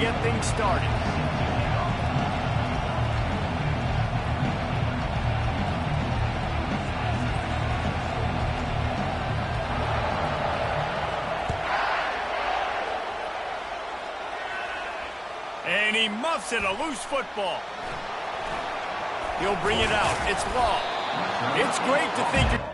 get things started. And he muffs it, a loose football. He'll bring it out. It's long. It's great to think you're...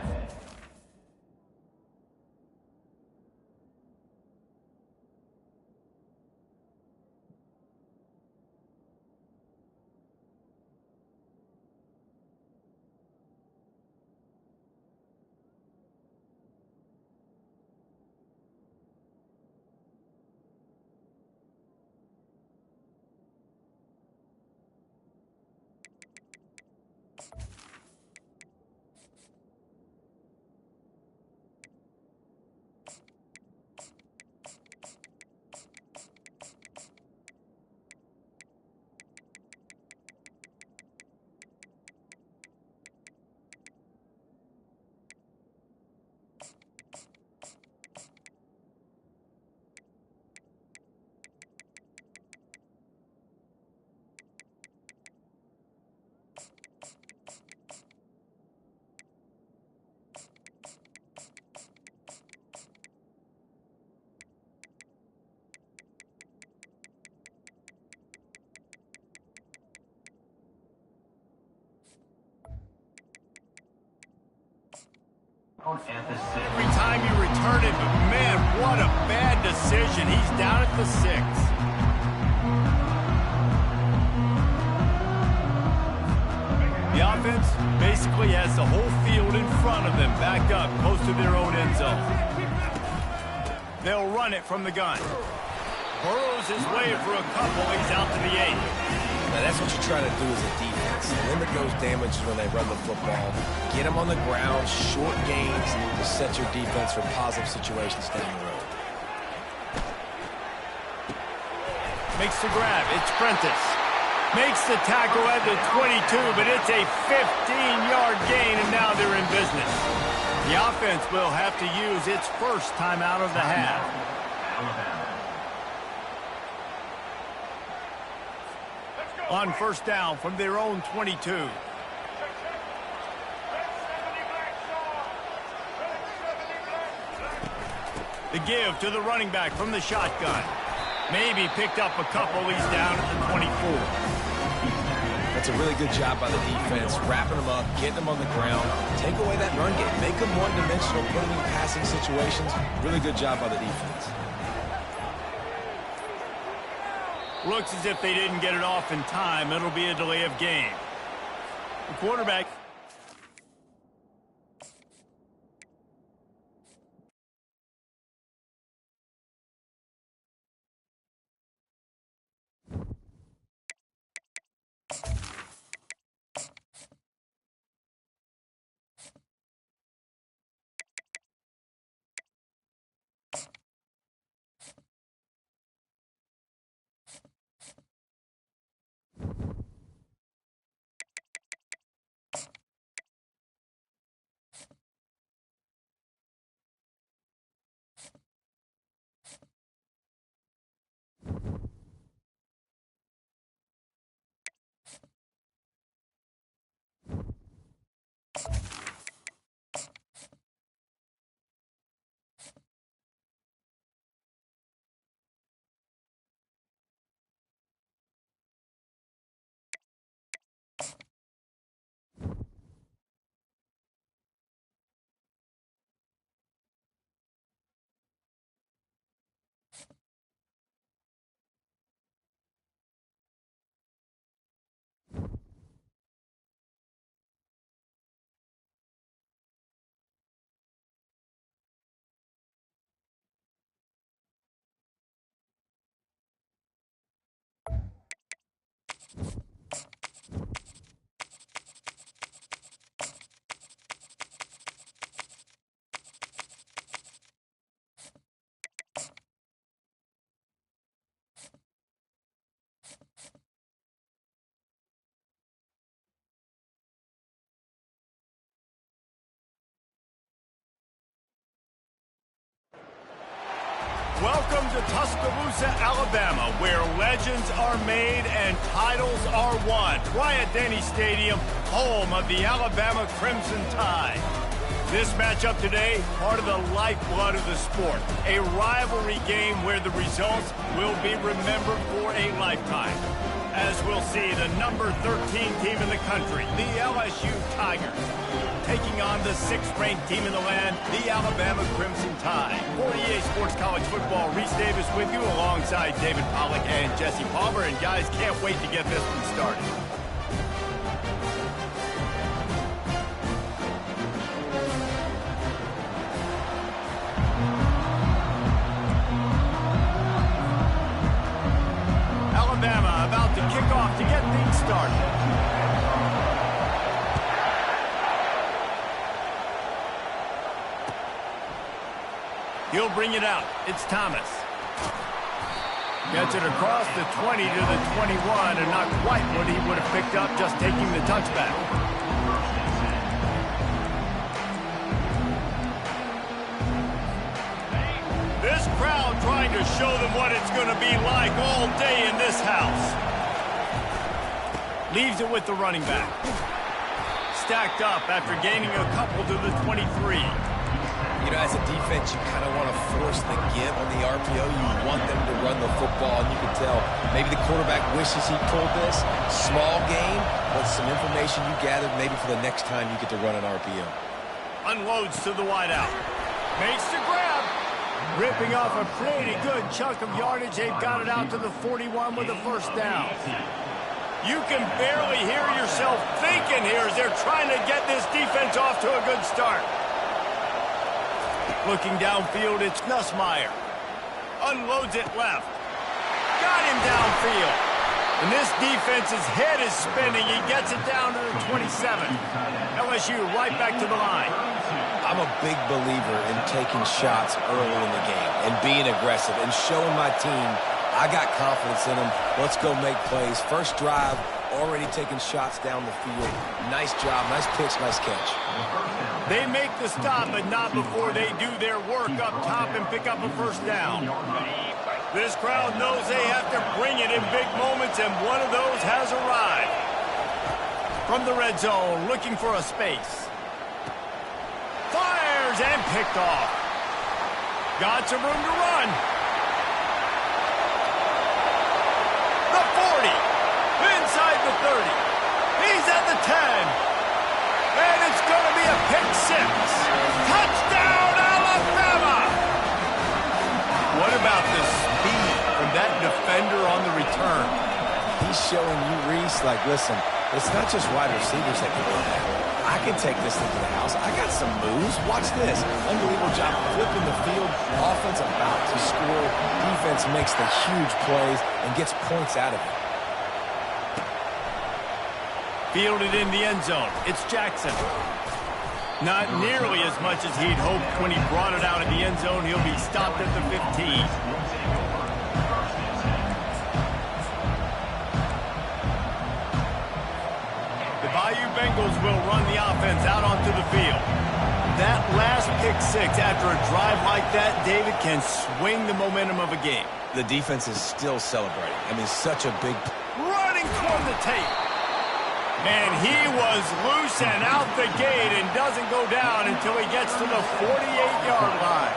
Every time you return it, but man, what a bad decision. He's down at the 6. The offense basically has the whole field in front of them, backed up close to their own end zone. They'll run it from the gun. Burrows his way for a couple. He's out to the 8. Now that's what you try to do as a defense. Limit those damages when they run the football. Get them on the ground, short gains, to set your defense for positive situations down the road. Makes the grab. It's Prentice. Makes the tackle at the 22, but it's a 15-yard gain, and now they're in business. The offense will have to use its first timeout of the half. On first down from their own 22. The give to the running back from the shotgun. Maybe picked up a couple. He's down at the 24. That's a really good job by the defense, wrapping them up, getting them on the ground, take away that run game, make them one-dimensional, put them in passing situations. Really good job by the defense. Looks as if they didn't get it off in time. It'll be a delay of game. The quarterback... Welcome to Tuscaloosa, Alabama, where legends are made and titles are won. Bryant-Denny Stadium, home of the Alabama Crimson Tide. This matchup today, part of the lifeblood of the sport. A rivalry game where the results will be remembered for a lifetime. As we'll see, the number 13 team in the country, the LSU Tigers, taking on the 6th-ranked team in the land, the Alabama Crimson Tide. For EA Sports College Football, Reese Davis with you alongside David Pollack and Jesse Palmer. And guys, can't wait to get this one started. Alabama about to kick off to get things started. He'll bring it out. It's Thomas. Gets it across the 20 to the 21, and not quite what he would have picked up just taking the touchback. This crowd trying to show them what it's going to be like all day in this house. Leaves it with the running back. Stacked up after gaining a couple to the 23. You know, as a defense, you kind of want to force the give on the RPO. You want them to run the football, and you can tell maybe the quarterback wishes he pulled this. Small game, but some information you gathered maybe for the next time you get to run an RPO. Unloads to the wideout. Makes the grab. Ripping off a pretty good chunk of yardage. They've got it out to the 41 with a first down. You can barely hear yourself thinking here as they're trying to get this defense off to a good start. Looking downfield, it's Nussmeier. Unloads it left. Got him downfield. And this defense's head is spinning. He gets it down to the 27. LSU right back to the line. I'm a big believer in taking shots early in the game and being aggressive and showing my team I got confidence in them. Let's go make plays. First drive, already taking shots down the field. Nice job, nice pitch, nice catch. They make the stop, but not before they do their work up top and pick up a first down. This crowd knows they have to bring it in big moments, and one of those has arrived. From the red zone, looking for a space. Fires and picked off. Got some room to run. The 40. Inside the 30. He's at the 10. And it's going to be a pick six. Touchdown, Alabama! What about the speed from that defender on the return? He's showing you, Reese, like, listen, it's not just wide receivers that can do that. I can take this thing to the house. I got some moves. Watch this. Unbelievable job flipping the field. Offense about to score. Defense makes the huge plays and gets points out of it. Fielded in the end zone. It's Jackson. Not nearly as much as he'd hoped when he brought it out of the end zone. He'll be stopped at the 15. The Bayou Bengals will run the offense out onto the field. That last pick six after a drive like that, David, can swing the momentum of a game. The defense is still celebrating. I mean, such a big... Running toward the tape. And he was loose and out the gate and doesn't go down until he gets to the 48-yard line.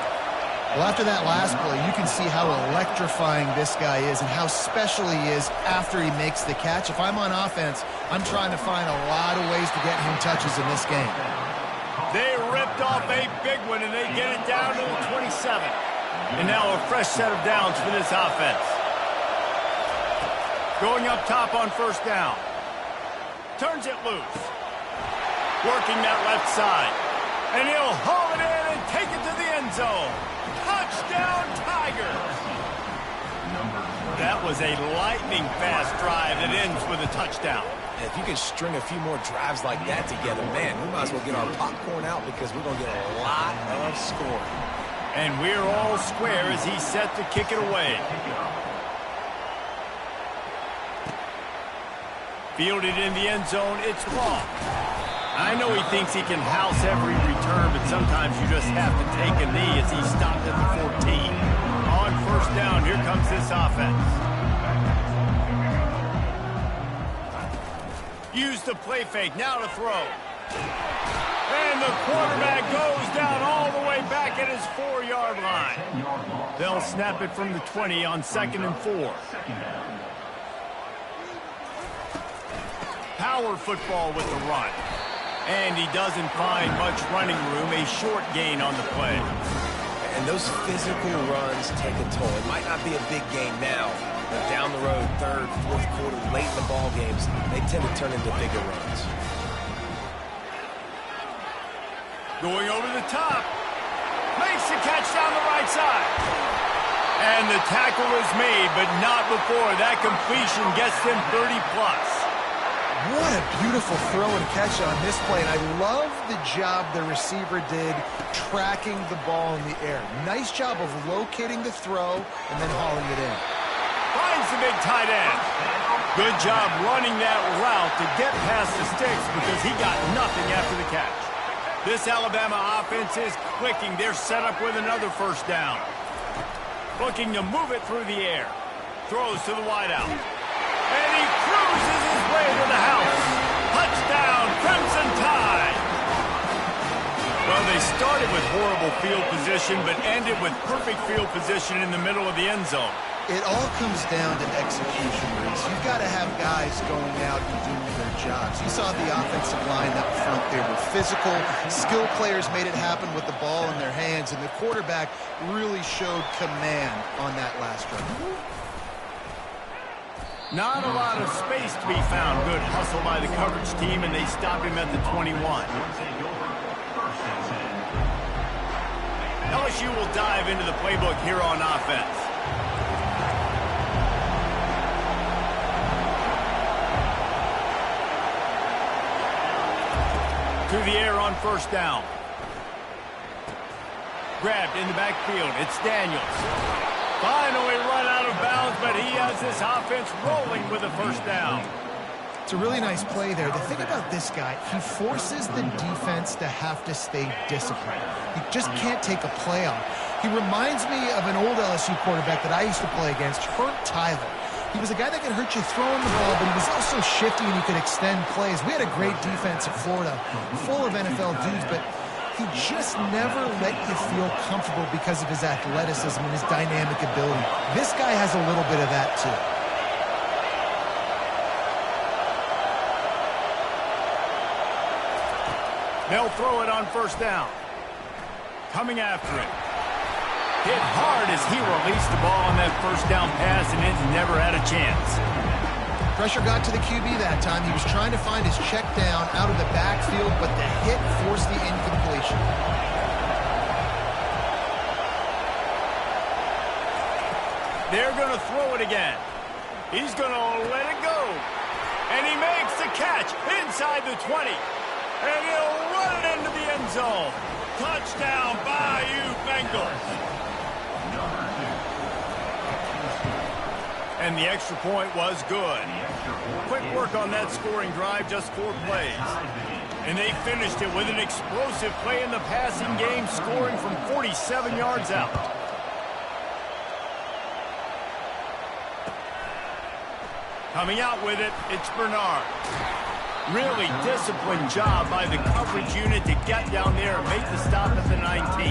Well, after that last play, you can see how electrifying this guy is and how special he is after he makes the catch. If I'm on offense, I'm trying to find a lot of ways to get him touches in this game. They ripped off a big one, and they get it down to the 27. And now a fresh set of downs for this offense. Going up top on first down. Turns it loose. Working that left side. And he'll haul it in and take it to the end zone. Touchdown, Tigers! That was a lightning-fast drive that ends with a touchdown. And if you can string a few more drives like that together, man, we might as well get our popcorn out because we're going to get a lot of scoring. And we're all square as he's set to kick it away. Fielded in the end zone, it's Law. I know he thinks he can house every return, but sometimes you just have to take a knee as he stopped at the 14. On first down. Here comes this offense. Use the play fake. Now to throw. And the quarterback goes down all the way back at his 4-yard line. They'll snap it from the 20 on 2nd and 4. Power football with the run. And he doesn't find much running room. A short gain on the play. And those physical runs take a toll. It might not be a big game now, but down the road, 3rd, 4th quarter, late in the ball games, they tend to turn into bigger runs. Going over the top. Makes the catch down the right side. And the tackle is made, but not before that completion gets them 30-plus. What a beautiful throw and catch on this play. And I love the job the receiver did tracking the ball in the air. Nice job of locating the throw and then hauling it in. Finds the big tight end. Good job running that route to get past the sticks because he got nothing after the catch. This Alabama offense is clicking. They're set up with another first down. Looking to move it through the air. Throws to the wideout. And he cruises his way to the house. Touchdown, Crimson Tide. Well, they started with horrible field position, but ended with perfect field position in the middle of the end zone. It all comes down to execution, Reese. You've got to have guys going out and doing their jobs. You saw the offensive line up front. They were physical. Skill players made it happen with the ball in their hands, and the quarterback really showed command on that last drive. Not a lot of space to be found. Good hustle by the coverage team, and they stop him at the 21. LSU will dive into the playbook here on offense. To the air on first down. Grabbed in the backfield. It's Daniels. Finally run out of bounds, but he has this offense rolling with a first down. It's a really nice play there. The thing about this guy, he forces the defense to have to stay disciplined. He just can't take a play off. He reminds me of an old LSU quarterback that I used to play against, Herb Tyler. He was a guy that could hurt you throwing the ball, but he was also shifty and he could extend plays. We had a great defense at Florida, full of NFL dudes, but he just never let you feel comfortable because of his athleticism and his dynamic ability. This guy has a little bit of that, too. They'll throw it on first down. Coming after it. Hit hard as he released the ball on that first down pass, and it never had a chance. Pressure got to the QB that time. He was trying to find his check down out of the backfield, but the hit forced the incompletion. They're going to throw it again. He's going to let it go. And he makes the catch inside the 20. And he'll run it into the end zone. Touchdown, Bayou Bengals. And the extra point was good. Quick work on that scoring drive, just 4 plays. And they finished it with an explosive play in the passing game, scoring from 47 yards out. Coming out with it, it's Bernard. Really disciplined job by the coverage unit to get down there and make the stop at the 19.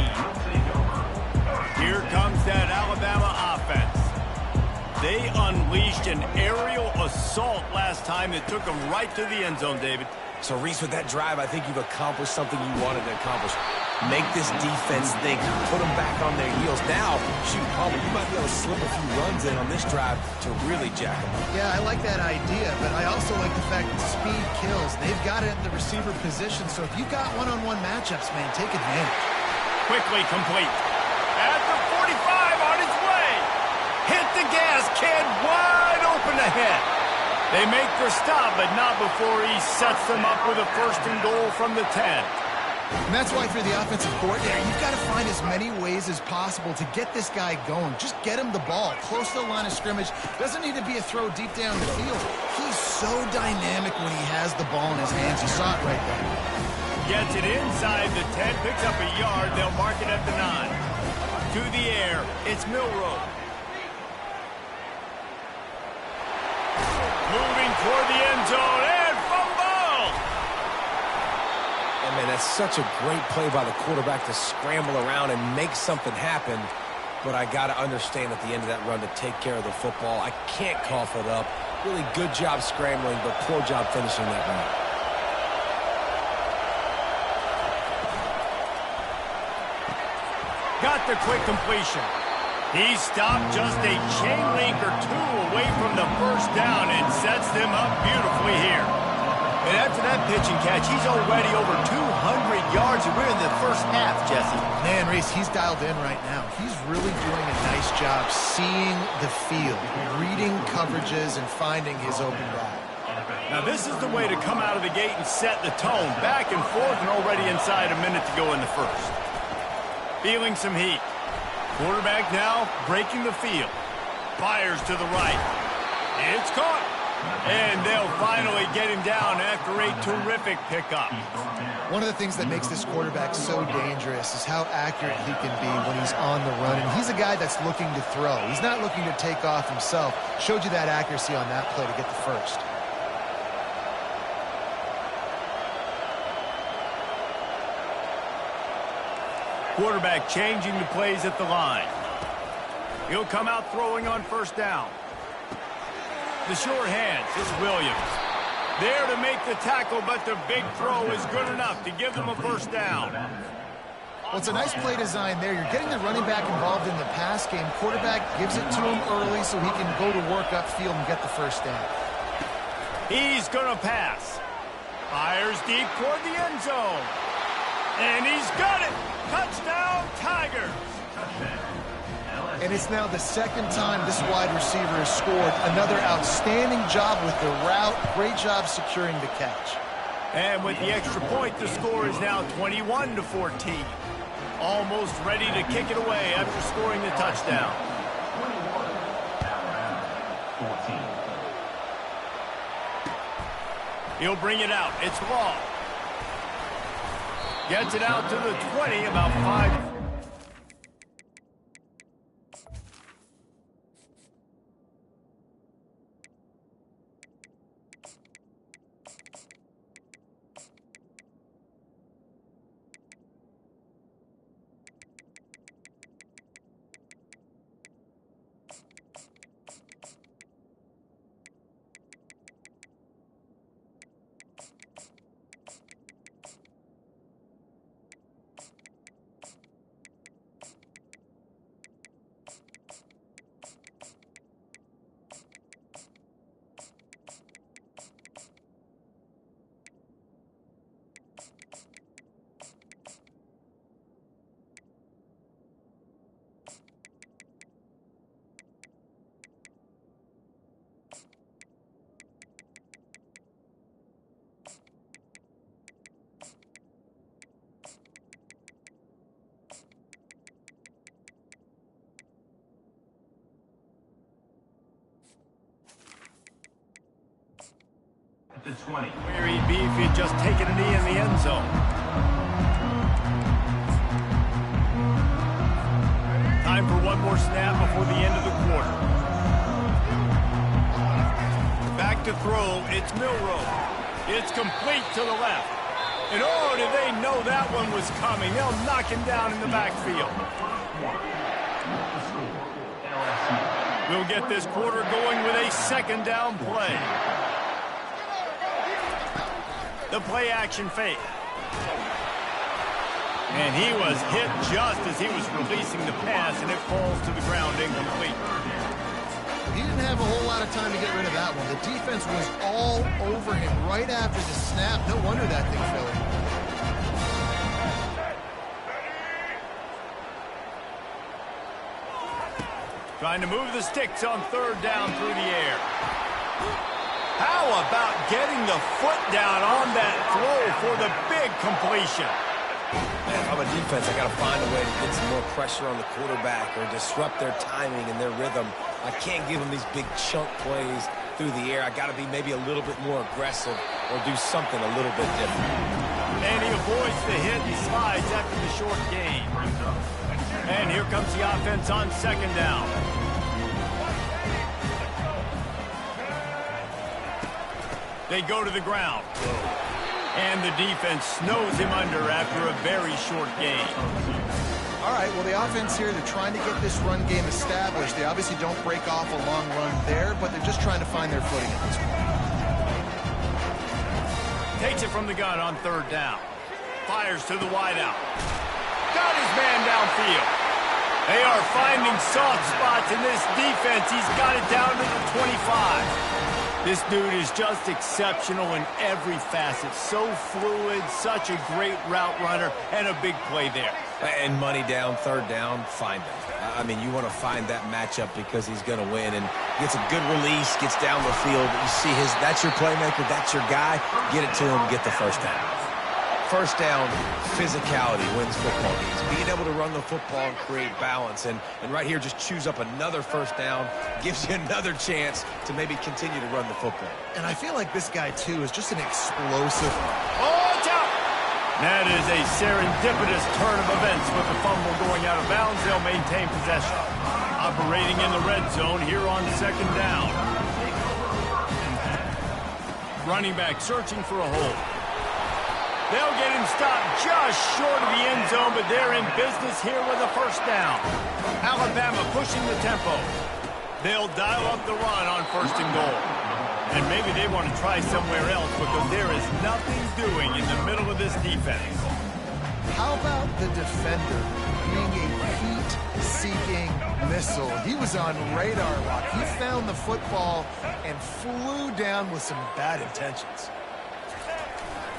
Here comes that Alabama offense. They unleashed an aerial assault last time that took them right to the end zone, David. So, Reese, with that drive, I think you've accomplished something you wanted to accomplish. Make this defense think. Put them back on their heels. Now, shoot, Palmer, you might be able to slip a few runs in on this drive to really jack them up. Yeah, I like that idea, but I also like the fact that speed kills. They've got it at the receiver position, so if you've got one-on-one matchups, man, take advantage. Quickly complete. At the 45 on its way. Hit the gas, kid, wide open ahead. They make the stop, but not before he sets them up with a first and goal from the 10. And that's why for the offensive coordinator, you've got to find as many ways as possible to get this guy going. Just get him the ball close to the line of scrimmage. Doesn't need to be a throw deep down the field. He's so dynamic when he has the ball in his hands. You saw it right there. Gets it inside the 10, picks up a yard. They'll mark it at the 9. To the air, it's Milroe. Moving toward the end zone and fumble! And man, that's such a great play by the quarterback to scramble around and make something happen. But I got to understand at the end of that run to take care of the football. I can't cough it up. Really good job scrambling, but poor job finishing that run. Got the quick completion. He stopped just a chain link or two away from the first down and sets them up beautifully here. And after that pitch and catch, he's already over 200 yards, and we're in the first half, Jesse. Man, Reese, he's dialed in right now. He's really doing a nice job seeing the field, reading coverages, and finding his open guy. Now, this is the way to come out of the gate and set the tone. Back and forth and already inside a minute to go in the first. Feeling some heat. Quarterback now breaking the field. Fires to the right. It's caught. And they'll finally get him down after a terrific pickup. One of the things that makes this quarterback so dangerous is how accurate he can be when he's on the run. And he's a guy that's looking to throw. He's not looking to take off himself. Showed you that accuracy on that play to get the first. Quarterback changing the plays at the line. He'll come out throwing on first down. The short hands, it's Williams. There to make the tackle, but the big throw is good enough to give them a first down. Well, it's a nice play design there. You're getting the running back involved in the pass game. Quarterback gives it to him early so he can go to work upfield and get the first down. He's going to pass. Fires deep toward the end zone. And he's got it. Touchdown, Tigers. And it's now the second time this wide receiver has scored. Another outstanding job with the route. Great job securing the catch. And with the extra point, the score is now 21-14. Almost ready to kick it away after scoring the touchdown. He'll bring it out. It's Law. Gets it out to the 20, about 5. The 20. Where he'd be if he'd just taken a knee in the end zone. Time for one more snap before the end of the quarter. Back to throw, it's Milrow. It's complete to the left. And oh, did they know that one was coming. They'll knock him down in the backfield. We'll get this quarter going with a second down play. The play action fake. And he was hit just as he was releasing the pass, and it falls to the ground incomplete. He didn't have a whole lot of time to get rid of that one. The defense was all over him right after the snap. No wonder that thing fell in. Trying to move the sticks on third down through the air. How about getting the foot down on that throw for the big completion? Man, if I'm a defense, I got to find a way to get some more pressure on the quarterback or disrupt their timing and their rhythm. I can't give them these big chunk plays through the air. I got to be maybe a little bit more aggressive or do something a little bit different. And he avoids the hit and slides after the short gain. And here comes the offense on second down. They go to the ground. And the defense snows him under after a very short game. All right, well, the offense here, they're trying to get this run game established. They obviously don't break off a long run there, but they're just trying to find their footing at this point. Takes it from the gun on third down. Fires to the wideout. Got his man downfield. They are finding soft spots in this defense. He's got it down to the 25. This dude is just exceptional in every facet. So fluid, such a great route runner, and a big play there. And money down, third down, find him. I mean, you want to find that matchup because he's going to win. And gets a good release, gets down the field. You see that's your playmaker, that's your guy. Get it to him, get the first down. First down, physicality wins football games. Being able to run the football and create balance. And right here, just choose up another first down. Gives you another chance to maybe continue to run the football. And I feel like this guy, too, is just an explosive. Oh, it's out! That is a serendipitous turn of events with the fumble going out of bounds. They'll maintain possession. Operating in the red zone here on second down. Running back searching for a hole. They'll get him stopped just short of the end zone, but they're in business here with a first down. Alabama pushing the tempo. They'll dial up the run on first and goal. And maybe they want to try somewhere else because there is nothing doing in the middle of this defense. How about the defender being a heat-seeking missile? He was on radar lock. He found the football and flew down with some bad intentions.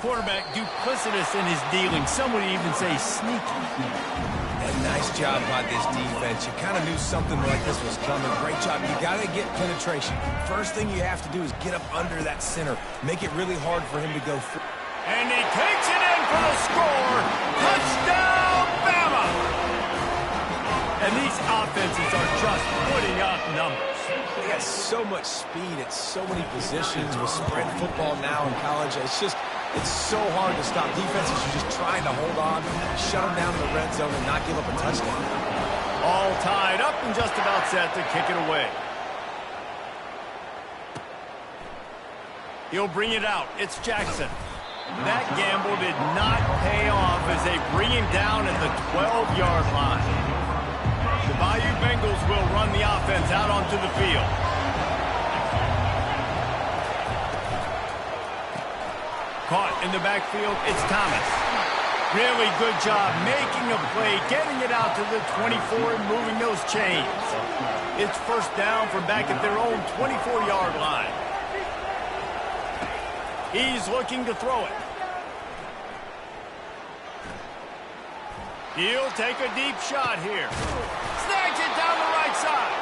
Quarterback duplicitous in his dealing. Some would even say sneaky. And nice job by this defense. You kind of knew something like this was coming. Great job. You got to get penetration. First thing you have to do is get up under that center. Make it really hard for him to go through. And he takes it in for the score. Touchdown, Bama! And these offenses are just putting up numbers. They got so much speed at so many positions with spread football now in college. It's so hard to stop. Defenses are just trying to hold on, shut them down in the red zone, and not give up a touchdown. All tied up and just about set to kick it away. He'll bring it out. It's Jackson. That gamble did not pay off as they bring him down at the 12-yard line. The Bayou Bengals will run the offense out onto the field. Caught in the backfield, it's Thomas. Really good job making a play, getting it out to the 24 and moving those chains. It's first down from back at their own 24-yard line. He's looking to throw it. He'll take a deep shot here. Snags it down the right side.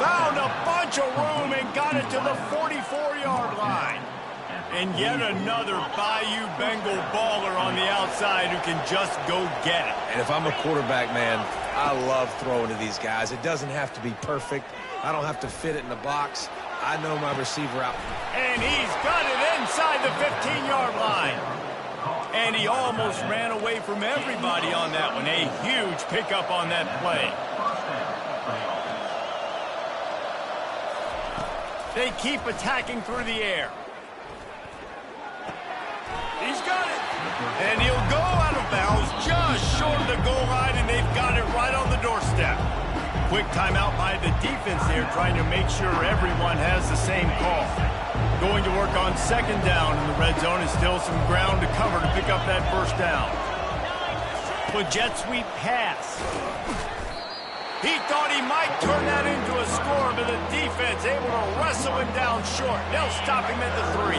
Found a bunch of room and got it to the 44-yard line. And yet another Bayou Bengal baller on the outside who can just go get it. And if I'm a quarterback, man, I love throwing to these guys. It doesn't have to be perfect. I don't have to fit it in the box. I know my receiver out. And he's got it inside the 15-yard line. And he almost ran away from everybody on that one. A huge pickup on that play. They keep attacking through the air. He's got it. And he'll go out of bounds just short of the goal line, and they've got it right on the doorstep. Quick timeout by the defense there, trying to make sure everyone has the same call. Going to work on second down in the red zone, and still some ground to cover to pick up that first down. With jet sweep pass. He thought he might turn that into a score, but the defense able to wrestle him down short. They'll stop him at the 3.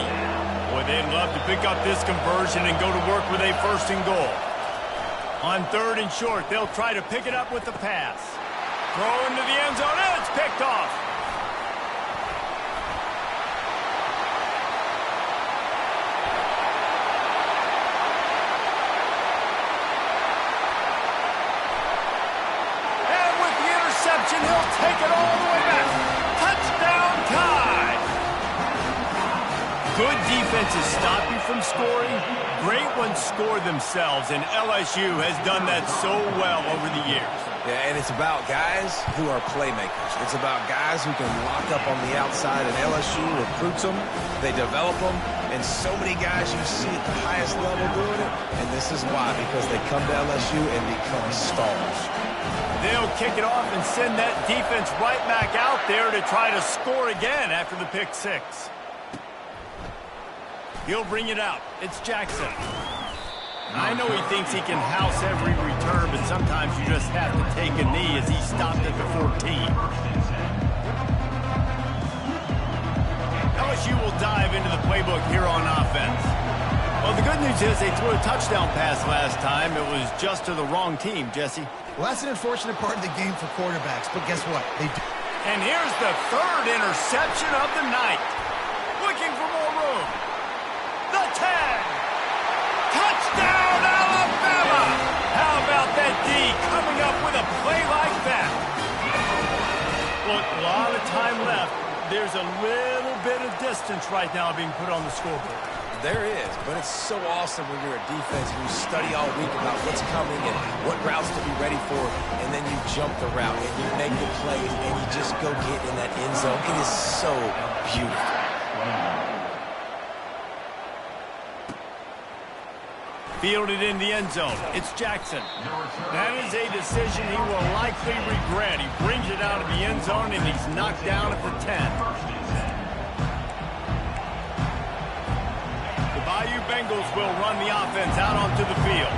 Boy, they'd love to pick up this conversion and go to work with a first and goal. On third and short, they'll try to pick it up with the pass. Throw into the end zone, and it's picked off. And with the interception, he'll take it all the way back. Touchdown tie. Good defenses stop you from scoring. Great ones score themselves, and LSU has done that so well over the years. Yeah, and it's about guys who are playmakers. It's about guys who can lock up on the outside, and LSU recruits them, they develop them, and so many guys you see at the highest level doing it, and this is why, because they come to LSU and become stars. They'll kick it off and send that defense right back out there to try to score again after the pick six. He'll bring it out. It's Jackson. I know he thinks he can house every return, but sometimes you just have to take a knee as he stopped at the 14. LSU will dive into the playbook here on offense. Well, the good news is they threw a touchdown pass last time. It was just to the wrong team, Jesse. Well, that's an unfortunate part of the game for quarterbacks, but guess what? They do. And here's the third interception of the night. Looking for more room. The 10. Touchdown, Alabama! How about that D coming up with a play like that? Look, a lot of time left. There's a little bit of distance right now being put on the scoreboard. There is, but it's so awesome when you're a defense and you study all week about what's coming and what routes to be ready for, and then you jump the route and you make the plays and you just go get in that end zone. It is so beautiful. Fielded in the end zone. It's Jackson. That is a decision he will likely regret. He brings it out of the end zone, and he's knocked down at the 10. The Bayou Bengals will run the offense out onto the field.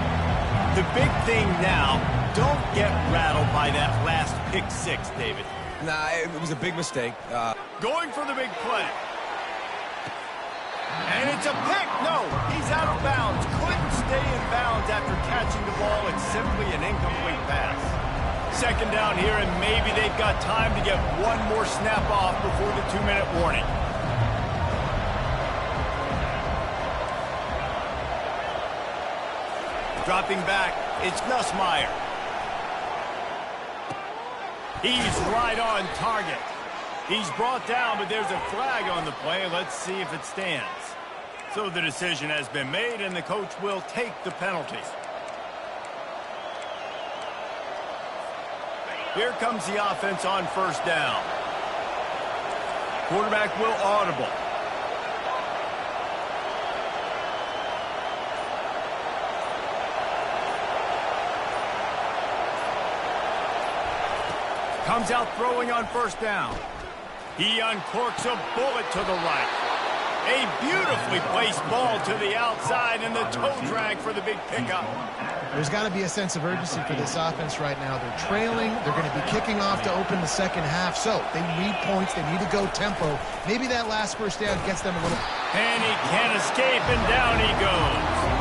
The big thing now, don't get rattled by that last pick six, David. Nah, it was a big mistake. Going for the big play. And it's a pick. No, he's out of bounds. Couldn't stay in bounds after catching the ball. It's simply an incomplete pass. Second down here, and maybe they've got time to get one more snap off before the 2-minute warning. Dropping back, it's Nussmeier. He's right on target. He's brought down, but there's a flag on the play. Let's see if it stands. So the decision has been made, and the coach will take the penalty. Here comes the offense on first down. Quarterback will audible. Comes out throwing on first down. He uncorks a bullet to the right. A beautifully placed ball to the outside, and the toe drag for the big pickup. There's got to be a sense of urgency for this offense right now. They're trailing. They're going to be kicking off to open the second half. So they need points. They need to go tempo. Maybe that last first down gets them a little. And he can't escape, and down he goes.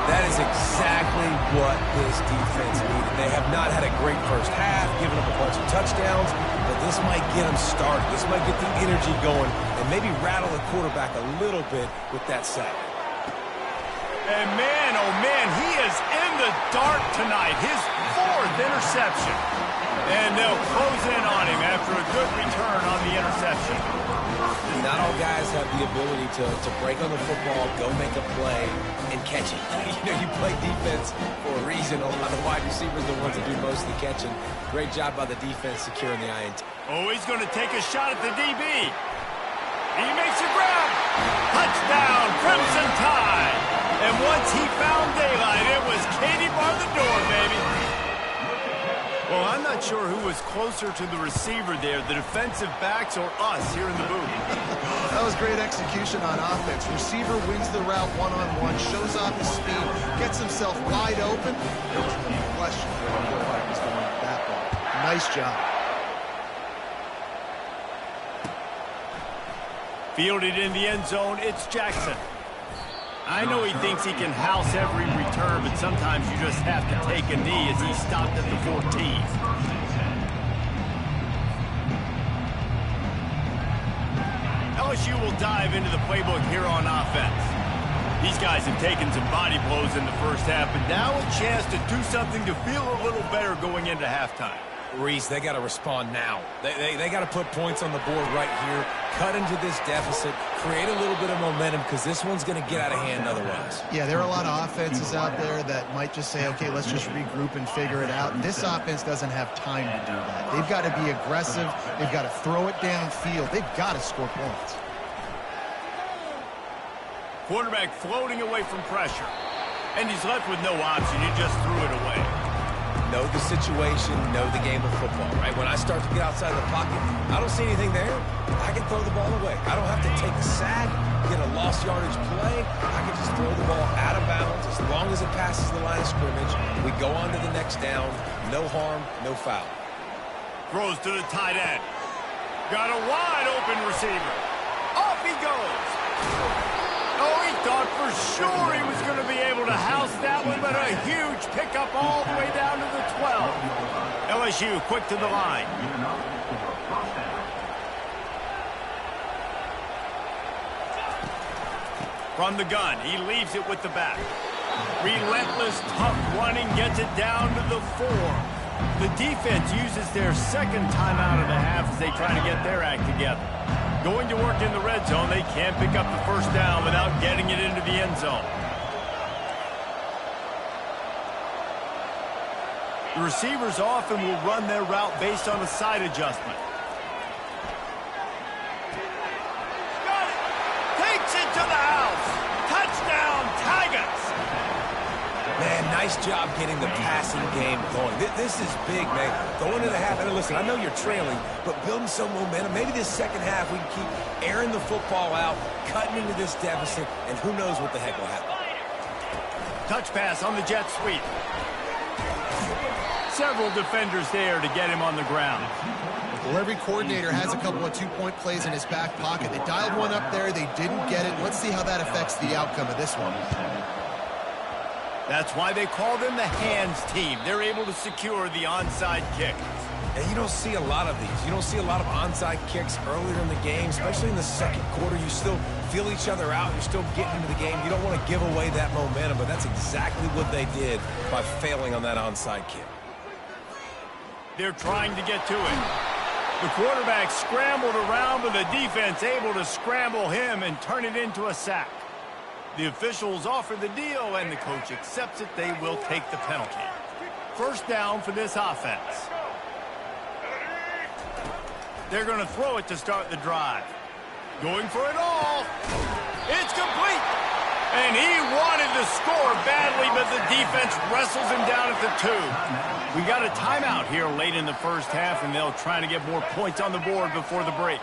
That is exactly what this defense needed. They have not had a great first half, given up a bunch of touchdowns, but this might get them started. This might get the energy going and maybe rattle the quarterback a little bit with that sack. And man, oh man, he is in the dark tonight. His fourth interception. And they'll close in on him after a good return on the interception. Not all guys have the ability to break on the football, go make a play, and catch it. You play defense for a reason. A lot of the wide receivers are the ones that do most of the catching. Great job by the defense securing the INT. Oh, he's going to take a shot at the DB. He makes a grab. Touchdown, Crimson Tide. And once he found daylight, it was Katie bar the door, baby. Well, I'm not sure who was closer to the receiver there, the defensive backs or us here in the booth. That was great execution on offense. Receiver wins the route one-on-one, shows off his speed, gets himself wide open. There was no question where the quarterback was going with that ball. Nice job. Fielded in the end zone, it's Jackson. I know he thinks he can house every return, but sometimes you just have to take a knee as he stopped at the 14. LSU will dive into the playbook here on offense. These guys have taken some body blows in the first half, but now a chance to do something to feel a little better going into halftime. Reese, they got to respond now. They got to put points on the board right here, cut into this deficit, create a little bit of momentum because this one's going to get out of hand otherwise. Yeah, there are a lot of offenses out there that might just say, okay, let's just regroup and figure it out. This offense doesn't have time to do that. They've got to be aggressive. They've got to throw it downfield. They've got to score points. Quarterback floating away from pressure. And he's left with no option. He just threw it away. Know the situation, know the game of football, right? When I start to get outside the pocket, I don't see anything there. I can throw the ball away. I don't have to take a sack, get a lost yardage play. I can just throw the ball out of bounds as long as it passes the line of scrimmage. We go on to the next down. No harm, no foul. Throws to the tight end. Got a wide open receiver. Off he goes. Oh, he thought for sure he was going to be able to house that one, but a huge pickup all the way down to the 12. LSU quick to the line. From the gun, he leaves it with the back. Relentless, tough running, gets it down to the 4. The defense uses their second timeout of the half as they try to get their act together. Going to work in the red zone, they can't pick up the first down without getting it into the end zone. The receivers often will run their route based on a side adjustment. Got it! Takes it to the house! Touchdown, Tigers! Man, nice job getting the passing game going. This is big, man. Going to the half, and listen, I know you're trailing, but building some momentum. Maybe this second half we can keep airing the football out, cutting into this deficit, and who knows what the heck will happen. Touch pass on the jet sweep. Several defenders there to get him on the ground. Well, every coordinator has a couple of two-point plays in his back pocket. They dialed one up there. They didn't get it. Let's see how that affects the outcome of this one. That's why they call them the hands team. They're able to secure the onside kick. And you don't see a lot of these. You don't see a lot of onside kicks earlier in the game, especially in the second quarter. You still feel each other out. You're still getting into the game. You don't want to give away that momentum, but that's exactly what they did by failing on that onside kick. They're trying to get to it. The quarterback scrambled around, but the defense able to scramble him and turn it into a sack. The officials offer the deal, and the coach accepts it. They will take the penalty. First down for this offense. They're going to throw it to start the drive. Going for it all. It's complete. And he wanted to score badly, but the defense wrestles him down at the 2. We got a timeout here late in the first half, and they'll try to get more points on the board before the break.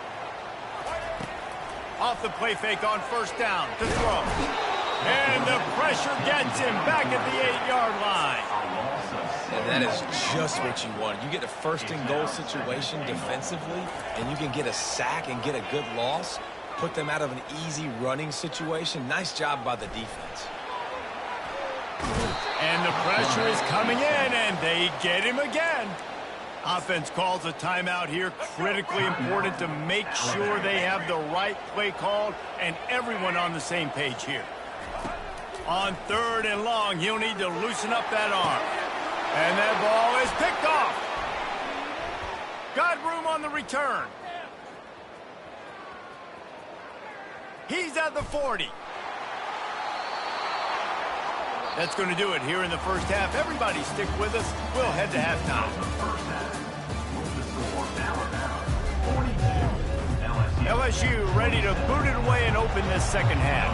Off the play fake on first down to throw. And the pressure gets him back at the 8-yard line. And that is just what you want. You get a first-and-goal situation defensively, and you can get a sack and get a good loss, put them out of an easy running situation. Nice job by the defense. And the pressure is coming in, and they get him again. Offense calls a timeout here. Critically important to make sure they have the right play called and everyone on the same page here. On 3rd and long, he'll need to loosen up that arm. And that ball is picked off. Got room on the return. He's at the 40. That's going to do it here in the first half. Everybody stick with us. We'll head to halftime. LSU ready to boot it away and open this second half.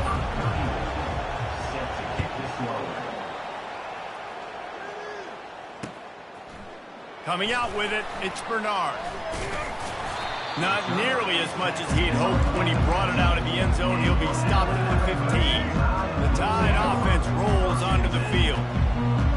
Coming out with it, it's Bernard. Not nearly as much as he had hoped when he brought it out of the end zone. He'll be stopped at the 15. The Tide offense rolls onto the field.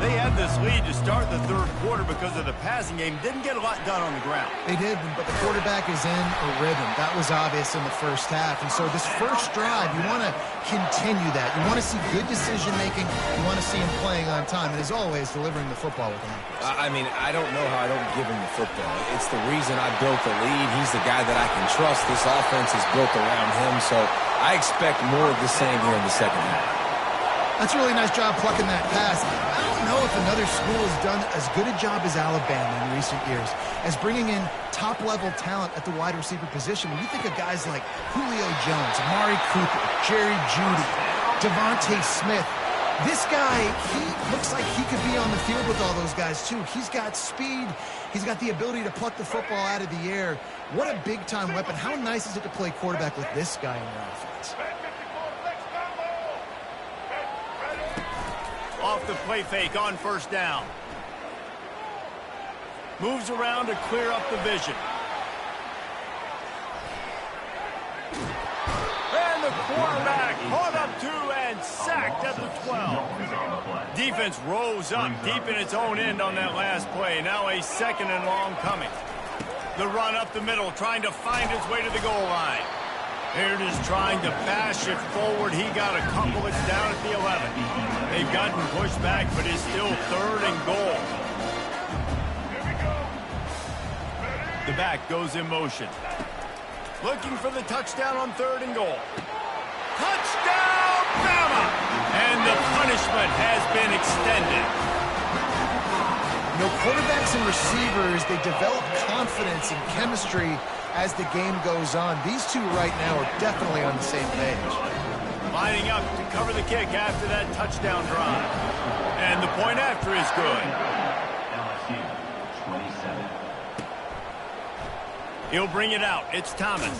They had this lead to start the third quarter because of the passing game. Didn't get a lot done on the ground. They did, but the quarterback is in a rhythm. That was obvious in the first half. And so this first drive, you want to continue that. You want to see good decision-making. You want to see him playing on time. And as always, delivering the football with him. I mean, I don't know how I don't give him the football. It's the reason I built the lead. He's the guy that I can trust. This offense is built around him. So I expect more of the same here in the second half. That's a really nice job plucking that pass. I don't don't know if another school has done as good a job as Alabama in recent years as bringing in top-level talent at the wide receiver position. When you think of guys like Julio Jones, Amari Cooper, Jerry Jeudy, Devontae Smith, this guy, he looks like he could be on the field with all those guys, too. He's got speed. He's got the ability to pluck the football out of the air. What a big-time weapon. How nice is it to play quarterback with this guy in your offense? Off the play fake on first down. Moves around to clear up the vision. And the quarterback caught up to and sacked at the 12. Defense rose up deep in its own end on that last play. Now a second and long coming. The run up the middle, trying to find his way to the goal line. Here it is, trying to bash it forward. He got a couple. It's down at the 11. They've gotten pushed back, but it's still third and goal. The back goes in motion. Looking for the touchdown on third and goal. Touchdown, Bama! And the punishment has been extended. You know, quarterbacks and receivers, they develop confidence and chemistry as the game goes on. These two right now are definitely on the same page. Lining up to cover the kick after that touchdown drive. And the point after is good. He'll bring it out. It's Thomas.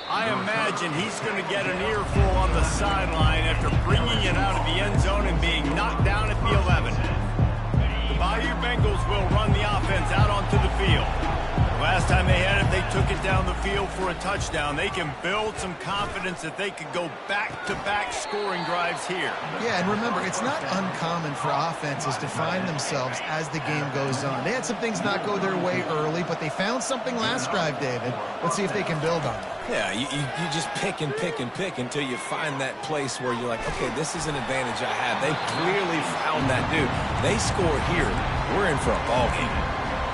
I imagine he's going to get an earful on the sideline after bringing it out of the end zone and being knocked down at the 11. The Bayou Bengals will run the offense out onto the field. Last time they had it, they took it down the field for a touchdown. They can build some confidence that they could go back-to-back scoring drives here. Yeah, and remember, it's not uncommon for offenses to find themselves as the game goes on. They had some things not go their way early, but they found something last drive, David. Let's see if they can build on it. Yeah, you just pick and pick and pick until you find that place where you're like, okay, this is an advantage I have. They clearly found that dude. They score here. We're in for a ball game.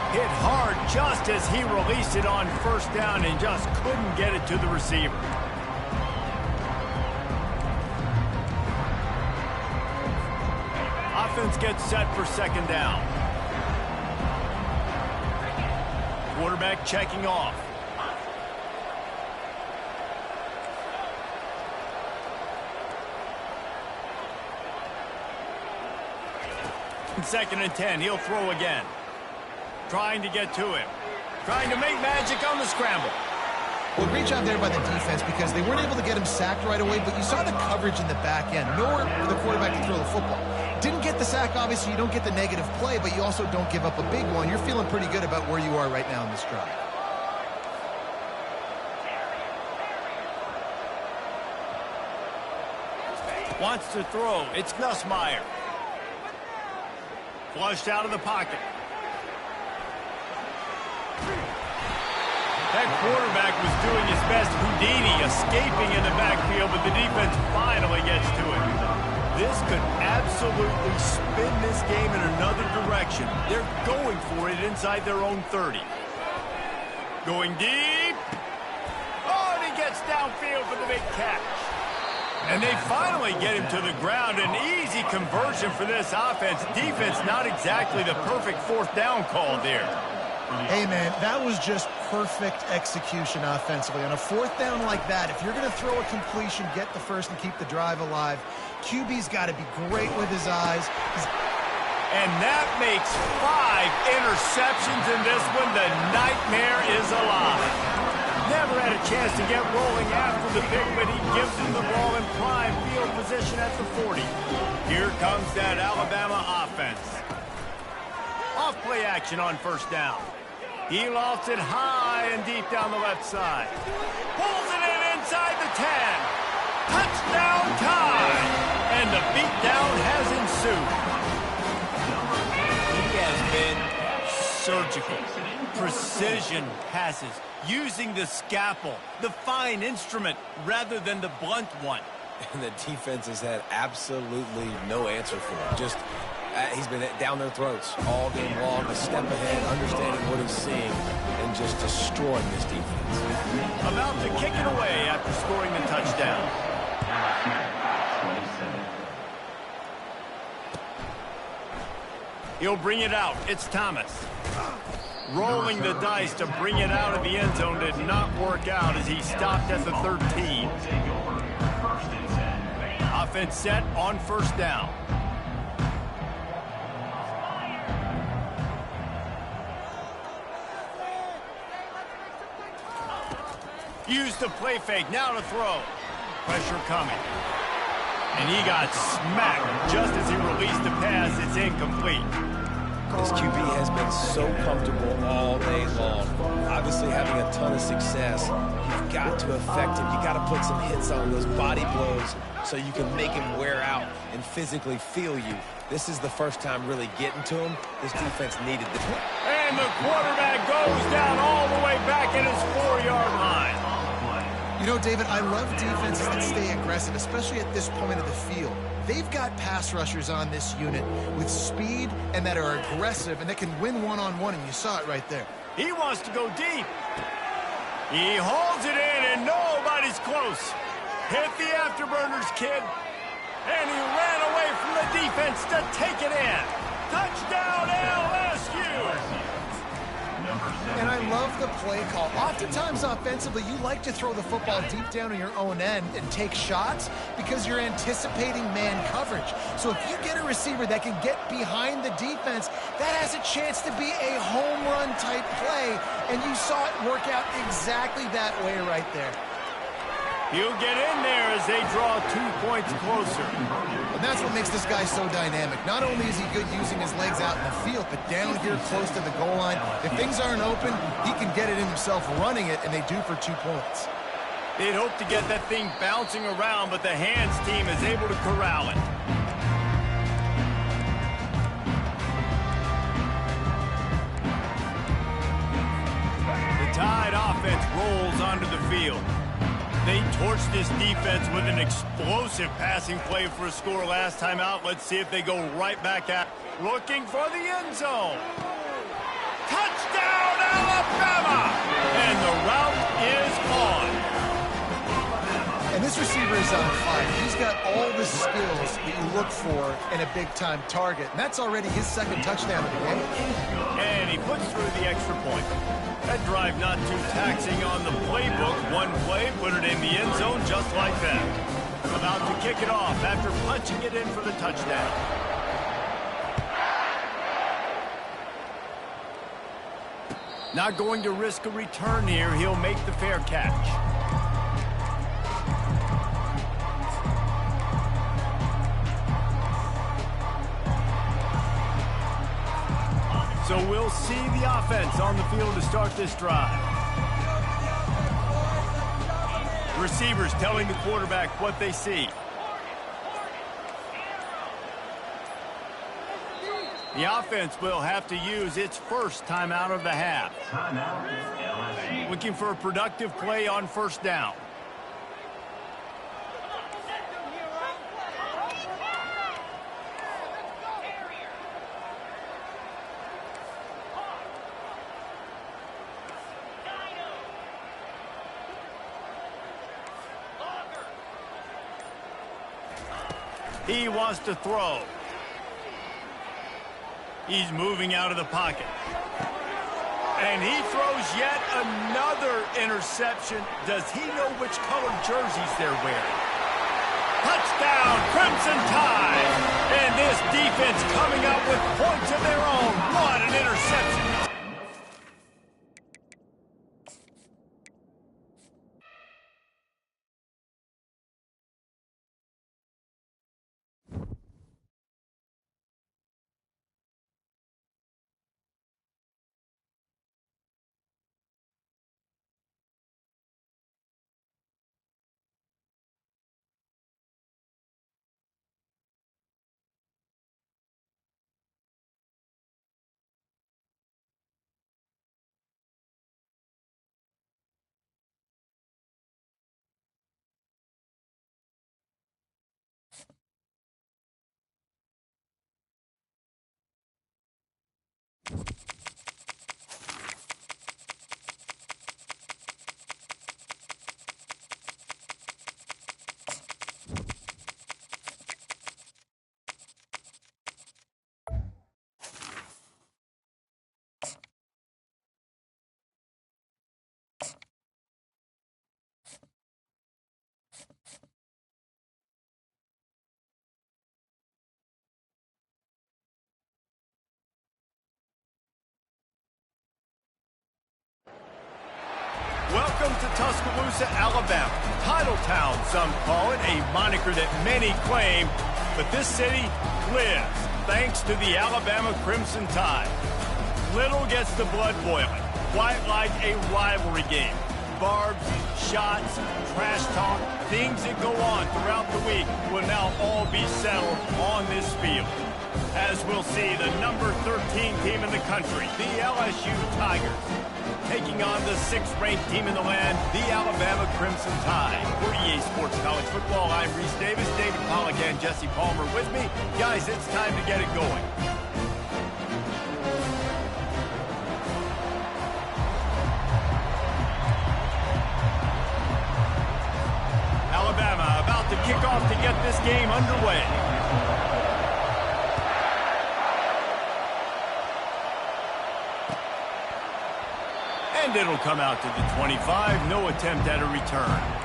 Hit hard just as he released it on first down and just couldn't get it to the receiver. Offense gets set for second down. Quarterback checking off. Second and 10, he'll throw again. Trying to get to him. Trying to make magic on the scramble. Well, great job there by the defense because they weren't able to get him sacked right away, but you saw the coverage in the back end. Nowhere for the quarterback to throw the football. Didn't get the sack, obviously. You don't get the negative play, but you also don't give up a big one. You're feeling pretty good about where you are right now in this drive. Wants to throw. It's Nussmeier. Flushed out of the pocket. That quarterback was doing his best Houdini, escaping in the backfield, but the defense finally gets to him. This could absolutely spin this game in another direction. They're going for it inside their own 30. Going deep. Oh, and he gets downfield for the big catch. And they finally get him to the ground. An easy conversion for this offense. Defense, not exactly the perfect fourth down call there. Hey, man, that was just perfect execution offensively. On a fourth down like that, if you're going to throw a completion, get the first and keep the drive alive, QB's got to be great with his eyes. And that makes 5 interceptions in this one. The nightmare is alive. Never had a chance to get rolling after the pick, but he gives him the ball in prime field position at the 40. Here comes that Alabama offense. Off play action on first down. He lofts it high and deep down the left side. Pulls it in inside the 10. Touchdown time. And the beatdown has ensued. He has been surgical. Precision passes. Using the scalpel, the fine instrument, rather than the blunt one. And the defense has had absolutely no answer for him. Just, he's been down their throats all game long, a step ahead, understanding what he's seeing, and just destroying this defense. About to kick it away after scoring the touchdown. He'll bring it out. It's Thomas. Rolling the dice to bring it out of the end zone did not work out as he stopped at the 13. Offense set on first down. Use the play fake, now to throw. Pressure coming. And he got smacked just as he released the pass. It's incomplete. This QB has been so comfortable all day long. Obviously having a ton of success. You've got to affect him. You got to put some hits on those body blows so you can make him wear out and physically feel you. This is the first time really getting to him. This defense needed this. And the quarterback goes down all the way back at his 4-yard line. You know, David, I love defenses that stay aggressive, especially at this point of the field. They've got pass rushers on this unit with speed and that are aggressive and that can win one-on-one, and you saw it right there. He wants to go deep. He holds it in, and nobody's close. Hit the afterburners, kid. And he ran away from the defense to take it in. Touchdown, LSU! And I love the play call. Oftentimes offensively, you like to throw the football deep down in your own end and take shots because you're anticipating man coverage. So if you get a receiver that can get behind the defense, that has a chance to be a home run type play. And you saw it work out exactly that way right there. He'll get in there as they draw 2 points closer. And that's what makes this guy so dynamic. Not only is he good using his legs out in the field, but down here close to the goal line, if things aren't open, he can get it in himself running it, and they do for 2 points. They'd hope to get that thing bouncing around, but the hands team is able to corral it. The Tide offense rolls onto the field. They torched this defense with an explosive passing play for a score last time out. Let's see if they go right back at looking for the end zone. Touchdown, Alabama! And the route is on. And this receiver is on fire. He's got all the skills that you look for in a big-time target. And that's already his second touchdown of the game. And he puts through the extra point. That drive not too taxing on the playbook. One play, put it in the end zone just like that. About to kick it off after punching it in for the touchdown. Not going to risk a return here. He'll make the fair catch. So we'll see the offense on the field to start this drive. Receivers telling the quarterback what they see. The offense will have to use its first timeout of the half. Looking for a productive play on first down. He wants to throw. He's moving out of the pocket. And he throws yet another interception. Does he know which color jerseys they're wearing? Touchdown, Crimson Tide! And this defense coming up with points of their own. What an interception! Welcome to Tuscaloosa, Alabama. Title Town, some call it, a moniker that many claim, but this city lives thanks to the Alabama Crimson Tide. Little gets the blood boiling, quite like a rivalry game. Barbs, shots, trash talk, things that go on throughout the week will now all be settled on this field. As we'll see, the number 13 team in the country, the LSU Tigers, taking on the 6th-ranked team in the land, the Alabama Crimson Tide. For EA Sports College Football, I'm Reese Davis, David Pollack and Jesse Palmer with me. Guys, it's time to get it going. Alabama about to kick off to get this game underway. And it'll come out to the 25. No attempt at a return.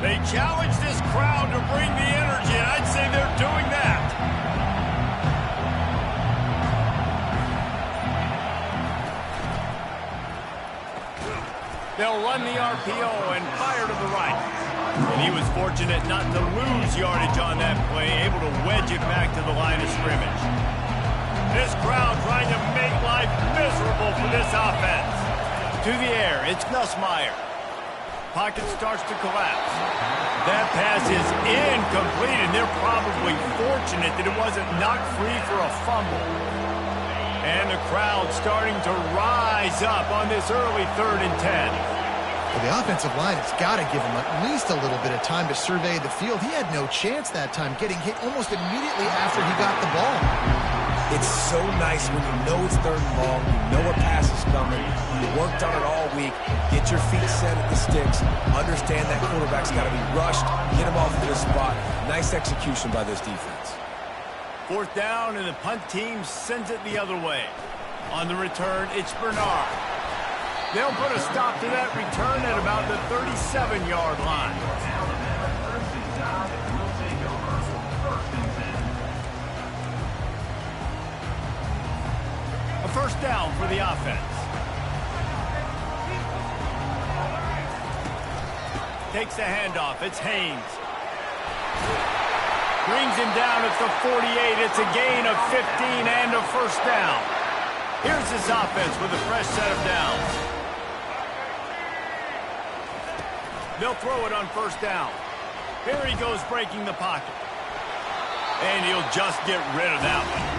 They challenge this crowd to bring the energy, and I'd say they're doing that. They'll run the RPO and fire to the right. And he was fortunate not to lose yardage on that play, able to wedge it back to the line of scrimmage. This crowd trying to make life miserable for this offense. To the air, it's Nussmeier. Pocket starts to collapse. That pass is incomplete, and they're probably fortunate that it wasn't knocked free for a fumble. And the crowd starting to rise up on this early 3rd and 10. Well, the offensive line has got to give him at least a little bit of time to survey the field. He had no chance that time, getting hit almost immediately after he got the ball. It's so nice when you know it's 3rd and long, you know a pass is coming, you worked on it all week, get your feet set at the sticks, understand that quarterback's got to be rushed, get him off to the spot. Nice execution by this defense. 4th down, and the punt team sends it the other way. On the return, it's Bernard. They'll put a stop to that return at about the 37-yard line. A 1st down for the offense. Takes the handoff. It's Haynes. Brings him down at the 48. It's a gain of 15 and a 1st down. Here's this offense with a fresh set of downs. They'll throw it on 1st down. Here he goes breaking the pocket. And he'll just get rid of that one.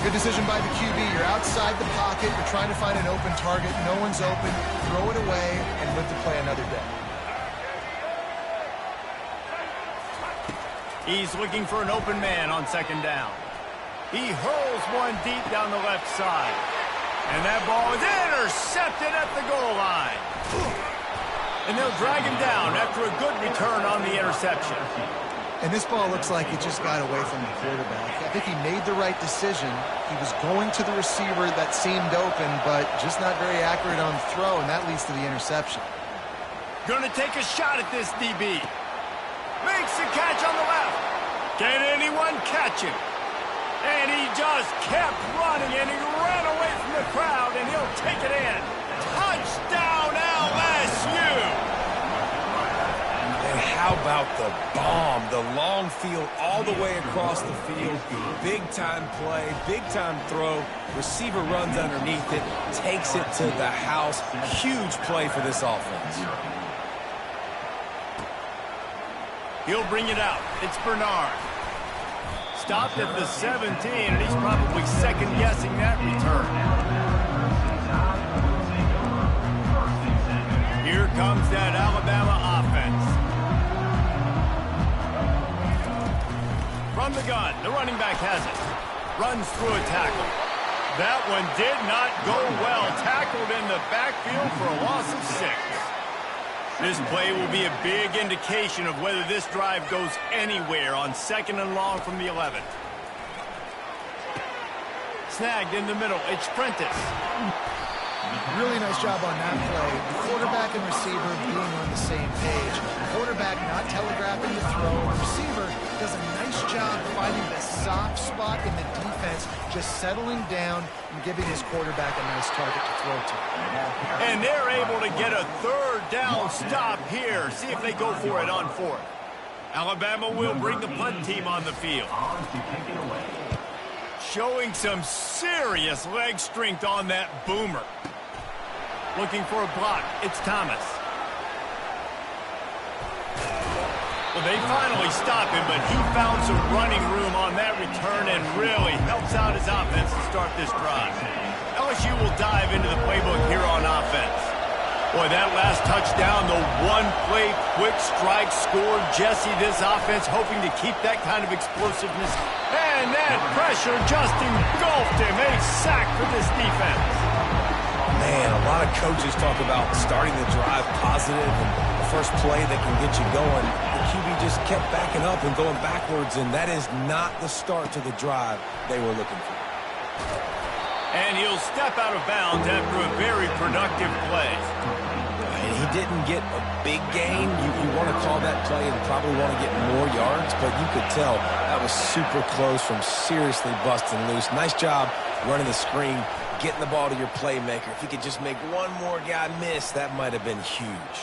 Good decision by the QB. You're outside the pocket. You're trying to find an open target. No one's open. Throw it away and live to play another day. He's looking for an open man on 2nd down. He hurls one deep down the left side. And that ball is intercepted at the goal line. And they'll drag him down after a good return on the interception. And this ball looks like it just got away from the quarterback. I think he made the right decision. He was going to the receiver that seemed open, but just not very accurate on the throw, and that leads to the interception. Going to take a shot at this DB. Makes the catch on the left. Can anyone catch him? And just kept running, and he ran away from the crowd, and he'll take it in. Touchdown, LSU! And how about the bomb? The long field all the way across the field. Big-time play, big-time throw. Receiver runs underneath it, takes it to the house. Huge play for this offense. He'll bring it out. It's Bernard. Stopped at the 17, and he's probably second-guessing that return. Here comes that Alabama offense. From the gun, the running back has it. Runs through a tackle. That one did not go well. Tackled in the backfield for a loss of 6. This play will be a big indication of whether this drive goes anywhere on 2nd and long from the 11. Snagged in the middle. It's Prentice. Really nice job on that play. The quarterback and receiver being on the same page. The quarterback not telegraphing the throw. The receiver does a nice job finding the soft spot in the defense, just settling down and giving his quarterback a nice target to throw to. And they're able to get a 3rd down stop here. See if they go for it on 4th. Alabama will bring the punt team on the field. Showing some serious leg strength on that boomer. Looking for a block. It's Thomas. Well, they finally stop him, but he found some running room on that return and really helps out his offense to start this drive. LSU will dive into the playbook here on offense. Boy, that last touchdown, the one-play quick strike scored. Jesse, this offense hoping to keep that kind of explosiveness. And that pressure just engulfed him. A sack for this defense. Man, a lot of coaches talk about starting the drive positive and the first play that can get you going. The QB just kept backing up and going backwards, and that is not the start to the drive they were looking for. And he'll step out of bounds after a very productive play. And he didn't get a big gain. You want to call that play and probably want to get more yards, but you could tell that was super close from seriously busting loose. Nice job running the screen, getting the ball to your playmaker. If he could just make one more guy miss, that might have been huge.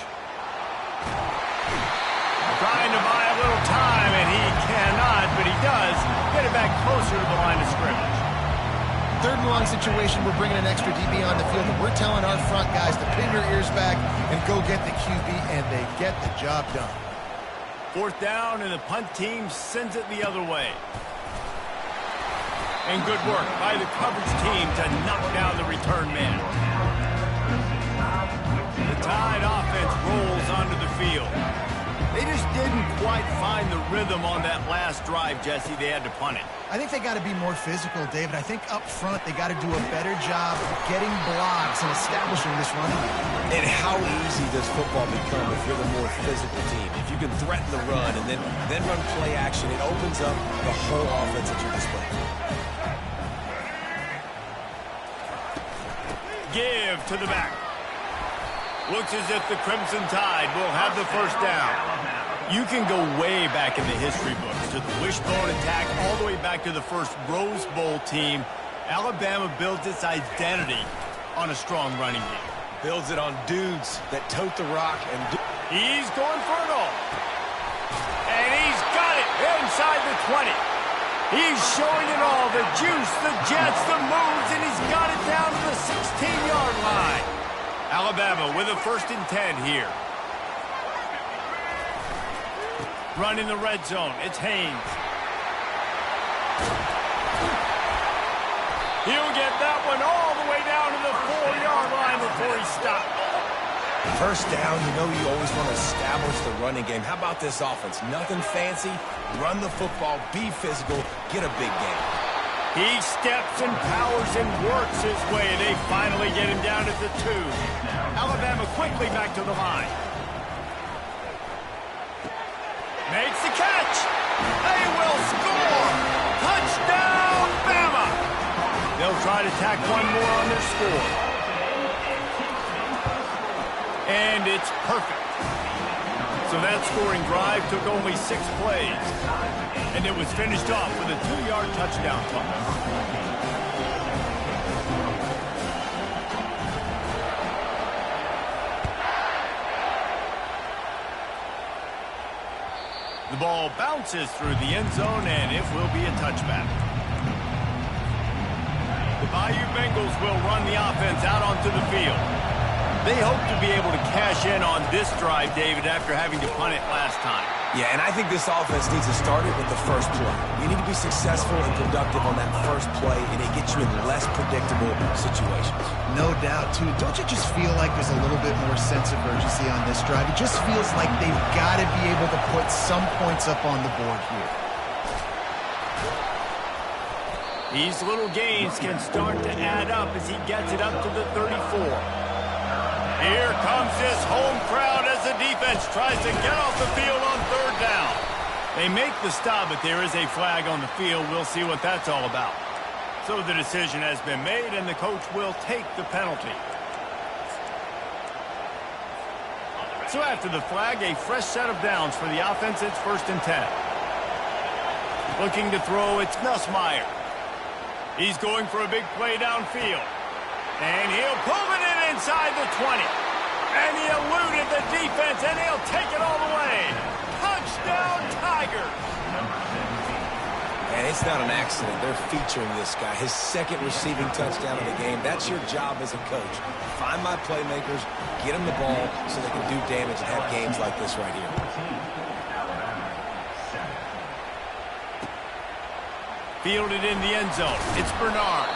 Trying to buy a little time, and he cannot, but he does get it back closer to the line of scrimmage. 3rd and long situation, we're bringing an extra DB on the field, and we're telling our front guys to pin your ears back and go get the QB, and they get the job done. 4th down, and the punt team sends it the other way. And good work by the coverage team to knock down the return man. The Tide offense rolls onto the field. They just didn't quite find the rhythm on that last drive, Jesse. They had to punt it. I think they got to be more physical, David. I think up front they got to do a better job getting blocks and establishing this running game. And how easy does football become if you're the more physical team? If you can threaten the run and then run play action, it opens up the whole offense at your display. Give to the back. Looks as if the Crimson Tide will have the 1st down. You can go way back in the history books to the wishbone attack all the way back to the first Rose Bowl team. Alabama builds its identity on a strong running game. Builds it on dudes that tote the rock. And he's going for it all. And he's got it inside the 20. He's showing it all, the juice, the jets, the moves, and he's got it down to the 16-yard line. Alabama with a 1st and 10 here. Run in the red zone. It's Haynes. He'll get that one all the way down to the 4-yard line before he stopped. 1st down, you know you always want to establish the running game. How about this offense? Nothing fancy. Run the football, be physical, get a big gain. He steps and powers and works his way. They finally get him down at the 2. Alabama quickly back to the line. Makes the catch. They will score. Touchdown, Bama. They'll try to tack one more on their score. And it's perfect. So that scoring drive took only 6 plays. And it was finished off with a 2-yard touchdown toss. The ball bounces through the end zone, and it will be a touchback. The Bayou Bengals will run the offense out onto the field. They hope to be able to cash in on this drive, David, after having to punt it last time. Yeah, and I think this offense needs to start it with the first play. You need to be successful and productive on that first play, and it gets you in less predictable situations. No doubt, too. Don't you just feel like there's a little bit more sense of urgency on this drive? It just feels like they've got to be able to put some points up on the board here. These little gains can start to add up as he gets it up to the 34. Here comes this home crowd as the defense tries to get off the field on 3rd down. They make the stop, but there is a flag on the field. We'll see what that's all about. So the decision has been made, and the coach will take the penalty. So after the flag, a fresh set of downs for the offense. It's 1st and 10. Looking to throw, it's Nussmeier. He's going for a big play downfield. And he'll pull it in inside the 20. And he eluded the defense, and he'll take it all the way. Touchdown, Tigers! And it's not an accident. They're featuring this guy. His 2nd receiving touchdown of the game. That's your job as a coach. Find my playmakers, get them the ball so they can do damage and have games like this right here. Fielded in the end zone. It's Bernard.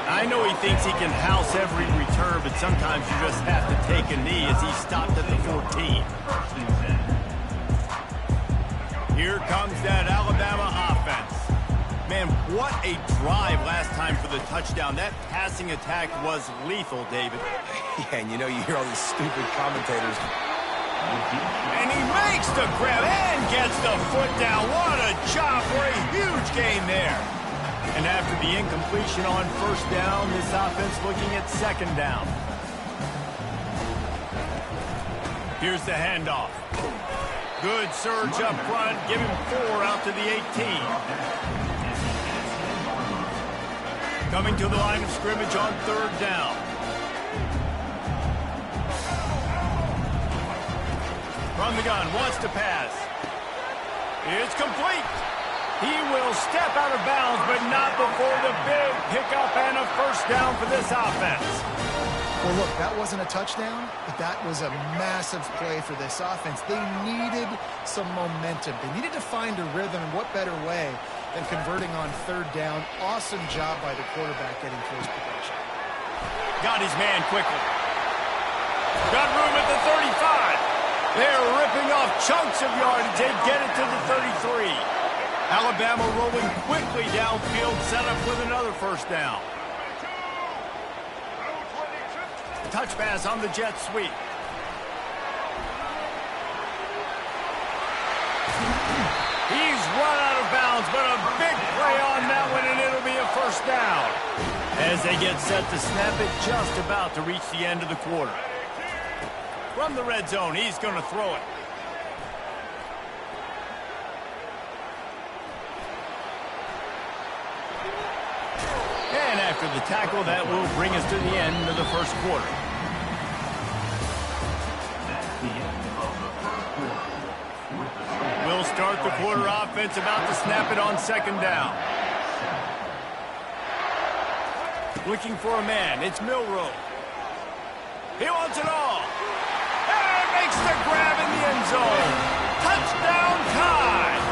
I know he thinks he can house every return, but sometimes you just have to take a knee as he stopped at the 14. Here comes that Alabama offense. Man, what a drive last time for the touchdown. That passing attack was lethal, David. Yeah, and you know, you hear all these stupid commentators. And he makes the grab and gets the foot down. What a job for a huge gain there. And after the incompletion on 1st down, this offense looking at 2nd down. Here's the handoff. Good surge up front. Give him 4 out to the 18. Coming to the line of scrimmage on 3rd down. From the gun, wants to pass. It's complete. He will step out of bounds, but not before the big pickup and a 1st down for this offense. Well, look, that wasn't a touchdown, but that was a massive play for this offense. They needed some momentum. They needed to find a rhythm, and what better way than converting on 3rd down. Awesome job by the quarterback getting close possession. Got his man quickly. Got room at the 35. They're ripping off chunks of yardage. They get it to the 33. Alabama rolling quickly downfield, set up with another 1st down. Touch pass on the jet sweep. He's run out of bounds, but a big play on that one, and it'll be a 1st down. As they get set to snap it, just about to reach the end of the quarter. From the red zone, he's going to throw it. And after the tackle, that will bring us to the end of the 1st quarter. We'll start the quarter offense, about to snap it on 2nd down. Looking for a man, it's Milroe. He wants it all. And makes the grab in the end zone. Touchdown time.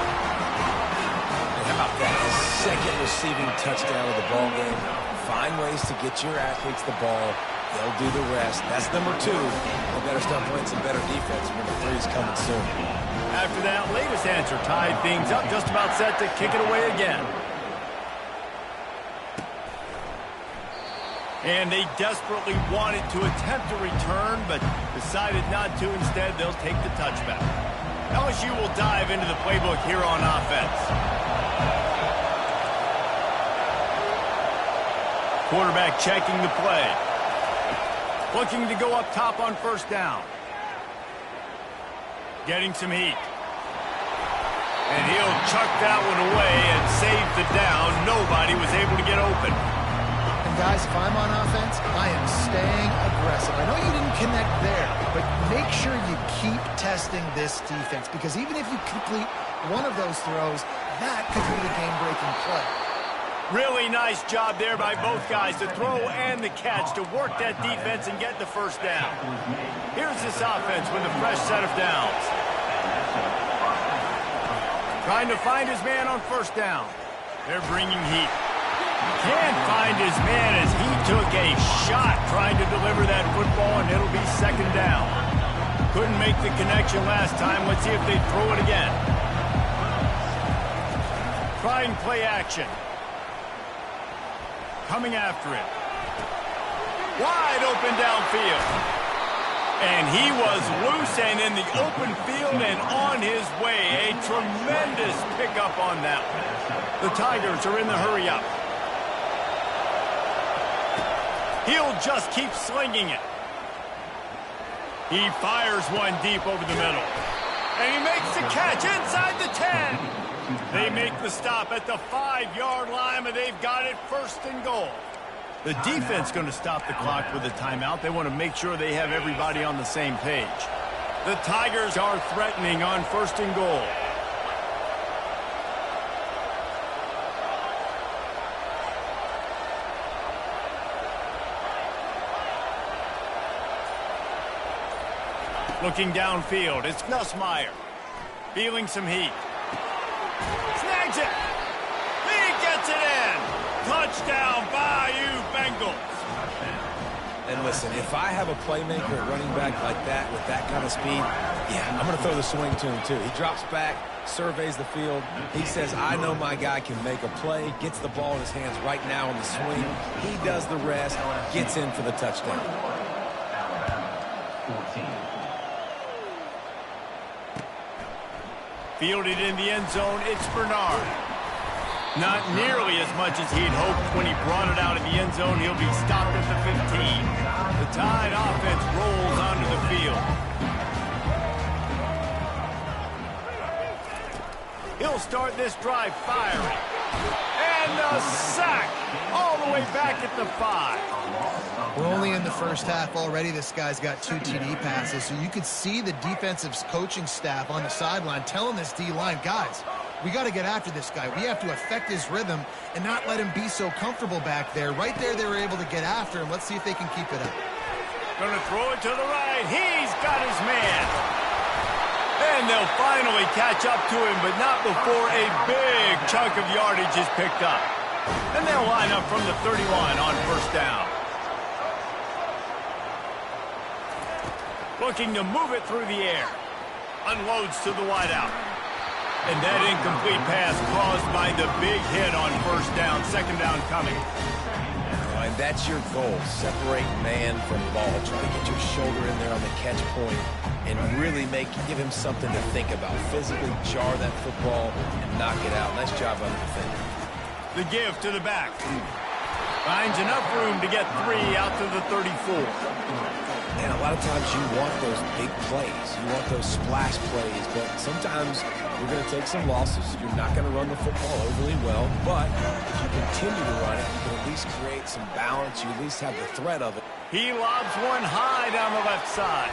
How about that? 2nd receiving touchdown of the ball game. Find ways to get your athletes the ball. They'll do the rest. That's number 2. They better start playing some better defense. Number 3 is coming soon. After that latest answer, tied things up, just about set to kick it away again. And they desperately wanted to attempt a return, but decided not to. Instead, they'll take the touchback. LSU will dive into the playbook here on offense. Quarterback checking the play. Looking to go up top on 1st down. Getting some heat. And he'll chuck that one away and save the down. Nobody was able to get open. And guys, if I'm on offense, I am staying aggressive. I know you didn't connect there, but make sure you keep testing this defense, because even if you complete one of those throws, that could be the game-breaking play. Really nice job there by both guys, the throw and the catch, to work that defense and get the first down. Here's this offense with a fresh set of downs. Trying to find his man on first down. They're bringing heat. Can't find his man as he took a shot trying to deliver that football, and it'll be second down. Couldn't make the connection last time. Let's see if they throw it again. Trying play action. Coming after it. Wide open downfield. And he was loose and in the open field and on his way. A tremendous pickup on that one. The Tigers are in the hurry-up. He'll just keep slinging it. He fires one deep over the middle. And he makes the catch inside the 10. They make the stop at the 5-yard line, and they've got it first and goal. The defense going to stop the clock with a timeout. They want to make sure they have everybody on the same page. The Tigers are threatening on first and goal. Looking downfield, it's Nussmeier. Feeling some heat. Snags it. He gets it in. Touchdown, Bayou Bengals. And listen, if I have a playmaker at running back like that with that kind of speed, yeah, I'm going to throw the swing to him too. He drops back, surveys the field. He says, I know my guy can make a play, gets the ball in his hands right now in the swing. He does the rest, gets in for the touchdown. Fielded in the end zone, it's Bernard. Not nearly as much as he'd hoped when he brought it out of the end zone. He'll be stopped at the 15. The Tide offense rolls onto the field. He'll start this drive firing. And a sack all the way back at the 5. We're only in the first half already. This guy's got 2 TD passes, so you could see the defensive coaching staff on the sideline telling this D-line, guys, we got to get after this guy. We have to affect his rhythm and not let him be so comfortable back there. Right there, they were able to get after him. Let's see if they can keep it up. Going to throw it to the right. He's got his man. And they'll finally catch up to him, but not before a big chunk of yardage is picked up. And they'll line up from the 31 on first down. Looking to move it through the air. Unloads to the wideout. And that incomplete pass caused by the big hit on first down. Second down coming. And that's your goal. Separate man from ball. Try to get your shoulder in there on the catch point and really give him something to think about. Physically jar that football and knock it out. Nice job by the defender. The give to the back. Finds enough room to get 3 out to the 34. And a lot of times you want those big plays. You want those splash plays, but sometimes you're going to take some losses. You're not going to run the football overly well, but if you continue to run it, you can at least create some balance. You at least have the threat of it. He lobs one high down the left side.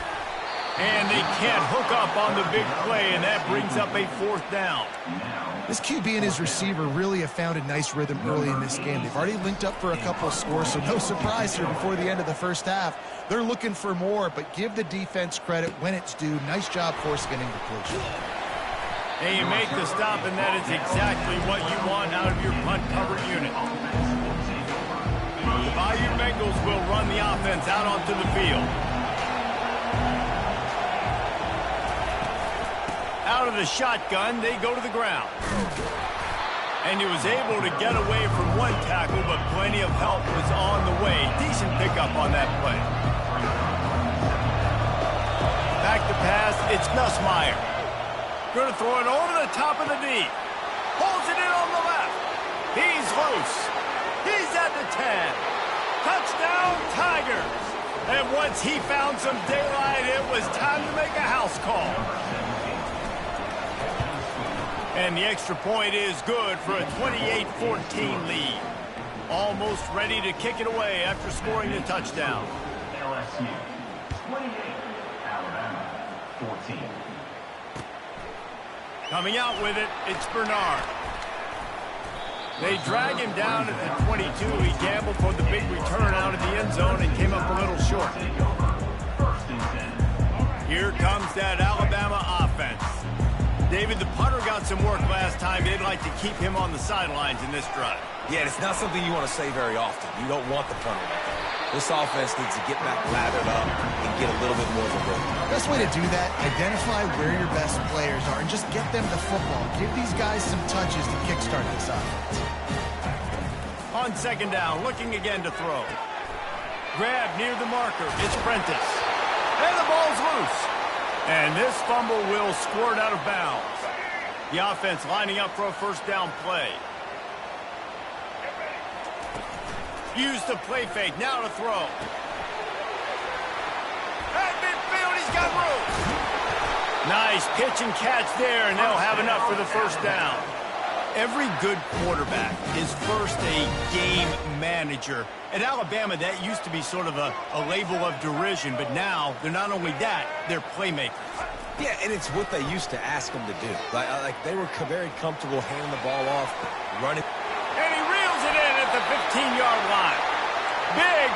And they can't hook up on the big play, and that brings up a fourth down. This QB and his receiver really have found a nice rhythm early in this game. They've already linked up for a couple of scores, so no surprise here before the end of the first half. They're looking for more, but give the defense credit when it's due. Nice job forcing it into completion. And you make the stop, and that is exactly what you want out of your punt cover unit. The Bayou Bengals will run the offense out onto the field. Out of the shotgun, they go to the ground. And he was able to get away from one tackle, but plenty of help was on the way. Decent pickup on that play. Back to pass, it's Nussmeier. Going to throw it over the top of the D. Pulls it in on the left. He's loose. He's at the 10. Touchdown, Tigers. And once he found some daylight, it was time to make a house call. And the extra point is good for a 28-14 lead. Almost ready to kick it away after scoring the touchdown. LSU 28, Alabama 14. Coming out with it, it's Bernard. They drag him down at the 22. He gambled for the big return out of the end zone and came up a little short. Here comes that Alabama offense. David, the punter got some work last time. They'd like to keep him on the sidelines in this drive. Yeah, it's not something you want to say very often. You don't want the punter like that. This offense needs to get back lathered up and get a little bit more of a rhythm. Best way to do that, identify where your best players are and just get them the football. Give these guys some touches to kickstart this offense. On second down, looking again to throw. Grab near the marker. It's Prentice. And the ball's loose. And this fumble will squirt out of bounds. The offense lining up for a first down play. Use the play fake. Now to throw. At midfield, he's got room. Nice pitch and catch there, and they'll have enough for the first down. Every good quarterback is first a game manager. At Alabama, that used to be sort of a label of derision, but now they're not only that, they're playmakers. Yeah, and it's what they used to ask them to do. Like they were very comfortable handing the ball off, running. And he reels it in at the 15-yard line.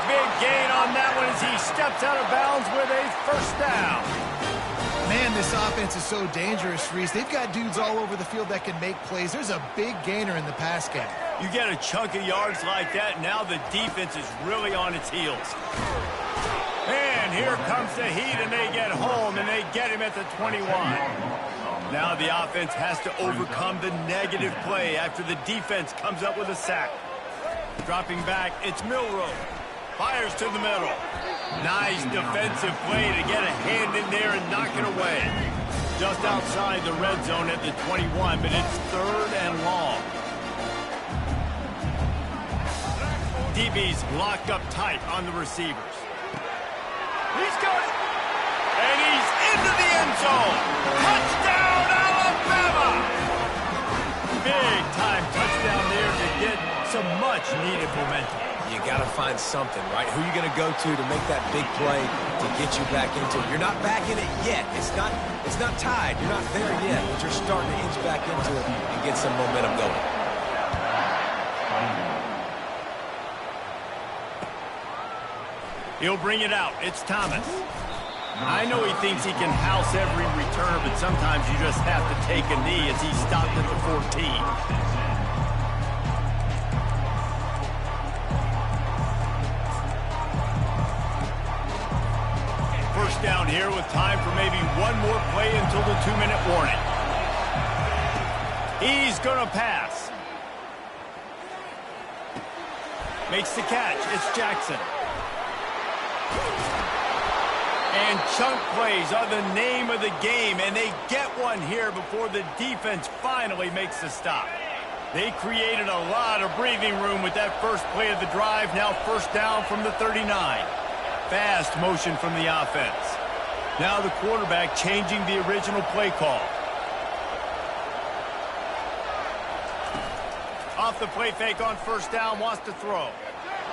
Big gain on that one as he steps out of bounds with a first down. Man, this offense is so dangerous, Reese. They've got dudes all over the field that can make plays. There's a big gainer in the pass game. You get a chunk of yards like that, now the defense is really on its heels. And here comes the heat, and they get home, and they get him at the 21. Now the offense has to overcome the negative play after the defense comes up with a sack. Dropping back, it's Milroe. Fires to the middle. Nice defensive play to get a hand in there and knock it away. Just outside the red zone at the 21, but it's third and long. DB's locked up tight on the receivers. He's got it. And he's into the end zone. Touchdown, Alabama! Big time touchdown there to get some much-needed momentum. You got to find something, right? Who are you going to go to make that big play to get you back into it? You're not back in it yet. It's not tied. You're not there yet, but you're starting to inch back into it and get some momentum going. He'll bring it out. It's Thomas. I know he thinks he can house every return, but sometimes you just have to take a knee as he stopped at the 14. First down here with time for maybe one more play until the 2-minute warning. He's going to pass. Makes the catch. It's Jackson. And chunk plays are the name of the game, and they get one here before the defense finally makes the stop. They created a lot of breathing room with that first play of the drive. Now first down from the 39. Fast motion from the offense. Now the quarterback changing the original play call. Off the play fake on first down, wants to throw.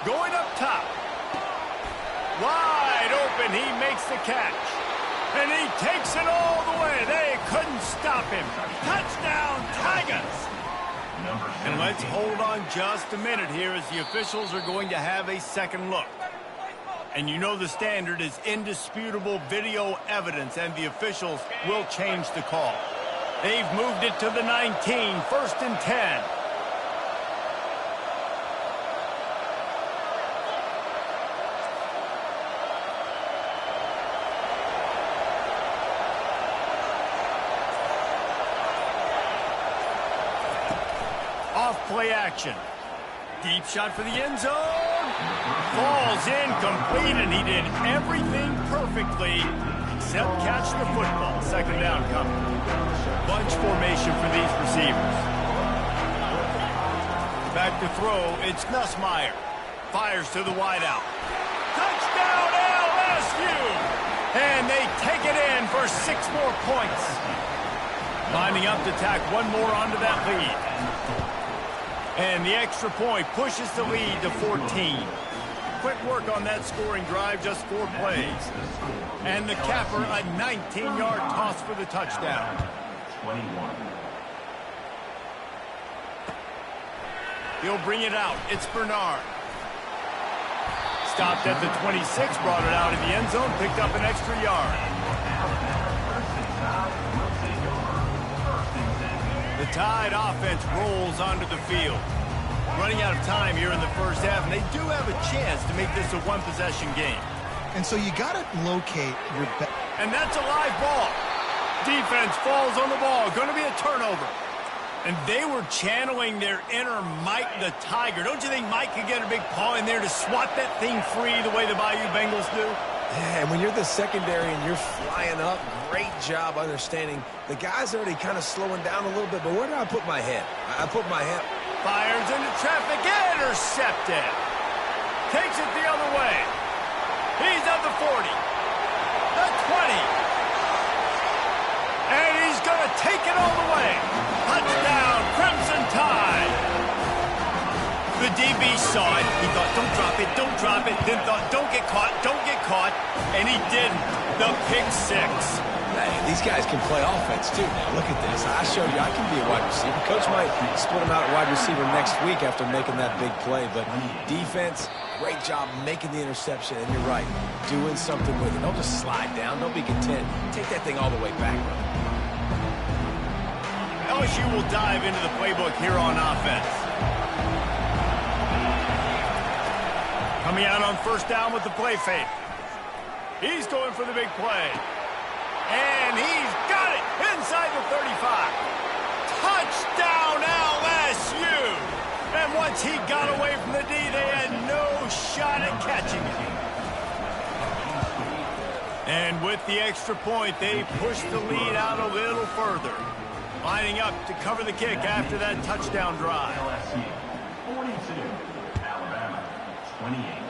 Going up top. Wide open, he makes the catch. And he takes it all the way. They couldn't stop him. Touchdown, Tigers! And let's hold on just a minute here as the officials are going to have a second look. And you know the standard is indisputable video evidence, and the officials will change the call. They've moved it to the 19, first and 10. Play action. Deep shot for the end zone. Falls incomplete, and he did everything perfectly except catch the football. Second down coming. Bunch formation for these receivers. Back to throw. It's Nussmeier. Fires to the wideout. Touchdown LSU! And they take it in for 6 more points. Lining up to tack one more onto that lead. And the extra point pushes the lead to 14. Quick work on that scoring drive, just 4 plays. And the capper, a 19-yard toss for the touchdown. 21. He'll bring it out. It's Bernard. Stopped at the 26, brought it out in the end zone, picked up an extra yard. The Tide offense rolls onto the field. Running out of time here in the first half, and they do have a chance to make this a one-possession game. And so you got to locate your... And that's a live ball. Defense falls on the ball. Going to be a turnover. And they were channeling their inner Mike the Tiger. Don't you think Mike could get a big paw in there to swat that thing free the way the Bayou Bengals do? Yeah, and when you're the secondary and you're flying up, great job understanding. The guy's already kind of slowing down a little bit, but where do I put my head? I put my head... Fires into traffic, intercepted. Takes it the other way. He's at the 40, the 20. And he's going to take it all the way. Touchdown, Crimson Tide. The DB saw it. He thought, don't drop it, don't drop it. Then thought, don't get caught, don't get caught. And he didn't. The pick 6. Hey, these guys can play offense, too. Now, look at this. I showed you I can be a wide receiver. Coach might split him out at wide receiver next week after making that big play. But defense, great job making the interception. And you're right, doing something with it. Don't just slide down. Don't be content. Take that thing all the way back, brother. LSU will dive into the playbook here on offense. Coming out on first down with the play fake. He's going for the big play. And he's got it inside the 35. Touchdown, LSU! And once he got away from the D, they had no shot at catching it. And with the extra point, they pushed the lead out a little further. Lining up to cover the kick after that touchdown drive. LSU 42, Alabama 28.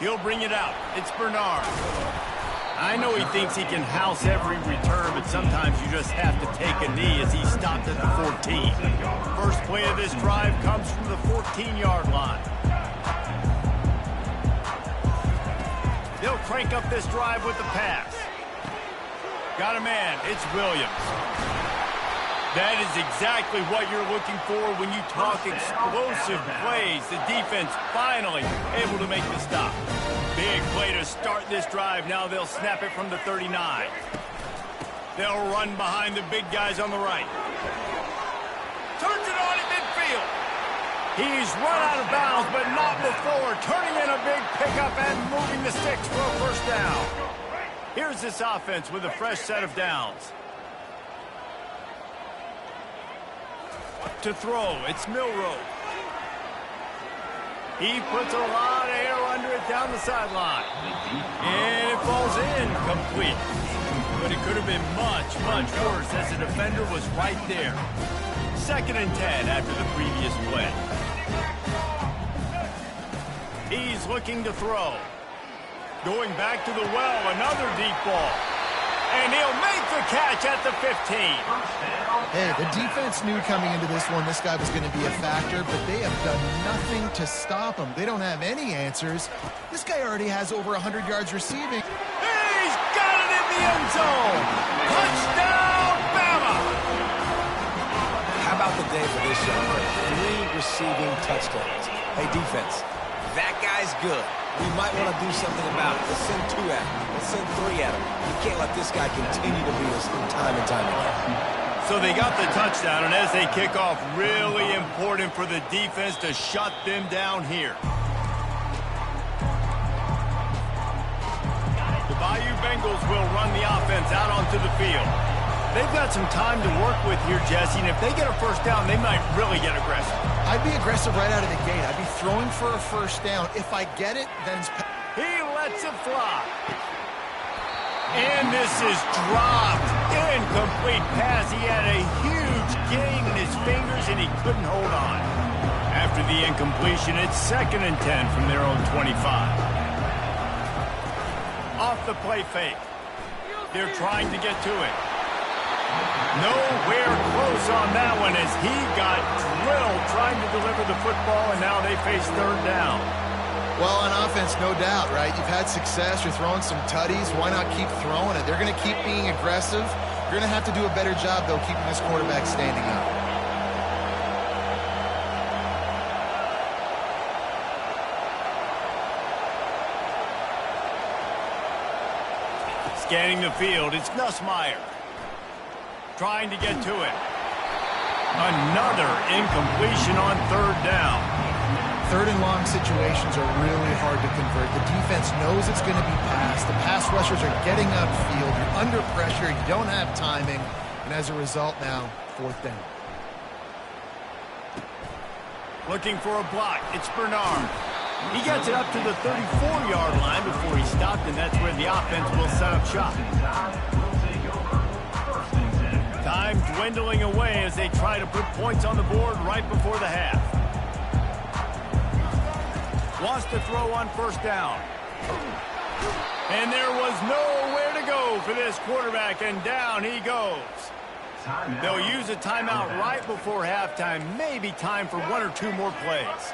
He'll bring it out. It's Bernard. I know he thinks he can house every return, but sometimes you just have to take a knee as he stopped at the 14. First play of this drive comes from the 14-yard line. They'll crank up this drive with the pass. Got a man. It's Williams. That is exactly what you're looking for when you talk explosive plays. The defense finally able to make the stop. Big play to start this drive. Now they'll snap it from the 39. They'll run behind the big guys on the right. Turns it on at midfield. He's run out of bounds, but not before. Turning in a big pickup and moving the sticks for a first down. Here's this offense with a fresh set of downs. To throw, it's Milroe. He puts a lot of air under it down the sideline. And it falls in complete. But it could have been much, much worse as the defender was right there. 2nd and 10 after the previous play. He's looking to throw. Going back to the well, another deep ball. And he'll make the catch at the 15. Hey, the defense knew coming into this one this guy was going to be a factor, but they have done nothing to stop him. They don't have any answers. This guy already has over 100 yards receiving. He's got it in the end zone. Touchdown, Bama. How about the day for this young man? 3 receiving touchdowns. Hey, defense, that guy's good. We might want to do something about it. Let's send 2 at him. Let's send 3 at him. We can't let this guy continue to beat us time and time again. So they got the touchdown, and as they kick off, really important for the defense to shut them down here. The Bayou Bengals will run the offense out onto the field. They've got some time to work with here, Jesse, and if they get a first down, they might really get aggressive. I'd be aggressive right out of the gate. I'd be throwing for a first down. If I get it, then... He lets it fly. And this is dropped. Incomplete pass. He had a huge gain in his fingers, and he couldn't hold on. After the incompletion, it's 2nd and 10 from their own 25. Off the play fake. They're trying to get to it. Nowhere close on that one as he got drilled trying to deliver the football, and now they face third down. Well, on offense, no doubt, right? You've had success. You're throwing some tutties. Why not keep throwing it? They're going to keep being aggressive. You're going to have to do a better job, though, keeping this quarterback standing up. Scanning the field, it's Nussmeier. Trying to get to it. Another incompletion on third down. Third and long situations are really hard to convert. The defense knows it's going to be passed. The pass rushers are getting upfield. You're under pressure. You don't have timing. And as a result now, fourth down. Looking for a block. It's Bernard. He gets it up to the 34-yard line before he stopped, and that's where the offense will set up shop. Time dwindling away as they try to put points on the board right before the half. Wants to throw on first down. And there was nowhere to go for this quarterback, and down he goes. They'll use a timeout right before halftime. Maybe time for one or two more plays.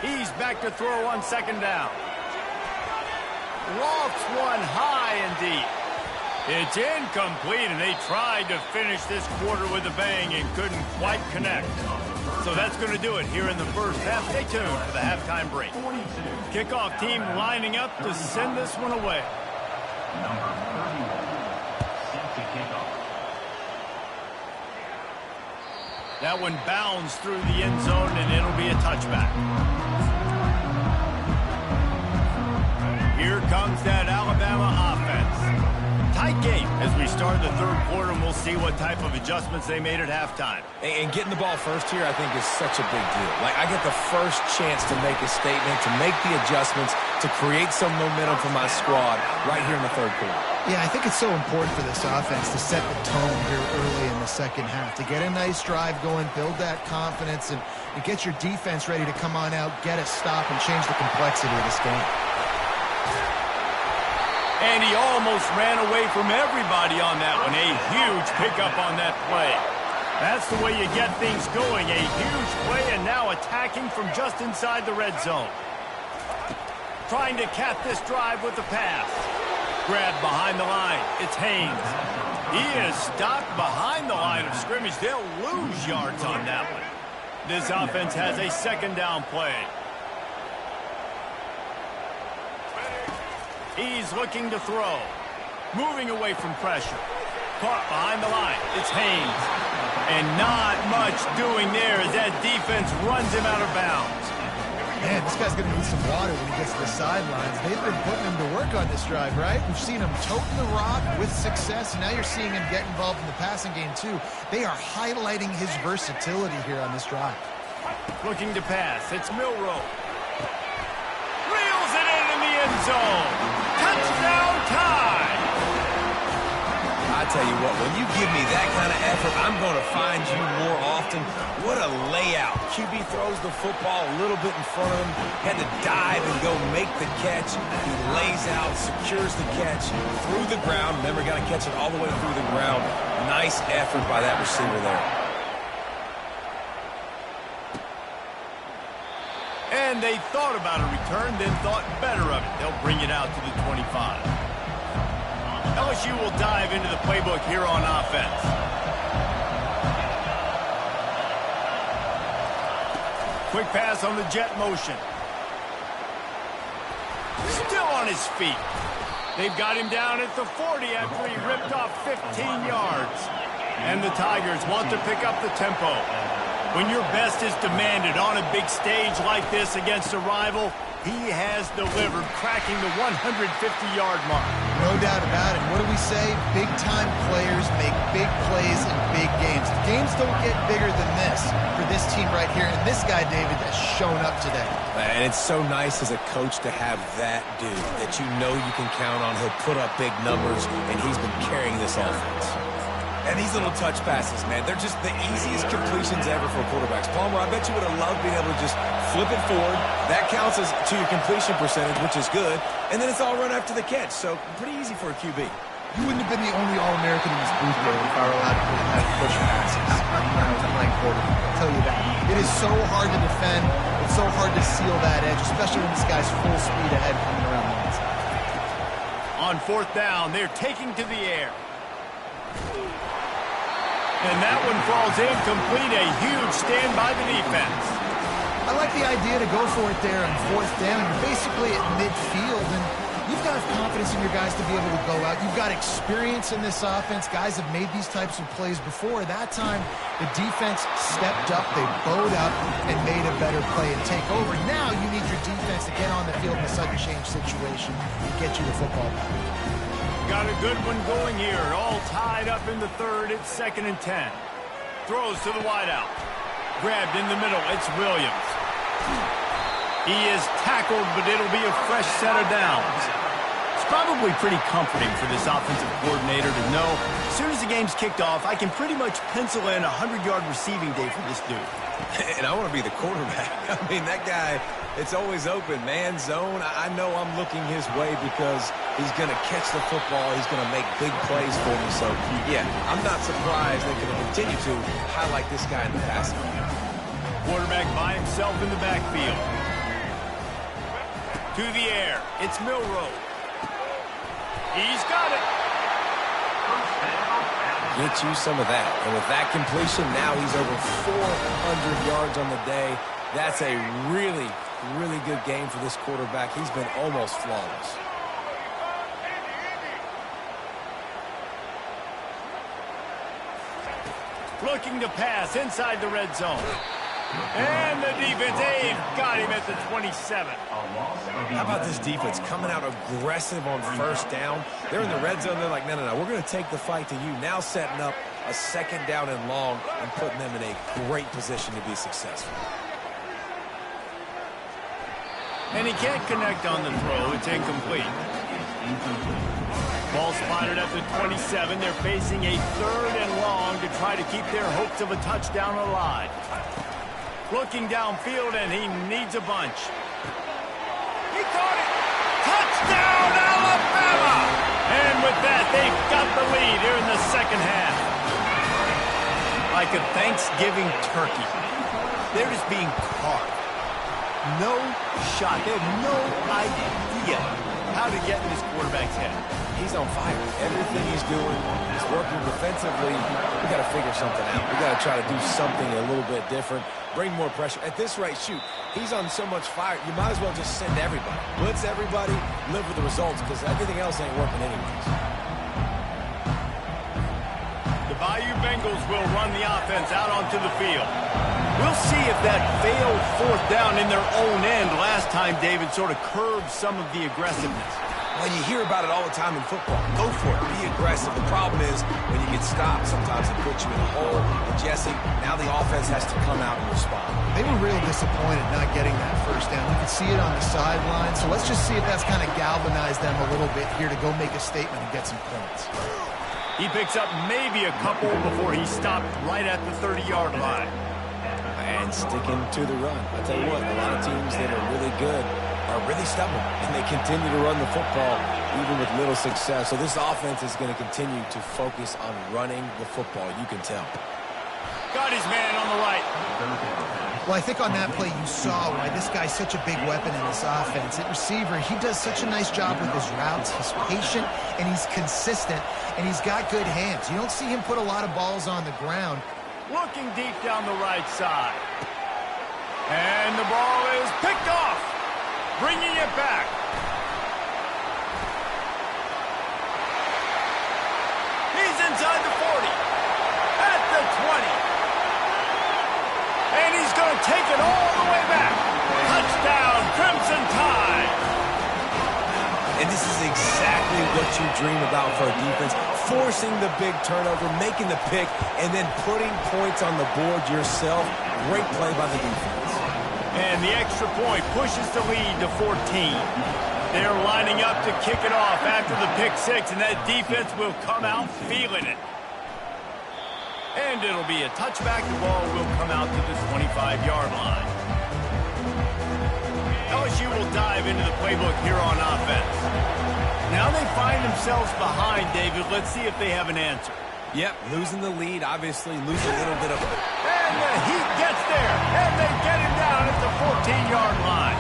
He's back to throw on second down. Lofts one high and deep. It's incomplete, and they tried to finish this quarter with a bang and couldn't quite connect. So that's going to do it here in the first half. Stay tuned for the halftime break. Kickoff team lining up to send this one away. Number 31, set to kick off. That one bounds through the end zone, and it'll be a touchback. Here comes that Alabama offense. Tight game as we start the third quarter, and we'll see what type of adjustments they made at halftime. And getting the ball first here, I think, is such a big deal. Like, I get the first chance to make a statement, to make the adjustments, to create some momentum for my squad right here in the third quarter. Yeah, I think it's so important for this offense to set the tone here early in the second half, to get a nice drive going, build that confidence, and get your defense ready to come on out, get a stop, and change the complexity of this game. And he almost ran away from everybody on that one. A huge pickup on that play. That's the way you get things going. A huge play, and now attacking from just inside the red zone. Trying to cap this drive with the pass. Grab behind the line. It's Haynes. He is stopped behind the line of scrimmage. They'll lose yards on that one. This offense has a second down play. He's looking to throw. Moving away from pressure. Caught behind the line. It's Haynes. And not much doing there as that defense runs him out of bounds. Man, this guy's going to need some water when he gets to the sidelines. They've been putting him to work on this drive, right? We've seen him toting the rock with success, and now you're seeing him get involved in the passing game, too. They are highlighting his versatility here on this drive. Looking to pass. It's Milroe. Reels it in the end zone. Touchdown time. I tell you what, when you give me that kind of effort, I'm going to find you more often. What a layout. QB throws the football a little bit in front of him, had to dive and go make the catch. He lays out, secures the catch through the ground. Never got to catch it all the way through the ground. Nice effort by that receiver there. And they thought about a return, then thought better of it. They'll bring it out to the 25. LSU will dive into the playbook here on offense. Quick pass on the jet motion. Still on his feet. They've got him down at the 40 after he ripped off 15 yards. And the Tigers want to pick up the tempo. When your best is demanded on a big stage like this against a rival, he has delivered, cracking the 150-yard mark. No doubt about it. What do we say? Big-time players make big plays in big games. The games don't get bigger than this for this team right here. And this guy, David, has shown up today. And it's so nice as a coach to have that dude that you know you can count on. He'll put up big numbers, and he's been carrying this offense. And these little touch passes, man, they're just the easiest completions ever for quarterbacks. Palmer, I bet you would have loved being able to just flip it forward. That counts as to your completion percentage, which is good. And then it's all run after the catch, so pretty easy for a QB. You wouldn't have been the only All-American in this booth, David, if I were allowed to push passes when I was playing quarterback. I'll tell you that. It is so hard to defend. It's so hard to seal that edge, especially when this guy's full speed ahead coming around the inside. On fourth down, they're taking to the air. And that one falls incomplete. A huge stand by the defense. I like the idea to go for it there on fourth down. You're basically at midfield, and you've got confidence in your guys to be able to go out. You've got experience in this offense. Guys have made these types of plays before. That time, the defense stepped up. They bowed up and made a better play and take over. Now you need your defense to get on the field in a sudden change situation and get you the football back. Got a good one going here. All tied up in the third. It's 2nd and 10. Throws to the wideout. Grabbed in the middle. It's Williams. He is tackled, but it'll be a fresh set of downs. It's probably pretty comforting for this offensive coordinator to know as soon as the game's kicked off, I can pretty much pencil in a 100-yard receiving day for this dude. And I want to be the quarterback. I mean, that guy, it's always open, man, zone. I know I'm looking his way because he's going to catch the football. He's going to make big plays for me. So, yeah, I'm not surprised they're going to continue to highlight this guy in the passing game. Quarterback by himself in the backfield. To the air. It's Milroe. He's got it. Get you some of that. And with that completion, now he's over 400 yards on the day. That's a really, really good game for this quarterback. He's been almost flawless. Looking to pass inside the red zone. And the defense, they've got him at the 27. How about this defense coming out aggressive on first down? They're in the red zone. They're like, no, we're going to take the fight to you. Now setting up a 2nd down and long and putting them in a great position to be successful. And he can't connect on the throw. It's incomplete. Ball spotted at the 27. They're facing a 3rd and long to try to keep their hopes of a touchdown alive. Looking downfield, and he needs a bunch. He caught it! Touchdown, Alabama! And with that, they've got the lead here in the 2nd half. Like a Thanksgiving turkey. They're just being carved. No shot. They have no idea how to get in this quarterback's head. He's on fire. Everything he's doing is working defensively. We got to figure something out. We got to try to do something a little bit different. Bring more pressure. At this rate, shoot, he's on so much fire, you might as well just send everybody. Blitz everybody, live with the results, because everything else ain't working anyways. The Bayou Bengals will run the offense out onto the field. We'll see if that failed 4th down in their own end last time, David, sort of curbed some of the aggressiveness. Well, you hear about it all the time in football. Go for it. Be aggressive. The problem is when you get stopped, sometimes it puts you in a hole. And Jesse, now the offense has to come out and respond. They were real disappointed not getting that first down. You could see it on the sideline. So let's just see if that's kind of galvanized them a little bit here to go make a statement and get some points. He picks up maybe a couple before he stopped right at the 30-yard line. And sticking to the run. I tell you what, a lot of teams that are really good are really stubborn, and they continue to run the football even with little success. So this offense is going to continue to focus on running the football. You can tell. Got his man on the right. Well, I think on that play you saw why this guy's such a big weapon in this offense. At receiver, he does such a nice job with his routes. He's patient, and he's consistent, and he's got good hands. You don't see him put a lot of balls on the ground. Looking deep down the right side. And the ball is picked off. Bringing it back. He's inside the 40. At the 20. And he's going to take it all the way back. Touchdown, Crimson Tide. And this is exactly what you dream about for a defense. Forcing the big turnover, making the pick, and then putting points on the board yourself. Great play by the defense. And the extra point pushes the lead to 14. They're lining up to kick it off after the pick 6, and that defense will come out feeling it. And it'll be a touchback. The ball will come out to the 25-yard line. LSU will dive into the playbook here on offense. Now they find themselves behind, David. Let's see if they have an answer. Yep, losing the lead, obviously lose a little bit of it. And the Heat gets there, and they get him down at the 14-yard line.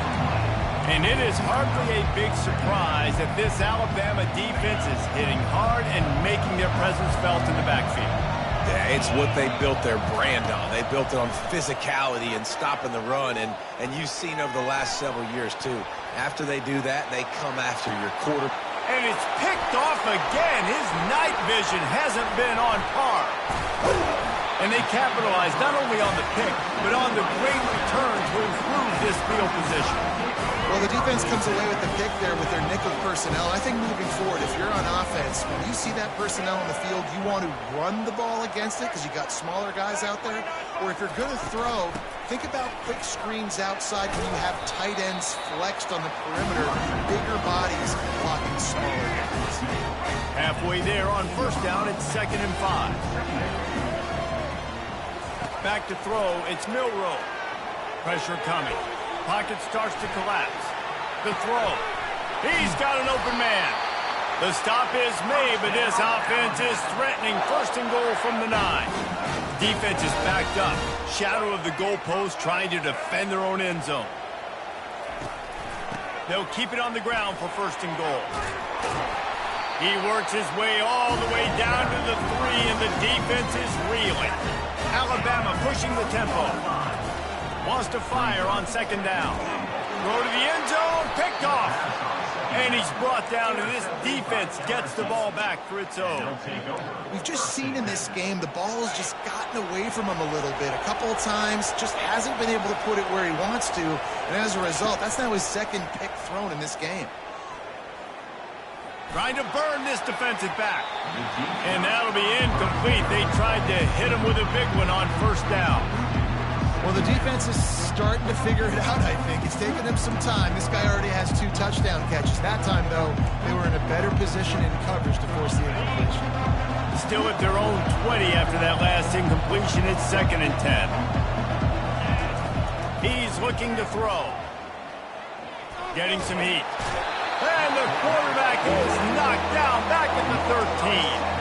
And it is hardly a big surprise that this Alabama defense is hitting hard and making their presence felt in the backfield. Yeah, it's what they built their brand on. They built it on physicality and stopping the run, and you've seen over the last several years, too. After they do that, they come after your quarter. And it's picked off again. His night vision hasn't been on par. And they capitalize not only on the pick, but on the great return to improve this field position. Well, the defense comes away with the pick there with their nickel personnel. I think moving forward, if you're on offense, when you see that personnel on the field, you want to run the ball against it because you got smaller guys out there. Or if you're going to throw, think about quick screens outside when you have tight ends flexed on the perimeter, bigger bodies blocking smaller guys. Halfway there on first down, it's 2nd and 5. Back to throw, it's Milroe. Pressure coming. Pocket starts to collapse. The throw. He's got an open man. The stop is made, but this offense is threatening 1st and goal from the 9. Defense is backed up. Shadow of the goalpost trying to defend their own end zone. They'll keep it on the ground for 1st and goal. He works his way all the way down to the 3, and the defense is reeling. Alabama pushing the tempo. Wants to fire on 2nd down. Throw to the end zone, picked off. And he's brought down, and this defense gets the ball back for its own. We've just seen in this game the ball has just gotten away from him a little bit. A couple of times, just hasn't been able to put it where he wants to. And as a result, that's now his 2nd pick thrown in this game. Trying to burn this defensive back. And that'll be incomplete. They tried to hit him with a big one on 1st down. Well, the defense is starting to figure it out, I think. It's taken them some time. This guy already has 2 touchdown catches. That time, though, they were in a better position in coverage to force the incompletion. Still at their own 20 after that last incompletion. It's 2nd and 10. He's looking to throw. Getting some heat. And the quarterback is knocked down back at the 13.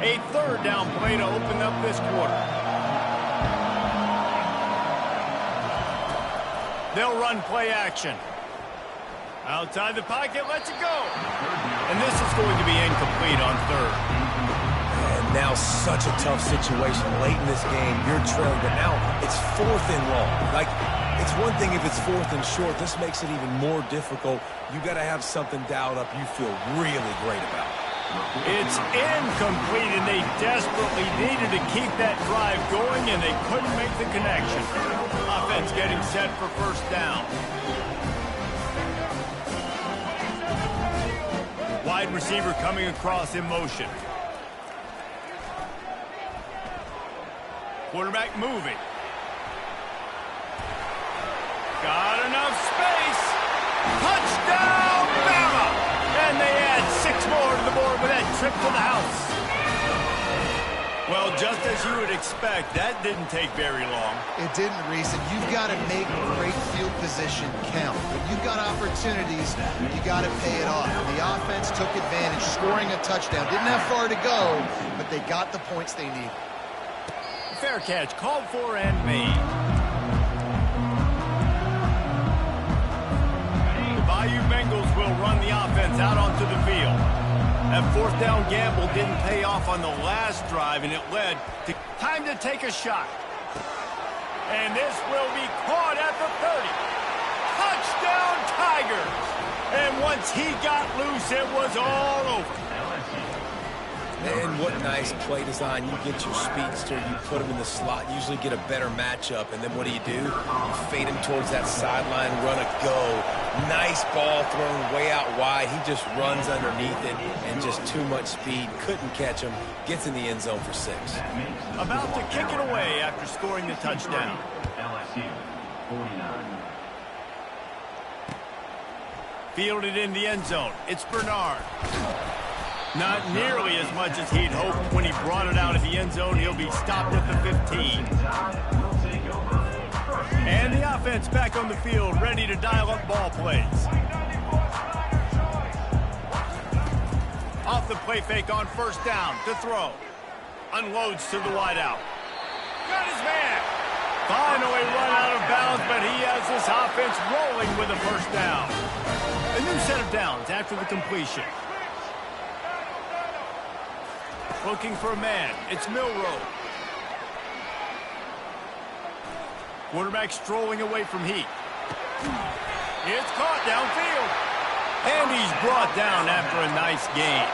A 3rd down play to open up this quarter. They'll run play action. Outside the pocket, lets it go. And this is going to be incomplete on 3rd. And now such a tough situation late in this game. You're trailing, but now it's 4th and long. Like, it's one thing if it's 4th and short. This makes it even more difficult. You got to have something dialed up you feel really great about. It's incomplete, and they desperately needed to keep that drive going, and they couldn't make the connection. Offense getting set for 1st down. Wide receiver coming across in motion. Quarterback moving. Got enough space. Touchdown, Bama! And they add 6 more to the board with that trip to the house. Well, just as you would expect, that didn't take very long. It didn't, Reese, and you've got to make great field position count. When you've got opportunities, you got to pay it off. And the offense took advantage, scoring a touchdown. Didn't have far to go, but they got the points they needed. Fair catch, called for and made. The Bayou Bengals will run the offense out onto the field. That 4th down gamble didn't pay off on the last drive, and it led to time to take a shot. And this will be caught at the 30. Touchdown, Tigers! And once he got loose, it was all over. And what nice play design. You get your speedster, you put him in the slot, usually get a better matchup, and then what do? You fade him towards that sideline, run a go. Nice ball thrown way out wide. He just runs underneath it, and just too much speed. Couldn't catch him. Gets in the end zone for 6. About to kick it away after scoring the touchdown. LSU, 49. Fielded in the end zone. It's Bernard. Not nearly as much as he'd hoped when he brought it out of the end zone. He'll be stopped at the 15. And the offense back on the field, ready to dial up ball plays. Off the play fake on first down to throw. Unloads to the wideout. Got his man. Finally run out of bounds, but he has this offense rolling with a first down. A new set of downs after the completion. Looking for a man. It's Milroe. Quarterback strolling away from Heat. It's caught downfield. And he's brought down after a nice gain.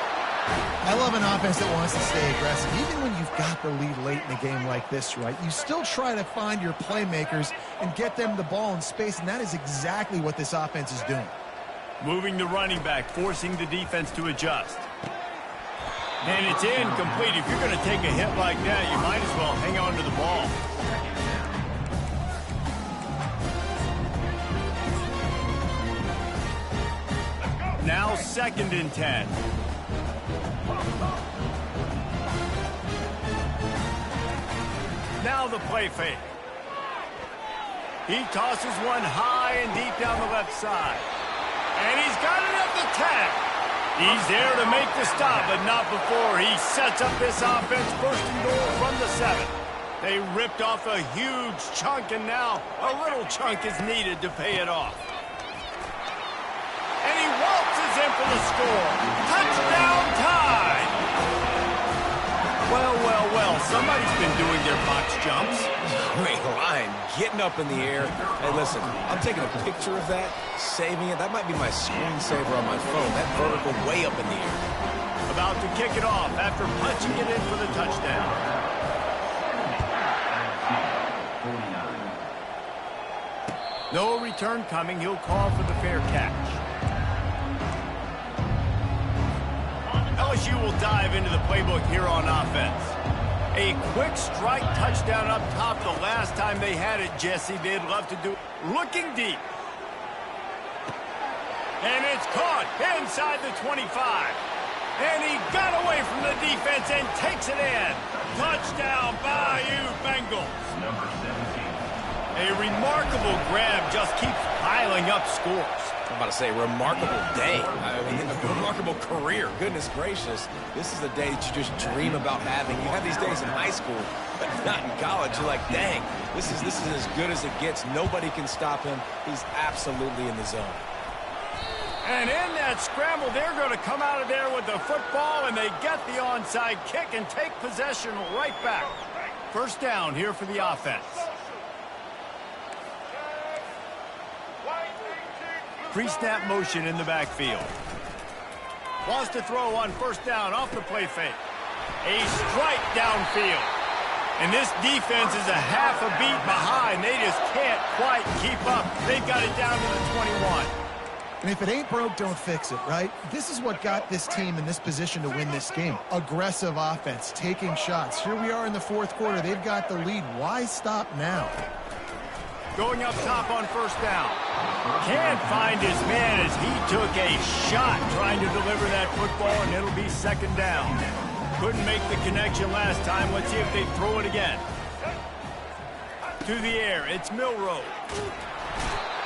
I love an offense that wants to stay aggressive. Even when you've got the lead late in a game like this, right, you still try to find your playmakers and get them the ball in space, and that is exactly what this offense is doing. Moving the running back, forcing the defense to adjust. And it's incomplete. If you're going to take a hit like that, you might as well hang on to the ball. Now 2nd and 10. Now the play fake. He tosses one high and deep down the left side. And he's got it at the 10. He's there to make the stop, but not before he sets up this offense 1st and goal from the 7. They ripped off a huge chunk, and now a little chunk is needed to pay it off. And he waltzes in for the score. Touchdown time! Well, well, well, somebody's been doing their box jumps. Great line, getting up in the air. Hey, listen, I'm taking a picture of that, saving it. That might be my screensaver on my phone. That vertical way up in the air. About to kick it off after punching it in for the touchdown. No return coming. He'll call for the fair catch. LSU will dive into the playbook here on offense. A quick strike touchdown up top the last time they had it, Jesse. They'd love to do it. Looking deep. And it's caught inside the 25. And he got away from the defense and takes it in. Touchdown, Bayou Bengals. Number 17. A remarkable grab just keeps piling up scores. I'm about to say, remarkable day. I mean, a remarkable career. Goodness gracious. This is the day that you just dream about having. You have these days in high school, but not in college. You're like, dang, this is as good as it gets. Nobody can stop him. He's absolutely in the zone. And in that scramble, they're going to come out of there with the football, and they get the onside kick and take possession right back. First down here for the offense. Pre-snap motion in the backfield. Wants to throw on first down off the play fake. A strike downfield. And this defense is a half a beat behind. They just can't quite keep up. They've got it down to the 21. And if it ain't broke, don't fix it, right? This is what got this team in this position to win this game. Aggressive offense, taking shots. Here we are in the 4th quarter. They've got the lead. Why stop now? Going up top on first down. Can't find his man as he took a shot trying to deliver that football, and it'll be 2nd down. Couldn't make the connection last time. Let's see if they throw it again. To the air, it's Milroe.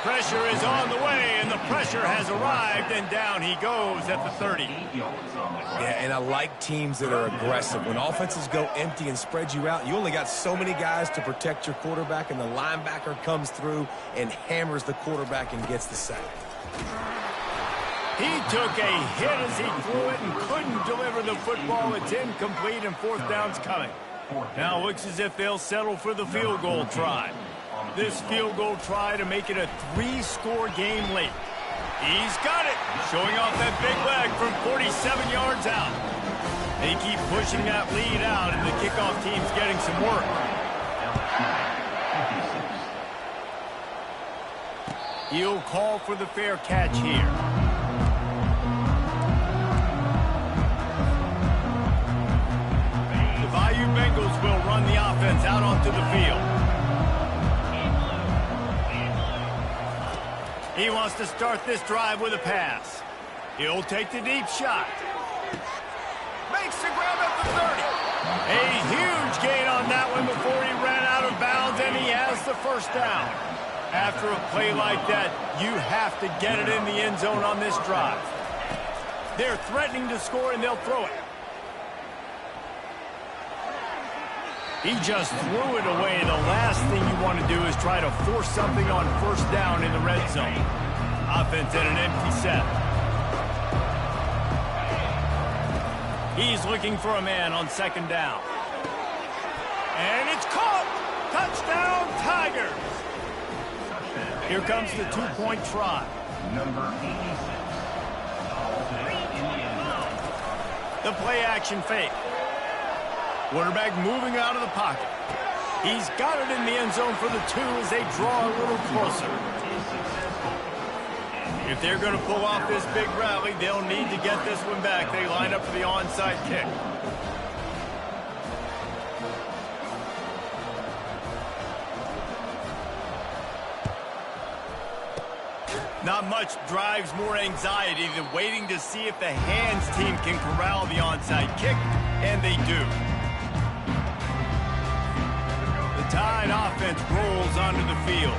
Pressure is on the way, and the pressure has arrived, and down he goes at the 30. Yeah, and I like teams that are aggressive. When offenses go empty and spread you out, you only got so many guys to protect your quarterback, and the linebacker comes through and hammers the quarterback and gets the sack. He took a hit as he threw it and couldn't deliver the football. It's incomplete, and 4th down's coming. Now looks as if they'll settle for the field goal try. This field goal try to make it a 3-score game late. He's got it, showing off that big leg from 47 yards out. They keep pushing that lead out, and the kickoff team's getting some work. He'll call for the fair catch here. The Bayou Bengals will run the offense out onto the field. He wants to start this drive with a pass. He'll take the deep shot. Makes the grab at the 30. A huge gain on that one before he ran out of bounds, and he has the first down. After a play like that, you have to get it in the end zone on this drive. They're threatening to score, and they'll throw it. He just threw it away. The last thing you want to do is try to force something on first down in the red zone. Offense at an empty set. He's looking for a man on second down. And it's caught! Touchdown, Tigers! Here comes the two-point try. Number 86. The play-action fake. Quarterback moving out of the pocket. He's got it in the end zone for the 2 as they draw a little closer. If they're going to pull off this big rally, they'll need to get this one back. They line up for the onside kick. Not much drives more anxiety than waiting to see if the hands team can corral the onside kick, and they do. The Tide offense rolls onto the field.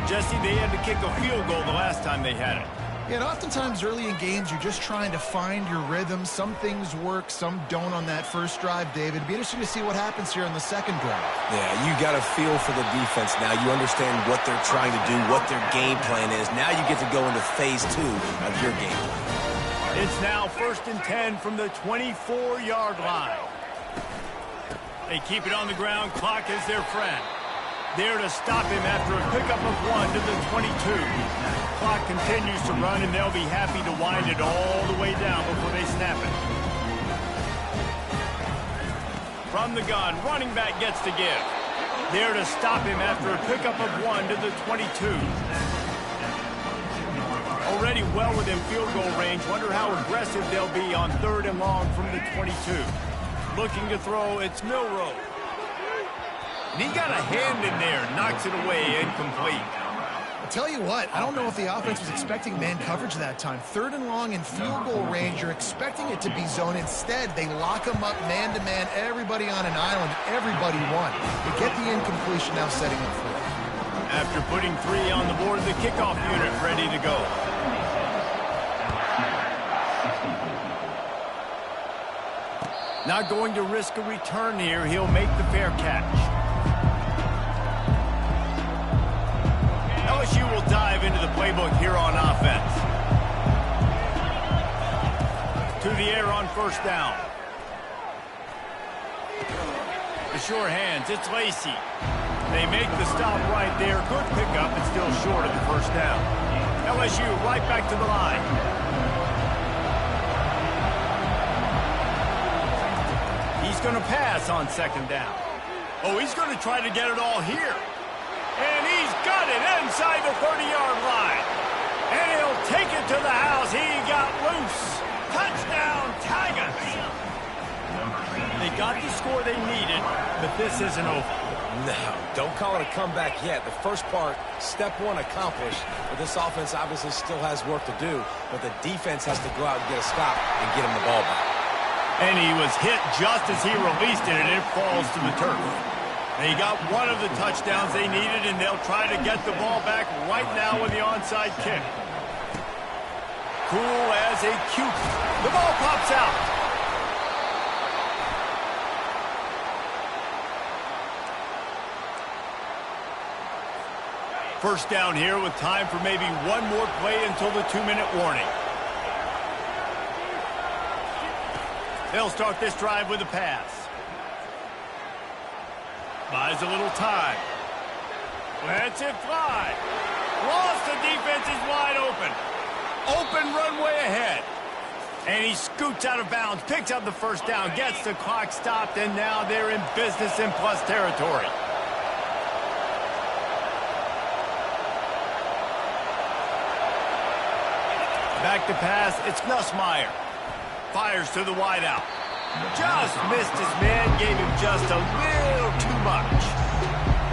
Jesse, they had to kick a field goal the last time they had it. Yeah, and oftentimes early in games, you're just trying to find your rhythm. Some things work, some don't on that first drive, David. It'd be interesting to see what happens here on the second drive. Yeah, you got a feel for the defense now. You understand what they're trying to do, what their game plan is. Now you get to go into phase 2 of your game plan. It's now 1st and 10 from the 24-yard line. They keep it on the ground. Clock is their friend. There to stop him after a pickup of 1 to the 22. Clock continues to run, and they'll be happy to wind it all the way down before they snap it. From the gun, running back gets to give. There to stop him after a pickup of 1 to the 22. Already well within field goal range. Wonder how aggressive they'll be on 3rd and long from the 22. Looking to throw, it's Milroe. And he got a hand in there, knocks it away, incomplete. I'll tell you what, I don't know if the offense was expecting man coverage that time. 3rd and long in field goal range, you're expecting it to be zone. Instead, they lock them up man-to-man, everybody on an island, everybody won. They get the incompletion now setting up for it. After putting 3 on the board, the kickoff unit ready to go. Not going to risk a return here. He'll make the fair catch. LSU will dive into the playbook here on offense. To the air on 1st down. The sure hands, it's Lacey. They make the stop right there. Good pickup, but still short of the 1st down. LSU right back to the line. He's going to pass on 2nd down. Oh, he's going to try to get it all here. And he's got it inside the 30-yard line. And he'll take it to the house. He got loose. Touchdown, Tigers. They got the score they needed, but this isn't over. No, don't call it a comeback yet. The first part, step 1 accomplished. But this offense obviously still has work to do. But the defense has to go out and get a stop and get him the ball back. And he was hit just as he released it, and it falls to the turf. They got one of the touchdowns they needed, and they'll try to get the ball back right now with the onside kick. Cool as a cucumber. The ball pops out. First down here with time for maybe one more play until the 2-minute warning. They'll start this drive with a pass. Buys a little time. Lets it fly. Lost, the defense is wide open. Open runway ahead. And he scoots out of bounds, picks up the first down, gets the clock stopped, and now they're in business in plus territory. Back to pass, it's Nussmeier. Fires to the wideout. Just missed his man, gave him just a little too much.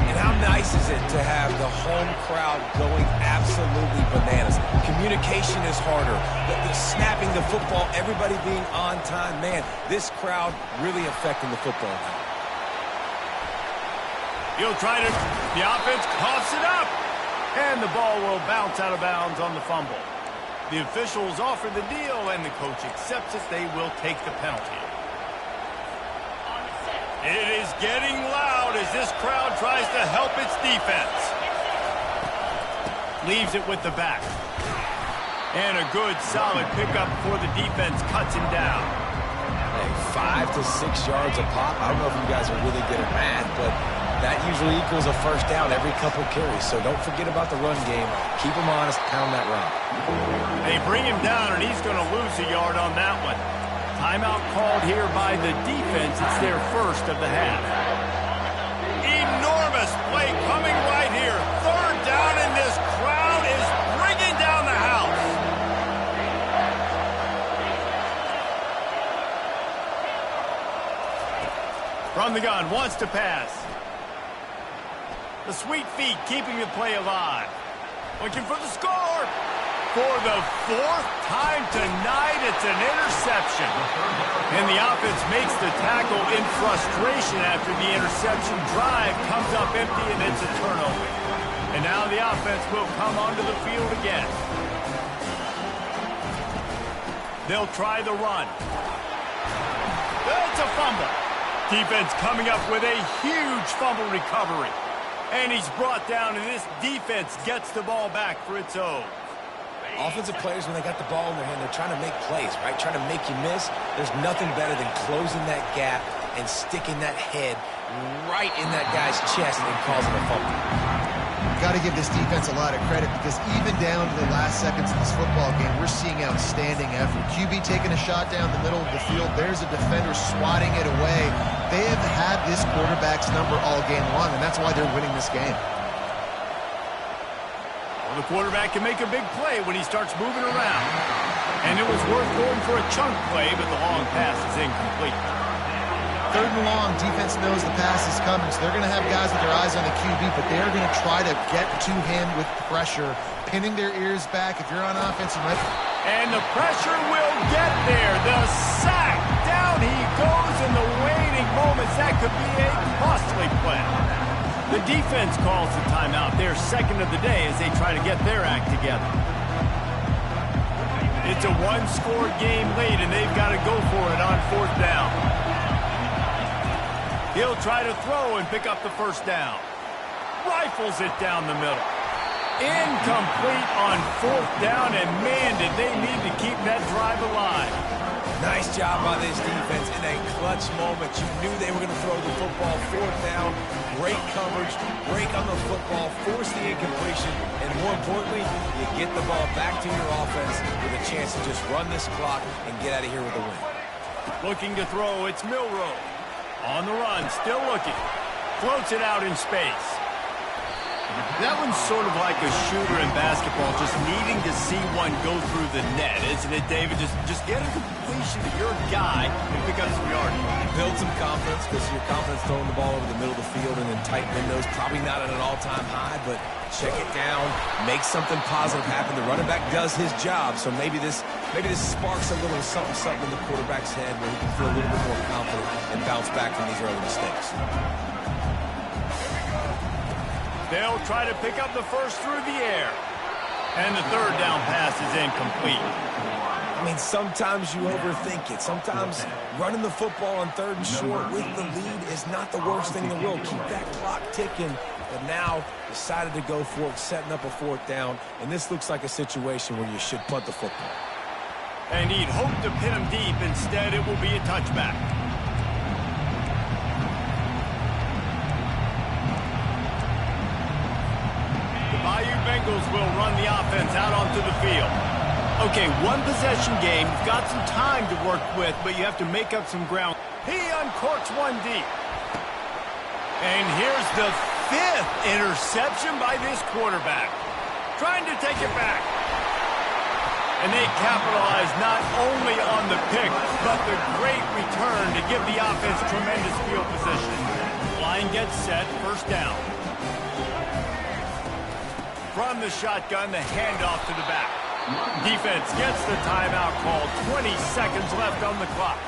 And how nice is it to have the home crowd going absolutely bananas? Communication is harder. The snapping the football, everybody being on time. Man, this crowd really affecting the football now. He'll try to... The offense coughs it up. And the ball will bounce out of bounds on the fumble. The officials offer the deal, and the coach accepts it. They will take the penalty. It is getting loud as this crowd tries to help its defense. Leaves it with the back. And a good, solid pickup before the defense cuts him down. Hey, 5 to 6 yards a pop. I don't know if you guys are really good at math, but that usually equals a first down every couple carries. So don't forget about the run game. Keep him honest, pound that rock. They bring him down, and he's going to lose a yard on that one. Timeout called here by the defense. It's their first of the half. Enormous play coming right here. Third down, and this crowd is bringing down the house. From the gun, wants to pass. The sweet feet keeping the play alive. Looking for the score. For the fourth time tonight, it's an interception. And the offense makes the tackle in frustration after the interception. Drive comes up empty, and it's a turnover. And now the offense will come onto the field again. They'll try the run. It's a fumble. Defense coming up with a huge fumble recovery. And he's brought down, and this defense gets the ball back for its own. Offensive players, when they got the ball in their hand, they're trying to make plays, right? Trying to make you miss. There's nothing better than closing that gap and sticking that head right in that guy's chest and causing a fumble. Got to give this defense a lot of credit because even down to the last seconds of this football game, we're seeing outstanding effort. QB taking a shot down the middle of the field. There's a defender swatting it away. They have had this quarterback's number all game long, and that's why they're winning this game. Well, the quarterback can make a big play when he starts moving around. And it was worth going for a chunk play, but the long pass is incomplete. Third and long, defense knows the pass is coming, so they're going to have guys with their eyes on the QB, but they're going to try to get to him with pressure, pinning their ears back. If you're on offense, you might... And the pressure will get there. The sack. Down he goes in the waiting moments. That could be a costly play. The defense calls the timeout. Their second of the day as they try to get their act together. It's a one-score game late, and they've got to go for it on fourth down. He'll try to throw and pick up the first down. Rifles it down the middle. Incomplete on fourth down, and man, did they need to keep that drive alive. Nice job by this defense in a clutch moment. You knew they were going to throw the football. Fourth down, great coverage, break on the football, force the incompletion, and more importantly, you get the ball back to your offense with a chance to just run this clock and get out of here with a win. Looking to throw, it's Milroe. On the run, still looking. Floats it out in space. That one's sort of like a shooter in basketball, just needing to see one go through the net, isn't it, David? Just get a completion to your guy and pick up some yardage. Build some confidence, because your confidence throwing the ball over the middle of the field and in tight windows, probably not at an all-time high, but check it down, make something positive happen. The running back does his job, so maybe this sparks a little something in the quarterback's head where he can feel a little bit more confident and bounce back from these early mistakes. They'll try to pick up the first through the air. And the third down pass is incomplete. I mean, sometimes you overthink it. Sometimes running the football on third and short with the lead is not the worst thing in the world. Keep that clock ticking. But now decided to go for it, setting up a fourth down. And this looks like a situation where you should punt the football. And he'd hope to pin him deep. Instead, it will be a touchback. The Bayou Bengals will run the offense out onto the field. Okay, one possession game. You've got some time to work with, but you have to make up some ground. He uncorks one deep. And here's the 5th interception by this quarterback. Trying to take it back. And they capitalize not only on the pick, but the great return to give the offense tremendous field position. Line gets set, first down. From the shotgun, the handoff to the back. Defense gets the timeout call. 20 seconds left on the clock.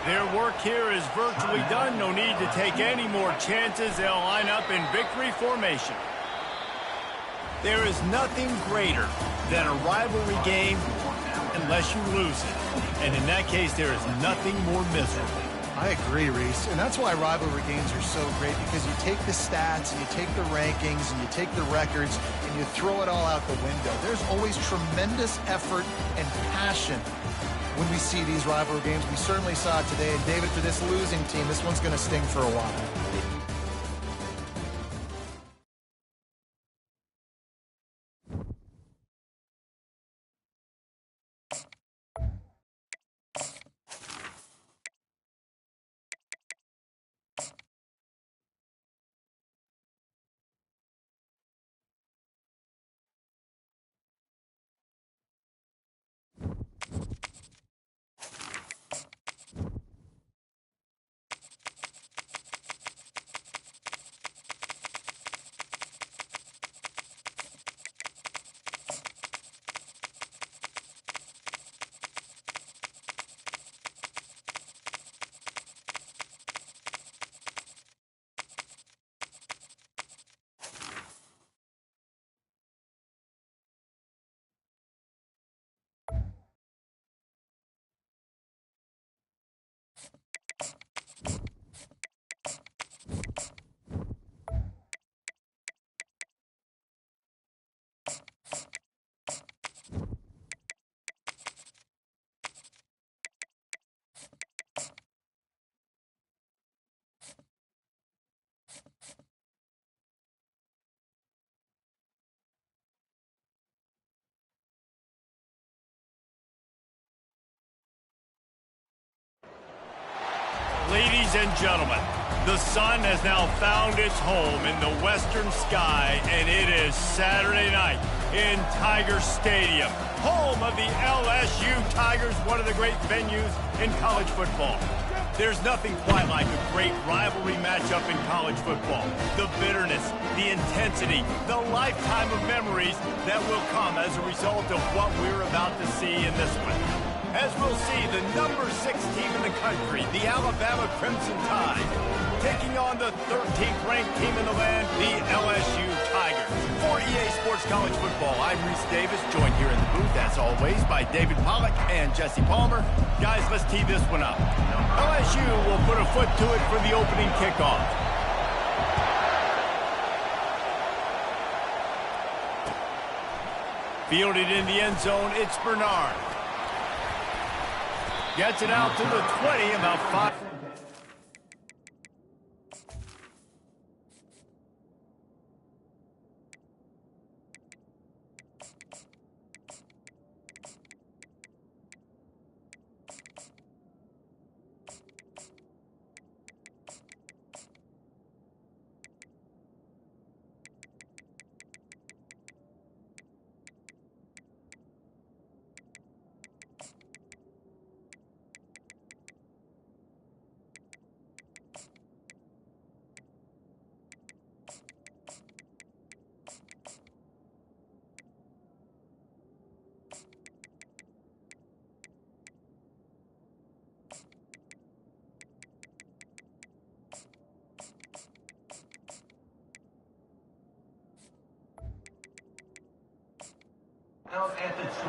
Their work here is virtually done. No need to take any more chances. They'll line up in victory formation. There is nothing greater than a rivalry game unless you lose it. And in that case, there is nothing more miserable. I agree, Reese. And that's why rivalry games are so great, because you take the stats and you take the rankings and you take the records and you throw it all out the window. There's always tremendous effort and passion when we see these rivalry games. We certainly saw it today. And David, for this losing team, this one's going to sting for a while. Ladies and gentlemen, the sun has now found its home in the western sky, and it is Saturday night in Tiger Stadium, home of the LSU Tigers, one of the great venues in college football. There's nothing quite like a great rivalry matchup in college football. The bitterness, the intensity, the lifetime of memories that will come as a result of what we're about to see in this one. As we'll see, the number 6 team in the country, the Alabama Crimson Tide, taking on the 13th ranked team in the land, the LSU Tigers. For EA Sports College Football, I'm Reese Davis, joined here in the booth, as always, by David Pollack and Jesse Palmer. Guys, let's tee this one up. LSU will put a foot to it for the opening kickoff. Fielded in the end zone, it's Bernard. Gets it out to the 20, about 5.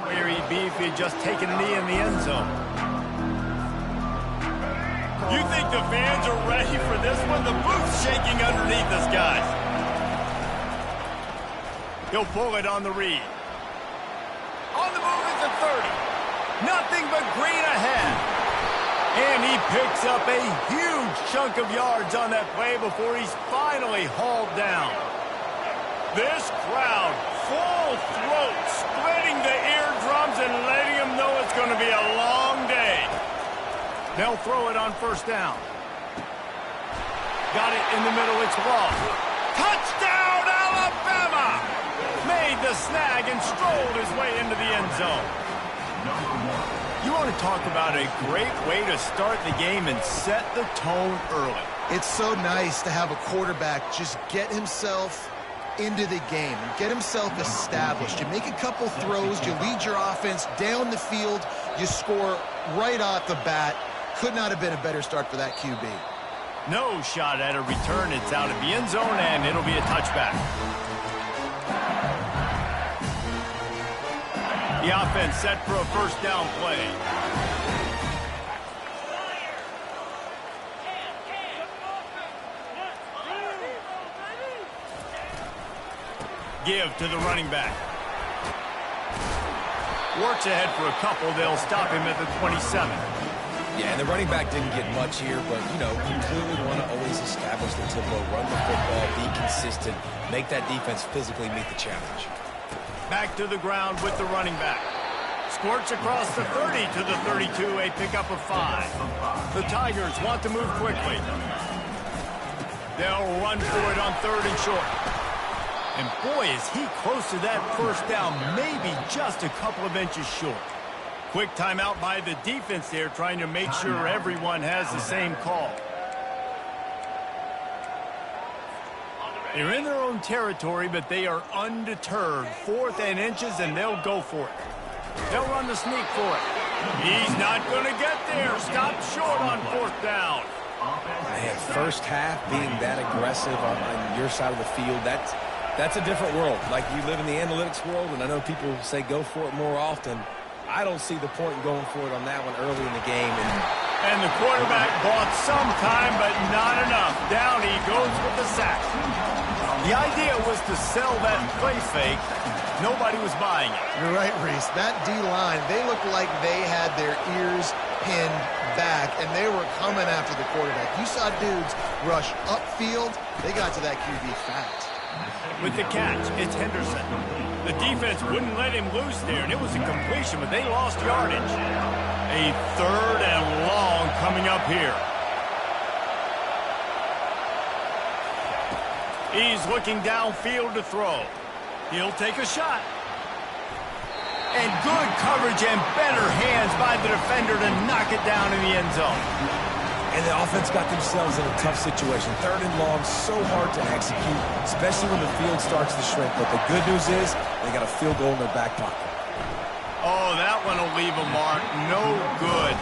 Where he'd be if he had just taken a knee in the end zone. You think the fans are ready for this one? The booth's shaking underneath us, guys. He'll pull it on the read. On the move is a 30. Nothing but green ahead. And he picks up a huge chunk of yards on that play before he's finally hauled down. This crowd full throat, splitting the eardrums and letting them know it's going to be a long day. They'll throw it on first down. Got it in the middle, it's Law. Touchdown, Alabama! Made the snag and strolled his way into the end zone. You want to talk about a great way to start the game and set the tone early. It's so nice to have a quarterback just get himself into the game and get himself established. You make a couple throws, you lead your offense down the field, you score right off the bat. Could not have been a better start for that QB. No shot at a return. It's out of the end zone, and it'll be a touchback. The offense set for a first down play. Give to the running back. Works ahead for a couple. They'll stop him at the 27. Yeah, and the running back didn't get much here, but, you know, you clearly want to always establish the tempo, run the football, be consistent, make that defense physically meet the challenge. Back to the ground with the running back. Squirts across the 30 to the 32, a pickup of 5. The Tigers want to move quickly. They'll run for it on 3rd and short. And boy, is he close to that first down, maybe just a couple of inches short. Quick timeout by the defense there, trying to make sure everyone has the same call. They're in their own territory, but they are undeterred. 4th and inches, and they'll go for it. They'll run the sneak for it. He's not going to get there. Stop short on 4th down. Man, first half being that aggressive on your side of the field, that's a different world. Like, you live in the analytics world, and I know people say go for it more often. I don't see the point in going for it on that one early in the game. And the quarterback bought some time, but not enough. Down he goes with the sack. The idea was to sell that play fake. Nobody was buying it. You're right, Reese. That D-line, they looked like they had their ears pinned back, and they were coming after the quarterback. You saw dudes rush upfield. They got to that QB fast. With the catch, it's Henderson. The defense wouldn't let him loose there, and it was a completion, but they lost yardage. A 3rd and long coming up here. He's looking downfield to throw. He'll take a shot. And good coverage and better hands by the defender to knock it down in the end zone. And the offense got themselves in a tough situation. 3rd and long, so hard to execute, especially when the field starts to shrink. But the good news is they got a field goal in their back pocket. Oh, that one will leave a mark. No good.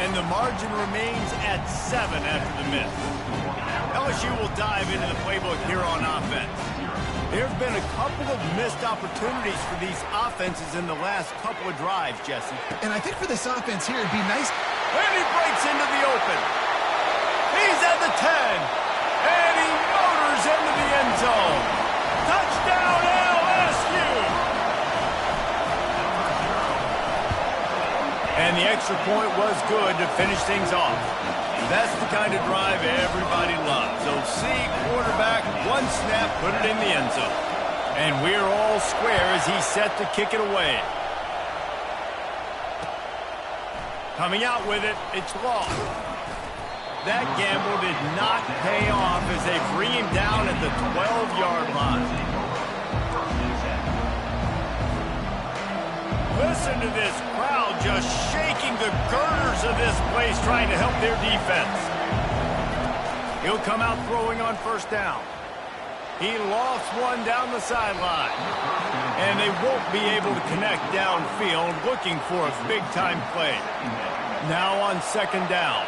And the margin remains at 7 after the miss. LSU will dive into the playbook here on offense. There have been a couple of missed opportunities for these offenses in the last couple of drives, Jesse. And I think for this offense here, it'd be nice. And he breaks into the open. He's at the 10. And he motors into the end zone. Touchdown, LSU! And the extra point was good to finish things off. That's the kind of drive everybody loves. So see, quarterback, one snap, put it in the end zone. And we're all square as he's set to kick it away. Coming out with it, it's Law. That gamble did not pay off as they bring him down at the 12-yard line. Listen to this crowd just shaking the girders of this place trying to help their defense. He'll come out throwing on first down. He lost one down the sideline. And they won't be able to connect downfield, looking for a big-time play. Now on 2nd down.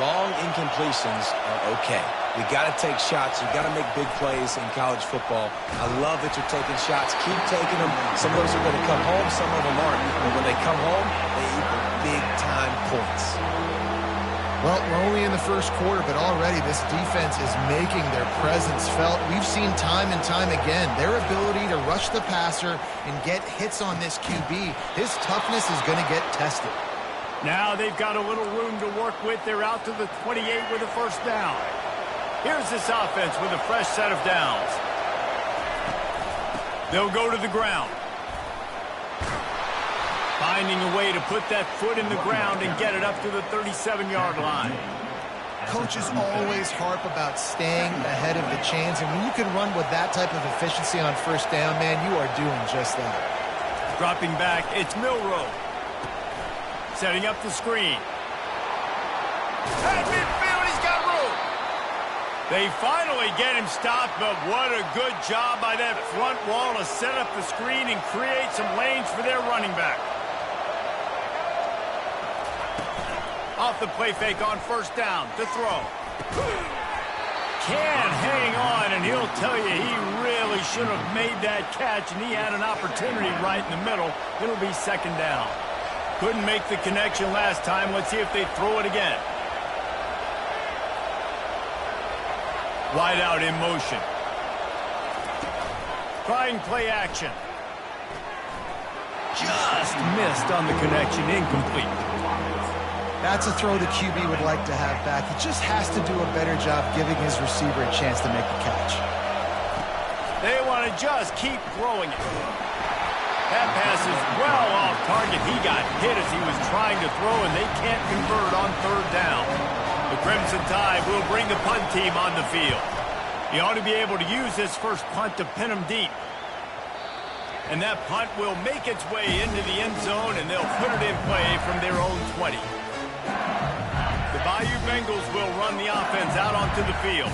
Long incompletions are okay. You got to take shots. You got to make big plays in college football. I love that you're taking shots. Keep taking them. Some of those are going to come home. Some of them aren't. But when they come home, they equal big-time points. Well, we're only in the first quarter, but already this defense is making their presence felt. We've seen time and time again their ability to rush the passer and get hits on this QB. His toughness is going to get tested. Now they've got a little room to work with. They're out to the 28 with a first down. Here's this offense with a fresh set of downs. They'll go to the ground. Finding a way to put that foot in the ground and get it up to the 37-yard line. Coaches always harp about staying ahead of the chains, and when you can run with that type of efficiency on first down, man, you are doing just that. Dropping back, it's Milrow. Setting up the screen. At midfield, he's got room. They finally get him stopped, but what a good job by that front wall to set up the screen and create some lanes for their running back. Off the play fake on first down to throw. Can hang on, and he'll tell you he really should have made that catch, and he had an opportunity right in the middle. It'll be second down. Couldn't make the connection last time. Let's see if they throw it again. Wide out in motion. Trying play action. Just missed on the connection, incomplete. That's a throw the QB would like to have back. He just has to do a better job giving his receiver a chance to make the catch. They want to just keep throwing it. That pass is well off target. He got hit as he was trying to throw, and they can't convert on third down. The Crimson Tide will bring the punt team on the field. He ought to be able to use this first punt to pin him deep. And that punt will make its way into the end zone, and they'll put it in play from their own 20. The Bayou Bengals will run the offense out onto the field.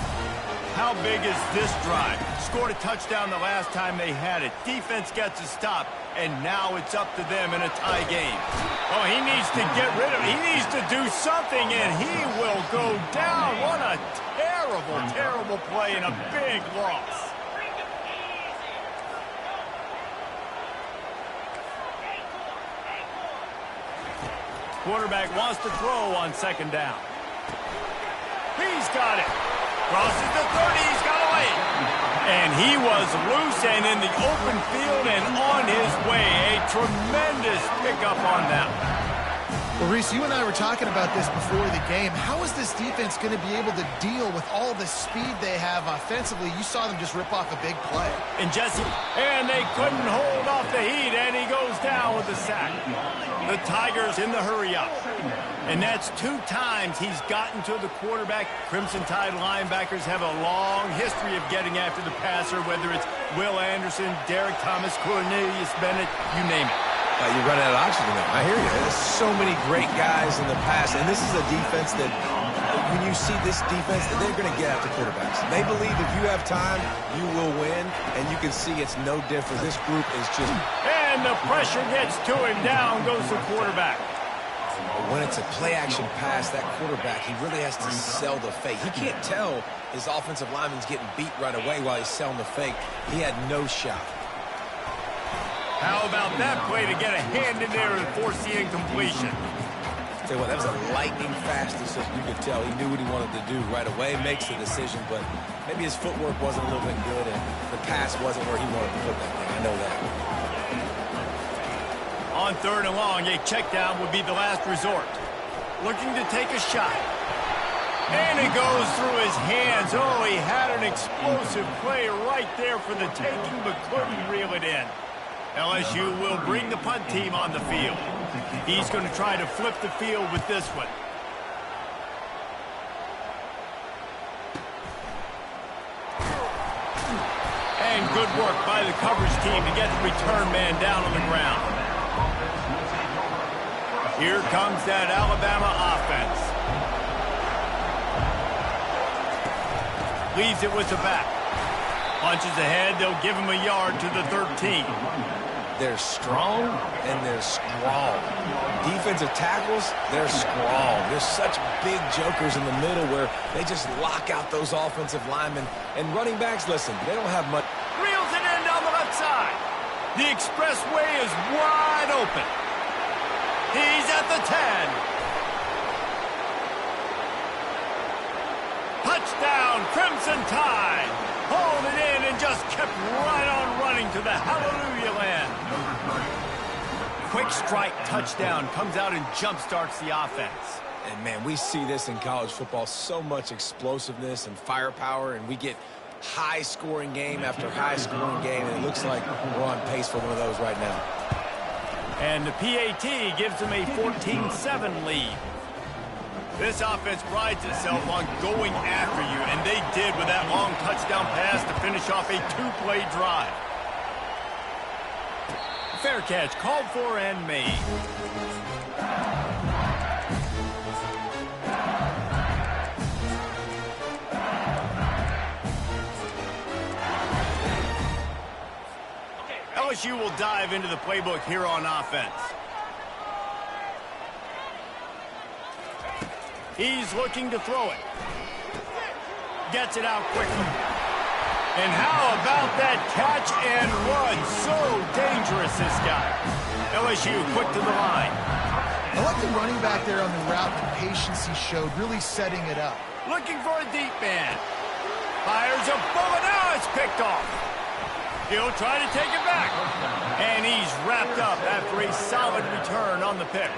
How big is this drive? Scored a touchdown the last time they had it. Defense gets a stop, and now it's up to them in a tie game. Oh, he needs to get rid of it. He needs to do something, and he will go down. What a terrible, terrible play and a big loss. Quarterback wants to throw on second down. He's got it. Crosses the 30. He's got a lane. And he was loose and in the open field and on his way. A tremendous pickup on that. Well, Reese, you and I were talking about this before the game. How is this defense going to be able to deal with all the speed they have offensively? You saw them just rip off a big play. And Jesse, and they couldn't hold off the heat, and he goes down with the sack. The Tigers in the hurry-up. And that's 2 times he's gotten to the quarterback. Crimson Tide linebackers have a long history of getting after the passer, whether it's Will Anderson, Derek Thomas, Cornelius Bennett, you name it. You run out of oxygen now. I hear you. There's so many great guys in the past, and this is a defense that, when you see this defense, they're going to get after quarterbacks. They believe if you have time, you will win, and you can see it's no different. This group is just... And the pressure gets to him. Down goes the quarterback. When it's a play-action pass, that quarterback, he really has to sell the fake. He can't tell his offensive lineman's getting beat right away while he's selling the fake. He had no shot. How about that play to get a hand in there and force the incompletion? Tell you what, that was a lightning fast decision. You could tell he knew what he wanted to do right away, makes the decision, but maybe his footwork wasn't a little bit good and the pass wasn't where he wanted to put that thing. I know that. On third and long, a check down would be the last resort. Looking to take a shot. And it goes through his hands. Oh, he had an explosive play right there for the taking, but couldn't reel it in. LSU will bring the punt team on the field. He's going to try to flip the field with this one. And good work by the coverage team to get the return man down on the ground. Here comes that Alabama offense. Leaves it with the back. Punches ahead, they'll give him a yard to the 13. They're strong and they're scrawl. Defensive tackles, they're scrawl. There's such big jokers in the middle where they just lock out those offensive linemen. And running backs, listen, they don't have much. Reels it in down the left side. The expressway is wide open. He's at the 10. Touchdown, Crimson Tide. Hauled it in and just kept right on running to the hallelujah land. Quick strike touchdown comes out and jump-starts the offense. And, man, we see this in college football, so much explosiveness and firepower, and we get high-scoring game after high-scoring game, and it looks like we're on pace for one of those right now. And the PAT gives them a 14-7 lead. This offense prides itself on going after you, and they did with that long touchdown pass to finish off a two-play drive. Fair catch called for and made. LSU will dive into the playbook here on offense. He's looking to throw it. Gets it out quickly. And how about that catch and run? So dangerous, this guy. LSU quick to the line. I like the running back there on the route, the patience he showed, really setting it up. Looking for a deep man. Fires a bullet. Now it's picked off. He'll try to take it back. And he's wrapped up after a solid return on the pick.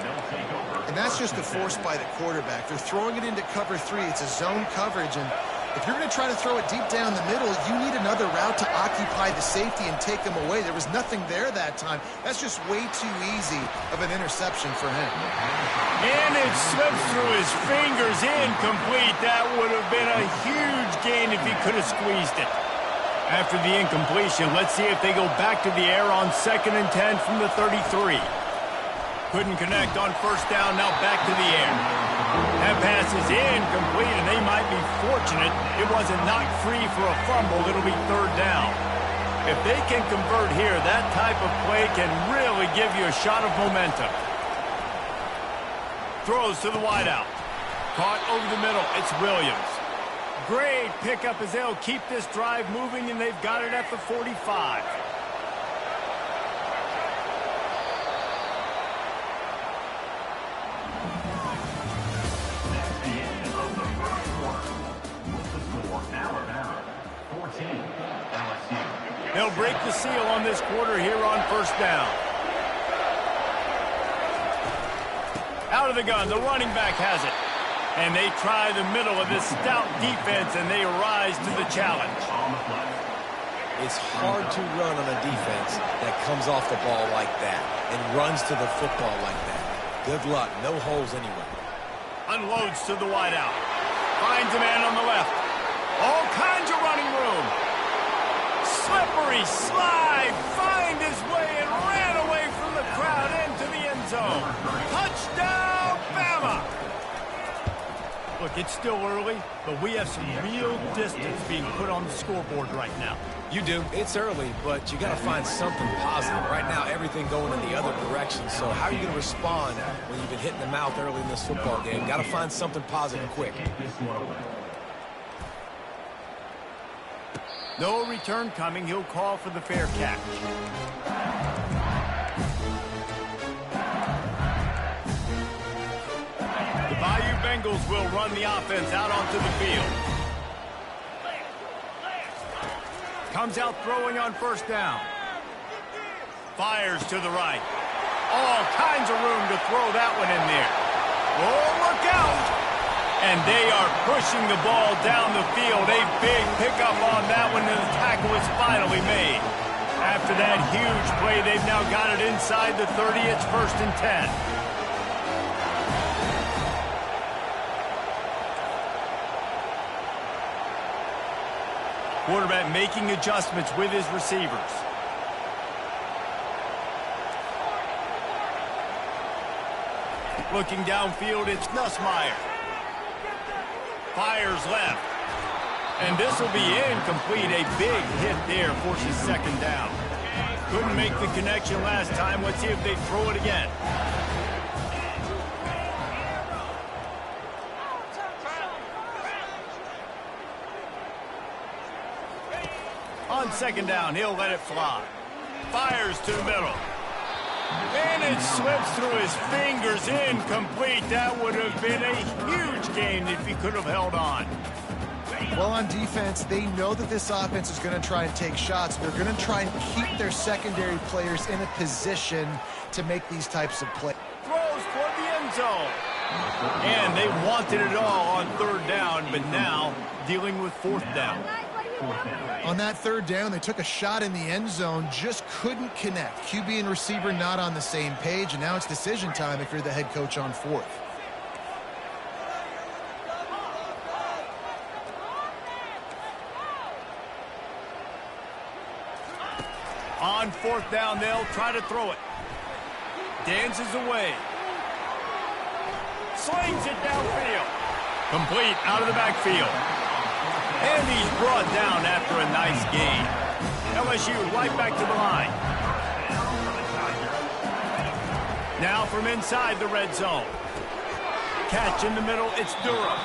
And that's just a force by the quarterback. They're throwing it into cover 3. It's a zone coverage, and if you're going to try to throw it deep down the middle, you need another route to occupy the safety and take them away. There was nothing there that time. That's just way too easy of an interception for him. And it slips through his fingers, incomplete. That would have been a huge gain if he could have squeezed it. After the incompletion, let's see if they go back to the air on 2nd and 10 from the 33. Couldn't connect on first down, now back to the air. That pass is incomplete, and they might be fortunate it wasn't knocked free for a fumble. It'll be 3rd down. If they can convert here, that type of play can really give you a shot of momentum. Throws to the wideout. Caught over the middle. It's Williams. Great pickup as they'll keep this drive moving, and they've got it at the 45. They'll break the seal on this quarter here on 1st down. Out of the gun, the running back has it. And they try the middle of this stout defense, and they rise to the challenge. It's hard to run on a defense that comes off the ball like that and runs to the football like that. Good luck. No holes anyway. Unloads to the wideout. Finds a man on the left. All kinds of running room. Slippery slide. Find his way and ran away from the crowd into the end zone. Touchdown, Bama! Look, it's still early, but we have some real distance being put on the scoreboard right now. You do. It's early, but you got to find something positive. Right now, everything going in the other direction. So how are you going to respond when you've been hit in the mouth early in this football game? Got to find something positive quick. No return coming. He'll call for the fair catch. The Bayou Bengals will run the offense out onto the field. Comes out throwing on 1st down. Fires to the right. All kinds of room to throw that one in there. Oh, look out! And they are pushing the ball down the field. A big pickup on that one, and the tackle is finally made. After that huge play, they've now got it inside the 30. It's 1st and 10. Quarterback making adjustments with his receivers. Looking downfield, it's Nussmeier. Fires left. And this will be incomplete. A big hit there forces 2nd down. Couldn't make the connection last time. Let's see if they throw it again. On 2nd down, he'll let it fly. Fires to the middle. And it slips through his fingers, incomplete. That would have been a huge gain if he could have held on. Well, on defense, they know that this offense is going to try and take shots. They're going to try and keep their secondary players in a position to make these types of plays. Throws toward the end zone. And they wanted it all on 3rd down, but now dealing with 4th down. On that third down, they took a shot in the end zone, just couldn't connect. QB and receiver not on the same page, and now it's decision time if you're the head coach on fourth. On fourth down, they'll try to throw it. Dances away. Slings it downfield. Complete out of the backfield. And he's brought down after a nice gain. LSU right back to the line. Now from inside the red zone. Catch in the middle, it's Durham.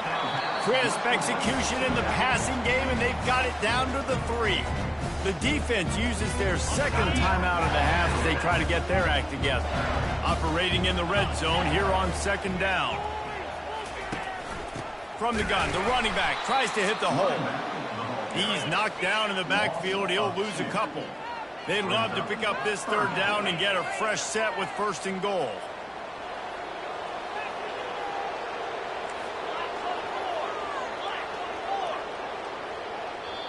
Crisp execution in the passing game, and they've got it down to the 3. The defense uses their second timeout of the half as they try to get their act together. Operating in the red zone here on second down. From the gun, the running back tries to hit the hole. He's knocked down in the backfield. He'll lose a couple. They'd love to pick up this third down and get a fresh set with first and goal.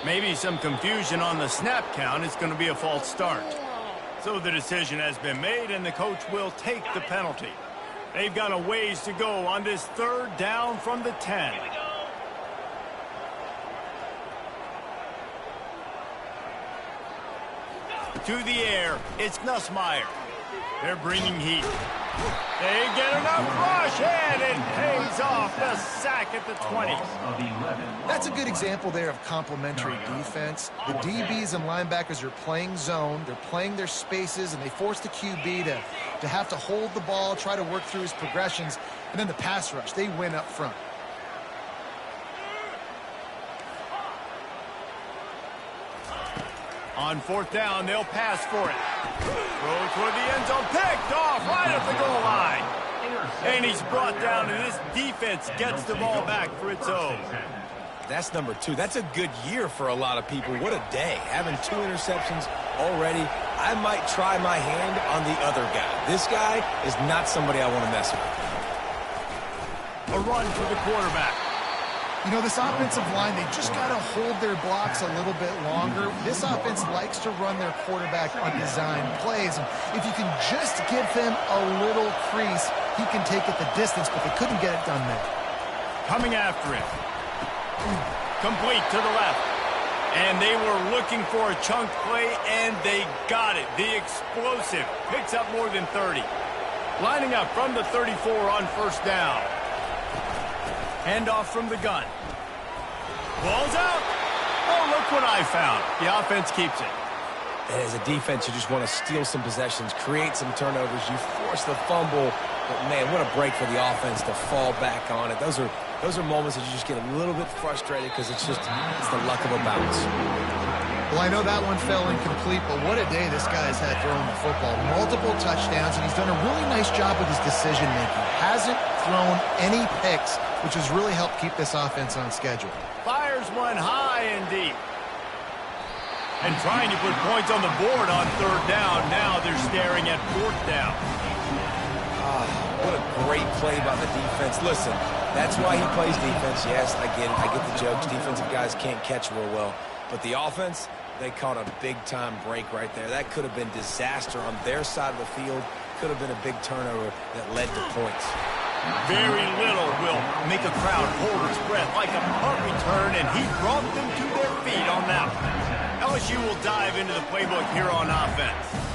Maybe some confusion on the snap count. It's going to be a false start. So the decision has been made, and the coach will take the penalty. They've got a ways to go on this third down from the 10. To the air, it's Nussmeier. They're bringing heat. They get enough rush, and it pays off the sack at the 20. That's a good example there of complementary defense. The DBs and linebackers are playing zone. They're playing their spaces, and they force the QB to have to hold the ball, try to work through his progressions, and then the pass rush. They win up front. On fourth down, they'll pass for it. Throw toward the end zone, picked off right at the goal line. And he's brought down, and this defense gets the ball back for its own. That's number 2. That's a good year for a lot of people. What a day. Having 2 interceptions already. I might try my hand on the other guy. This guy is not somebody I want to mess with. A run for the quarterback. You know, this offensive line, they just got to hold their blocks a little bit longer. This offense likes to run their quarterback on design plays. And if you can just give him a little crease, he can take it the distance, but they couldn't get it done there. Coming after it. Complete to the left. And they were looking for a chunk play, and they got it. The explosive picks up more than 30. Lining up from the 34 on first down. Handoff from the gun. Ball's out. Oh, look what I found. The offense keeps it. And as a defense, you just want to steal some possessions, create some turnovers. You force the fumble. But, man, what a break for the offense to fall back on it. Those are moments that you just get a little bit frustrated because it's the luck of a bounce. Well, I know that one fell incomplete, but what a day this guy's had throwing the football. Multiple touchdowns, and he's done a really nice job with his decision-making. Hasn't thrown any picks, which has really helped keep this offense on schedule. Fires one high and deep. And trying to put points on the board on third down. Now they're staring at fourth down. What a great play by the defense. Listen, that's why he plays defense. Yes, I get it. I get the jokes. Defensive guys can't catch real well. But the offense, they caught a big-time break right there. That could have been disaster on their side of the field. Could have been a big turnover that led to points. Very little will make a crowd hold its breath like a punt return, and he brought them to their feet on that one. LSU will dive into the playbook here on offense.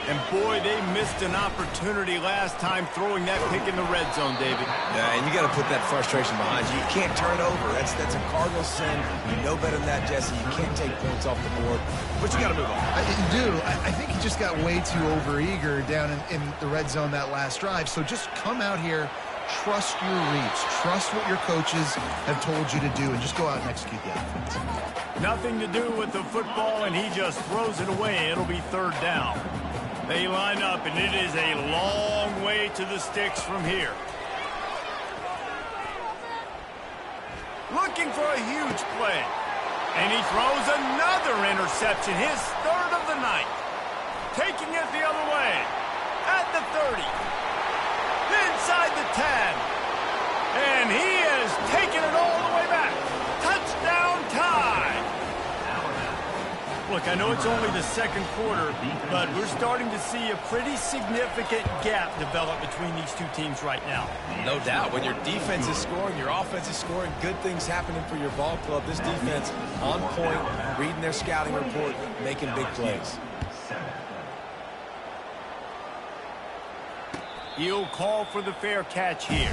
And, boy, they missed an opportunity last time throwing that pick in the red zone, David. Yeah, and you got to put that frustration behind you. You can't turn it over. That's a cardinal sin. You know better than that, Jesse. You can't take points off the board. But you got to move on. You do. I think he just got way too overeager down in the red zone that last drive. So just come out here, trust your reads, trust what your coaches have told you to do, and just go out and execute the offense. Nothing to do with the football, and he just throws it away. It'll be third down. They line up, and it is a long way to the sticks from here. Looking for a huge play. And he throws another interception, his third of the night. Taking it the other way. At the 30. Inside the 10. And he is taking it all the way back. Touchdown tie. Look, I know it's only the second quarter, but we're starting to see a pretty significant gap develop between these two teams right now. No doubt. When your defense is scoring, your offense is scoring, good things happening for your ball club. This defense on point, reading their scouting report, making big plays. He'll call for the fair catch here.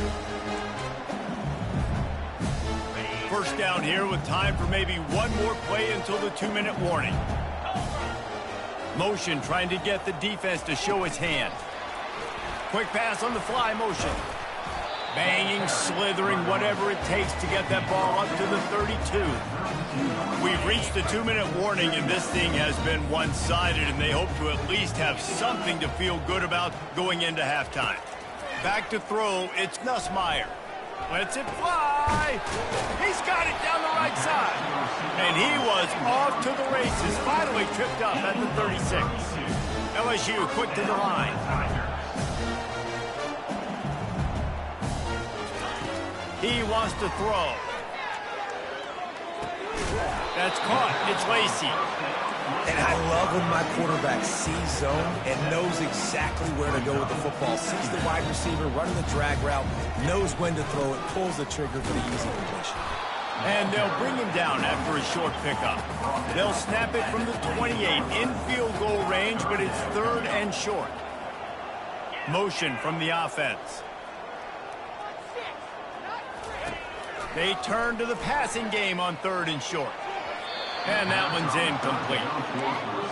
First down here with time for maybe one more play until the 2-minute warning. Motion trying to get the defense to show its hand. Quick pass on the fly motion. Banging, slithering, whatever it takes to get that ball up to the 32. We've reached the 2-minute warning, and this thing has been one-sided, and they hope to at least have something to feel good about going into halftime. Back to throw, it's Nussmeier. Lets it fly. He's got it down the right side. And he was off to the races. Finally tripped up at the 36. LSU quick to the line. He wants to throw. That's caught. It's Lacey. And I love when my quarterback sees zone and knows exactly where to go with the football. Sees the wide receiver running the drag route, knows when to throw it, pulls the trigger for the easy completion. And they'll bring him down after a short pickup. They'll snap it from the 28 in field goal range, but it's 3rd and short. Motion from the offense. They turn to the passing game on 3rd and short. And that one's incomplete.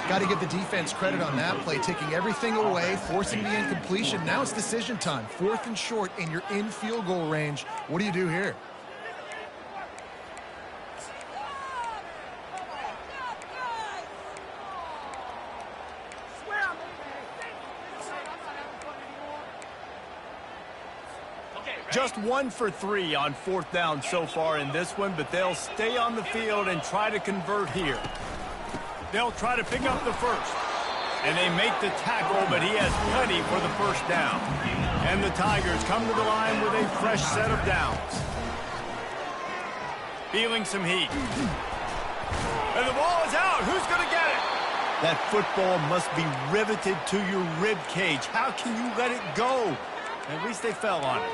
Got to give the defense credit on that play, taking everything away, forcing the incompletion. Now it's decision time. 4th and short, and you're in field goal range. What do you do here? Just 1 for 3 on 4th down so far in this one, but they'll stay on the field and try to convert here. They'll try to pick up the first. And they make the tackle, but he has plenty for the first down. And the Tigers come to the line with a fresh set of downs. Feeling some heat. And the ball is out. Who's going to get it? That football must be riveted to your rib cage. How can you let it go? At least they fell on it.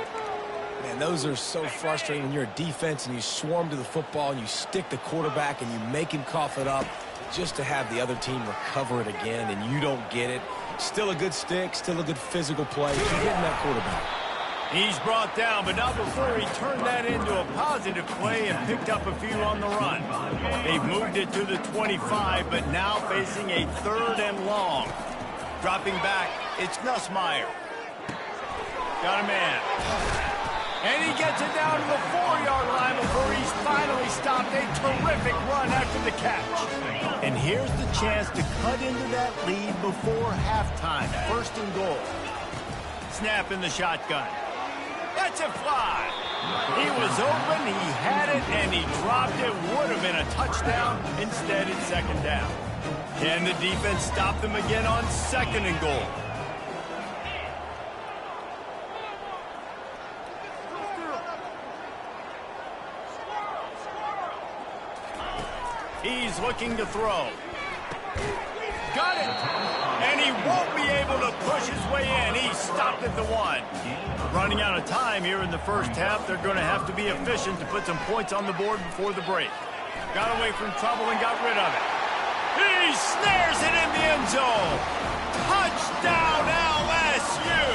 Man, those are so frustrating when you're a defense and you swarm to the football and you stick the quarterback and you make him cough it up just to have the other team recover it again and you don't get it. Still a good stick, still a good physical play. Keep getting that quarterback. He's brought down, but not before he turned that into a positive play and picked up a few on the run. They've moved it to the 25, but now facing a 3rd and long. Dropping back, it's Nussmeier. Got a man. And he gets it down to the 4-yard line before he's finally stopped. A terrific run after the catch. And here's the chance to cut into that lead before halftime. 1st and goal. Snap in the shotgun. That's a fly. He was open, he had it, and he dropped it. Would have been a touchdown. Instead, it's 2nd down. Can the defense stop them again on 2nd and goal? He's looking to throw. Got it! And he won't be able to push his way in. He stopped at the 1. Running out of time here in the first half. They're going to have to be efficient to put some points on the board before the break. Got away from trouble and got rid of it. He snares it in the end zone. Touchdown, LSU!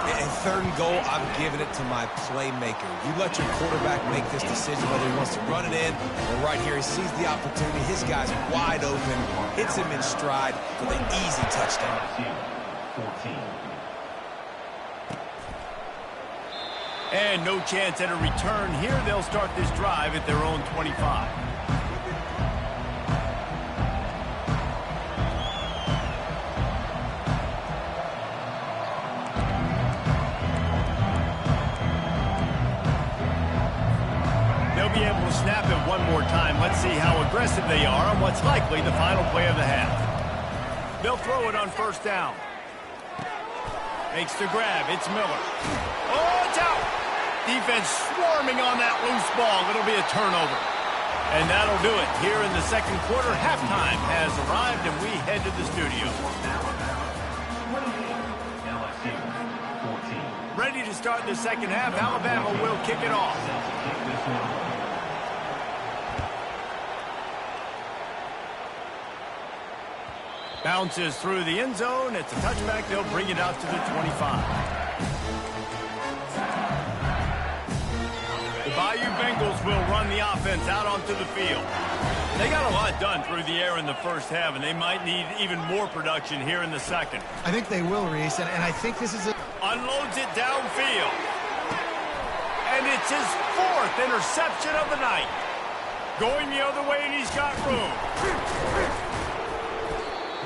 And 3rd and goal, I'm giving it to my playmaker. You let your quarterback make this decision whether he wants to run it in or right here. He sees the opportunity. His guy's wide open. Hits him in stride for the easy touchdown. 14. And no chance at a return here. They'll start this drive at their own 25. They'll be able to snap it one more time. Let's see how aggressive they are on what's likely the final play of the half. They'll throw it on 1st down. Makes the grab. It's Miller. Oh, it's out. Defense swarming on that loose ball. It'll be a turnover. And that'll do it. Here in the second quarter, halftime has arrived, and we head to the studio. Ready to start the second half. Alabama will kick it off. Bounces through the end zone. It's a touchback. They'll bring it out to the 25. The Bayou Bengals will run the offense out onto the field. They got a lot done through the air in the first half, and they might need even more production here in the second. I think they will, Reese, and I think this is a... Unloads it downfield. And it's his fourth interception of the night. Going the other way, and he's got room.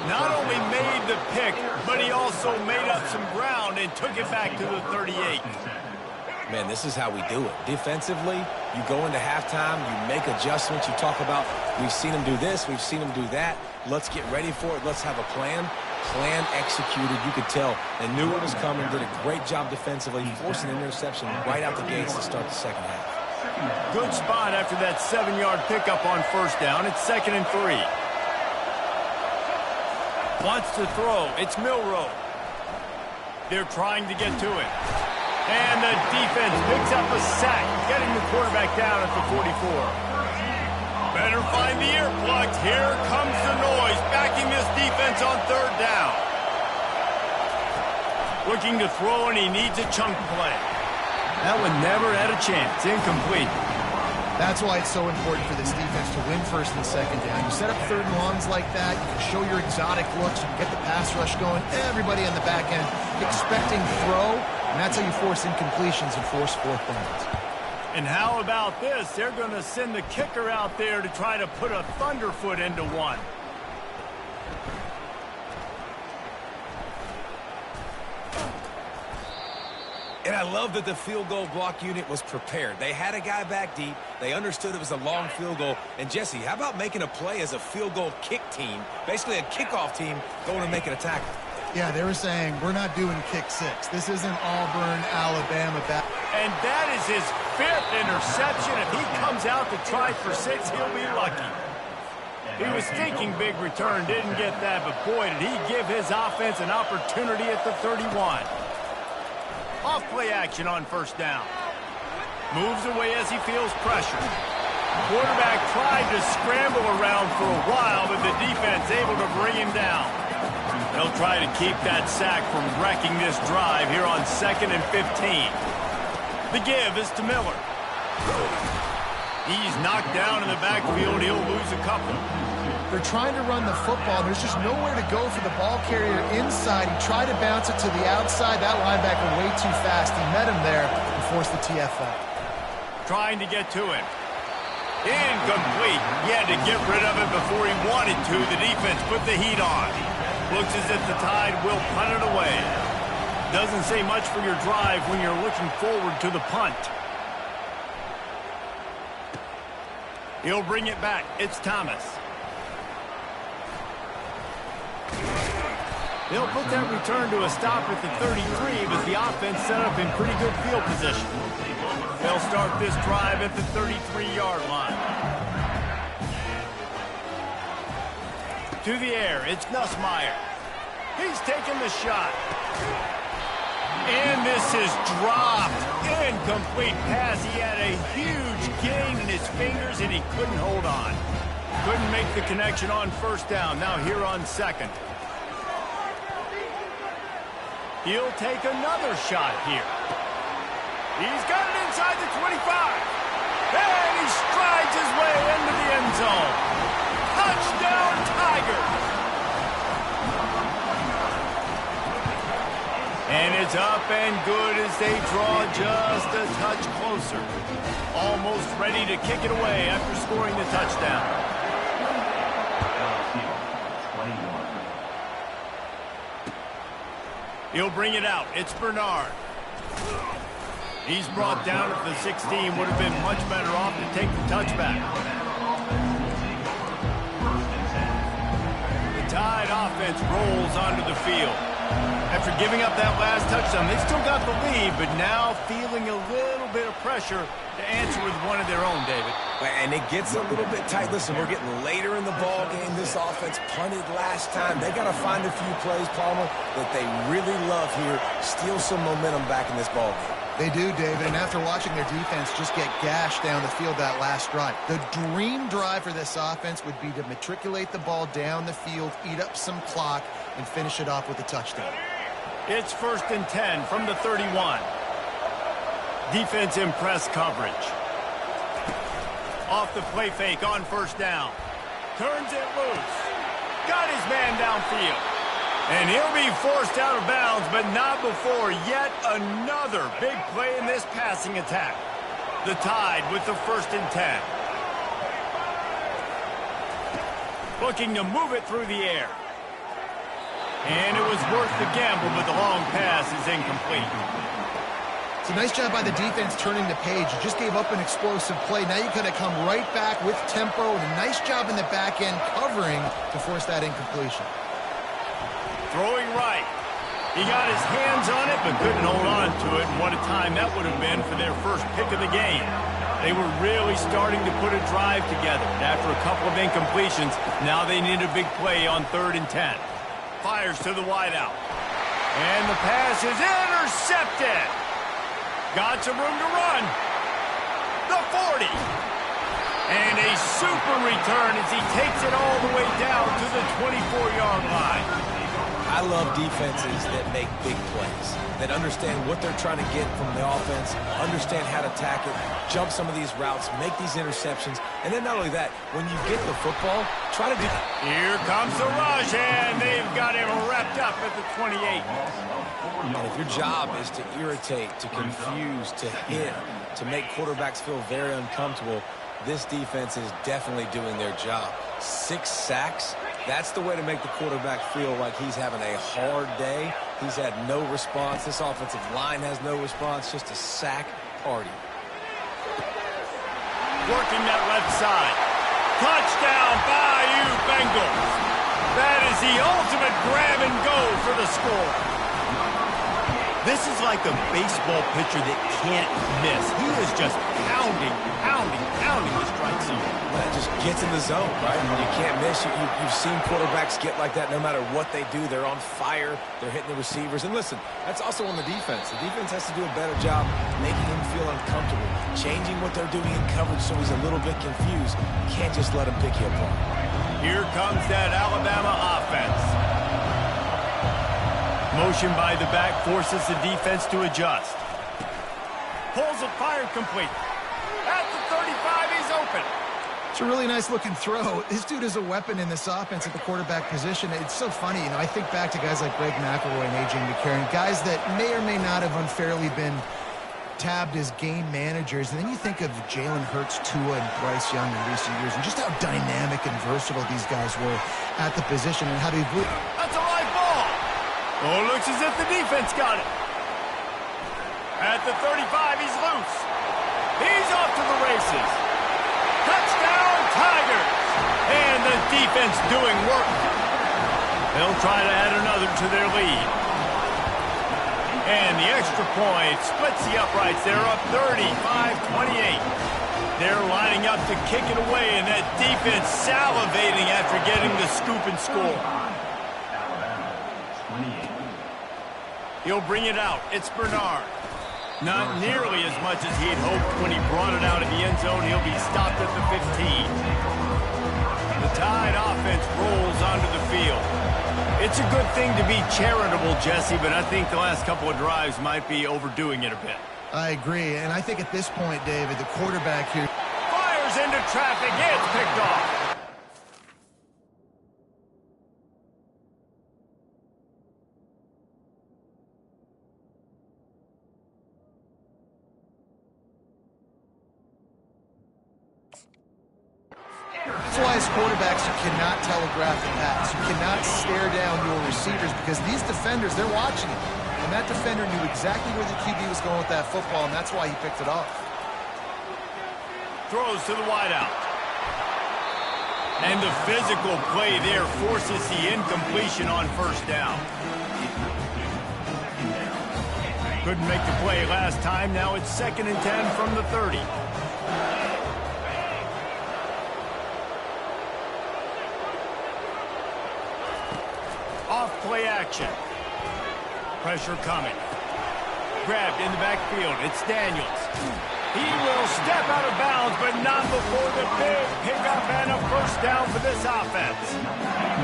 Not only made the pick, but he also made up some ground and took it back to the 38. Man, this is how we do it. Defensively, you go into halftime, you make adjustments. You talk about, we've seen them do this, we've seen them do that. Let's get ready for it. Let's have a plan. Plan executed. You could tell they knew what was coming, did a great job defensively, forcing an interception right out the gates to start the second half. Good spot after that 7-yard pickup on first down. It's 2nd and 3. Wants to throw. It's Milroe. They're trying to get to it. And the defense picks up a sack, getting the quarterback down at the 44. Better find the earplugs. Here comes the noise, backing this defense on third down. Looking to throw, and he needs a chunk play. That one never had a chance. Incomplete. That's why it's so important for this defense to win first and second down. You set up third and longs like that, you can show your exotic looks, you can get the pass rush going, everybody on the back end expecting throw, and that's how you force incompletions and force fourth downs. And how about this? They're going to send the kicker out there to try to put a thunderfoot into one. And I love that the field goal block unit was prepared. They had a guy back deep. They understood it was a long field goal. And, Jesse, how about making a play as a field goal kick team, basically a kickoff team, going and making a tackle? Yeah, they were saying, we're not doing kick six. This isn't Auburn, Alabama. And that is his 5th interception. If he comes out to try for 6, he'll be lucky. He was thinking big return, didn't get that, but boy, did he give his offense an opportunity at the 31. Off play action on first down. Moves away as he feels pressure. Quarterback tried to scramble around for a while, but the defense able to bring him down. They'll try to keep that sack from wrecking this drive here on 2nd and 15. The give is to Miller. He's knocked down in the backfield. He'll lose a couple. They're trying to run the football. There's just nowhere to go for the ball carrier inside. He tried to bounce it to the outside. That linebacker way too fast. He met him there and forced the TFL. Trying to get to him. Incomplete. He had to get rid of it before he wanted to. The defense put the heat on. Looks as if the Tide will punt it away. Doesn't say much for your drive when you're looking forward to the punt. He'll bring it back. It's Thomas. They'll put that return to a stop at the 33, but the offense set up in pretty good field position. They'll start this drive at the 33-yard line. To the air, it's Nussmeier. He's taking the shot. And this is dropped. Incomplete pass. He had a huge gain in his fingers, and he couldn't hold on. Couldn't make the connection on first down. Now here on 2nd. He'll take another shot here. He's got it inside the 25. And he strides his way into the end zone. Touchdown, Tigers. And it's up and good as they draw just a touch closer. Almost ready to kick it away after scoring the touchdown. He'll bring it out. It's Bernard. He's brought down at the 16. Would have been much better off to take the touchback. The Tide offense rolls onto the field. After giving up that last touchdown, they still got the lead, but now feeling a little bit of pressure to answer with one of their own, David. And it gets a little bit tight. Listen, we're getting later in the ball game. This offense punted last time. They got to find a few plays, Palmer, that they really love here. Steal some momentum back in this ball game. They do, David, and after watching their defense just get gashed down the field that last drive, the dream drive for this offense would be to matriculate the ball down the field, eat up some clock, and finish it off with a touchdown. It's 1st and 10 from the 31. Defense in press coverage. Off the play fake on 1st down. Turns it loose. Got his man downfield. And he'll be forced out of bounds, but not before yet another big play in this passing attack. The Tide with the 1st and 10. Looking to move it through the air. And it was worth the gamble, but the long pass is incomplete. It's a nice job by the defense turning the page. You just gave up an explosive play. Now you got to come right back with tempo, and a nice job in the back end covering to force that incompletion. Throwing right. He got his hands on it, but couldn't hold on to it. And what a time that would have been for their first pick of the game. They were really starting to put a drive together. And after a couple of incompletions, now they need a big play on 3rd and 10. Fires to the wideout. And the pass is intercepted. Got some room to run. The 40. And a super return as he takes it all the way down to the 24-yard line. I love defenses that make big plays, that understand what they're trying to get from the offense, understand how to attack it, jump some of these routes, make these interceptions, and then not only that, when you get the football, try to do... Here comes the rush, and they've got him wrapped up at the 28. And if your job is to irritate, to confuse, to hit, to make quarterbacks feel very uncomfortable, this defense is definitely doing their job. 6 sacks. That's the way to make the quarterback feel like he's having a hard day. He's had no response. This offensive line has no response. Just a sack party. Working that left side. Touchdown, Bayou Bengals. That is the ultimate grab and go for the score. This is like a baseball pitcher that can't miss. He is just pounding the strike zone. That just gets in the zone, right? You can't miss. You've seen quarterbacks get like that no matter what they do. They're on fire. They're hitting the receivers. And listen, that's also on the defense. The defense has to do a better job making him feel uncomfortable, changing what they're doing in coverage so he's a little bit confused. You can't just let him pick you apart. Here comes that Alabama offense. Motion by the back forces the defense to adjust. Pulls it, fired complete. At the 35, he's open. It's a really nice looking throw. This dude is a weapon in this offense at the quarterback position. It's so funny, you know, I think back to guys like Greg McElroy and A.J. McCarron, guys that may or may not have unfairly been tabbed as game managers. And then you think of Jalen Hurts, Tua, and Bryce Young in recent years, and just how dynamic and versatile these guys were at the position and how they... That's a live ball. Oh, looks as if the defense got it. At the 35, he's loose. He's off to the races. Touchdown, Tigers. And the defense doing work. They'll try to add another to their lead. And the extra point splits the uprights. They're up 35-28. They're lining up to kick it away, and that defense salivating after getting the scoop and score. He'll bring it out. It's Bernard. Not nearly as much as he'd hoped when he brought it out in the end zone. He'll be stopped at the 15. The Tide offense rolls onto the field. It's a good thing to be charitable, Jesse, but I think the last couple of drives might be overdoing it a bit. I agree, and I think at this point, David, the quarterback here... Fires into traffic. It's picked off. That's why as quarterbacks, you cannot telegraph the pass. You cannot stare down your receivers because these defenders, they're watching it. And that defender knew exactly where the QB was going with that football, and that's why he picked it off. Throws to the wideout. And the physical play there forces the incompletion on 1st down. Couldn't make the play last time. Now it's 2nd and 10 from the 30. Off play action. Pressure coming. Grabbed in the backfield. It's Daniels. He will step out of bounds, but not before the big pickup and a first down for this offense.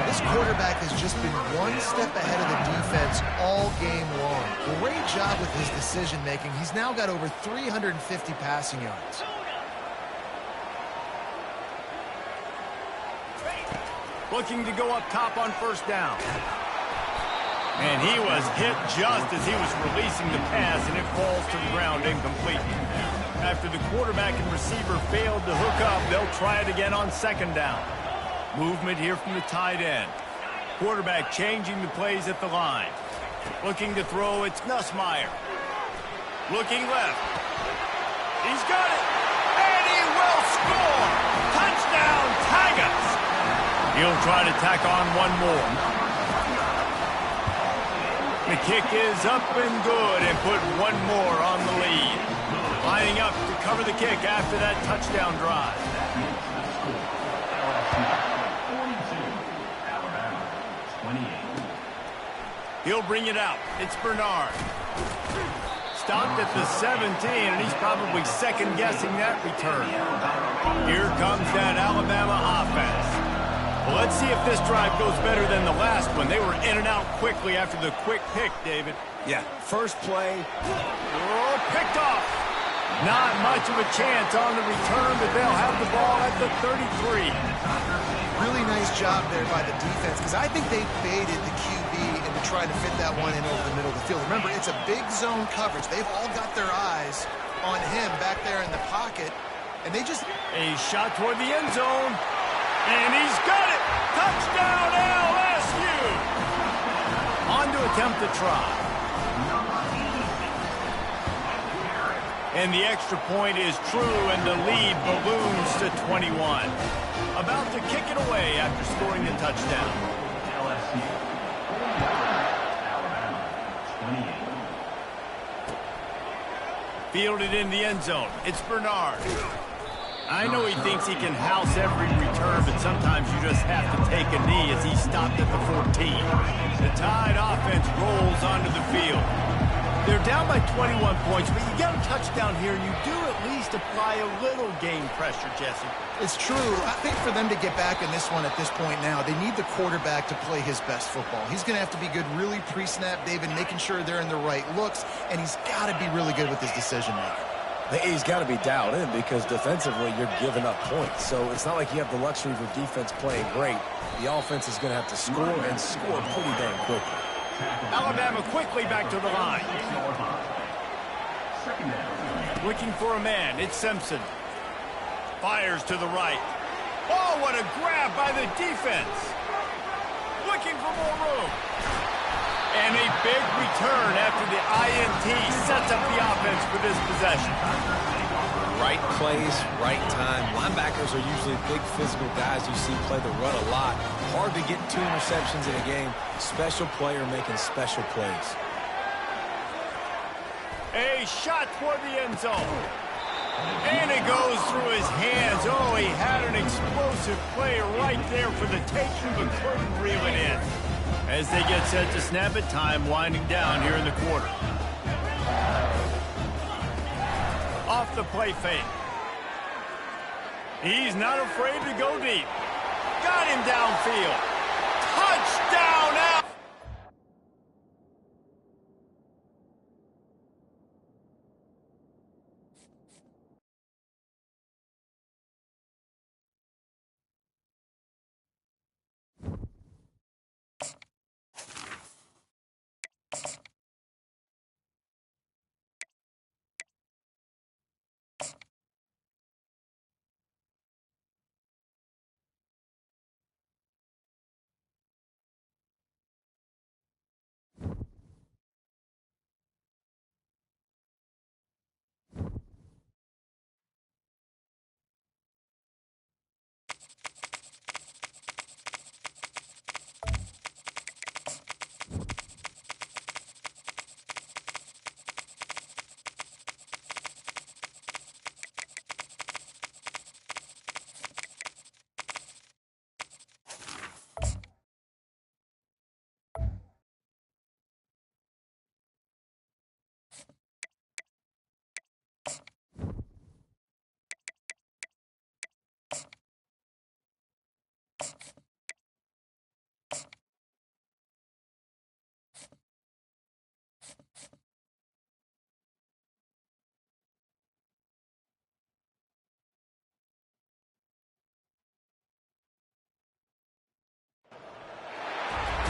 This quarterback has just been one step ahead of the defense all game long. Great job with his decision-making. He's now got over 350 passing yards. Looking to go up top on first down. And he was hit just as he was releasing the pass, and it falls to the ground incomplete. After the quarterback and receiver failed to hook up, they'll try it again on 2nd down. Movement here from the tight end. Quarterback changing the plays at the line. Looking to throw, it's Nussmeier. Looking left. He's got it. And he will score. Touchdown, Tigers. He'll try to tack on one more. The kick is up and good and put one more on the lead. Lining up to cover the kick after that touchdown drive. He'll bring it out. It's Bernard. Stopped at the 17, and he's probably second-guessing that return. Here comes that Alabama offense. Well, let's see if this drive goes better than the last one. They were in and out quickly after the quick pick, David. Yeah, first play. Oh, picked off. Not much of a chance on the return, but they'll have the ball at the 33. Really nice job there by the defense, because I think they baited the QB into trying to fit that one in over the middle of the field. Remember, it's a big zone coverage. They've all got their eyes on him back there in the pocket, and they just... A shot toward the end zone, and he's got it! Touchdown, LSU! On to attempt the try. And the extra point is true, and the lead balloons to 21. About to kick it away after scoring the touchdown. LSU. Alabama. 28. Fielded in the end zone. It's Bernard. I know he thinks he can house every return, but sometimes you just have to take a knee as he stopped at the 14. The Tide offense rolls onto the field. They're down by 21 points, but you get a touchdown here, and you do at least apply a little game pressure, Jesse. It's true. I think for them to get back in this one at this point now, they need the quarterback to play his best football. He's going to have to be good really pre-snap, David, making sure they're in the right looks, and he's got to be really good with his decision-making. He's got to be dialed in because defensively you're giving up points. So it's not like you have the luxury of your defense playing great. The offense is going to have to score and score pretty damn quickly. Alabama quickly back to the line. Looking for a man. It's Simpson. Fires to the right. Oh, what a grab by the defense. Looking for more room. And a big return after the INT sets up the offense for this possession. Right plays, right time. Linebackers are usually big physical guys you see play the run a lot. Hard to get 2 interceptions in a game. Special player making special plays. A shot toward the end zone. And it goes through his hands. Oh, he had an explosive play right there for the taking, but couldn't reel it in. As they get set to snap it, time winding down here in the quarter. Off the play fake. He's not afraid to go deep. Got him downfield. Touchdown out.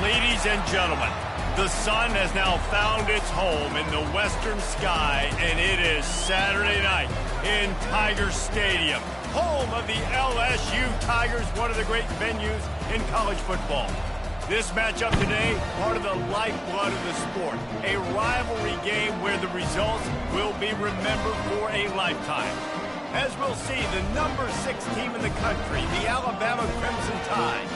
Ladies and gentlemen, the sun has now found its home in the western sky, and it is Saturday night in Tiger Stadium, home of the LSU Tigers, one of the great venues in college football. This matchup today, part of the lifeblood of the sport, a rivalry game where the results will be remembered for a lifetime. As we'll see, the number 6 team in the country, the Alabama Crimson Tide,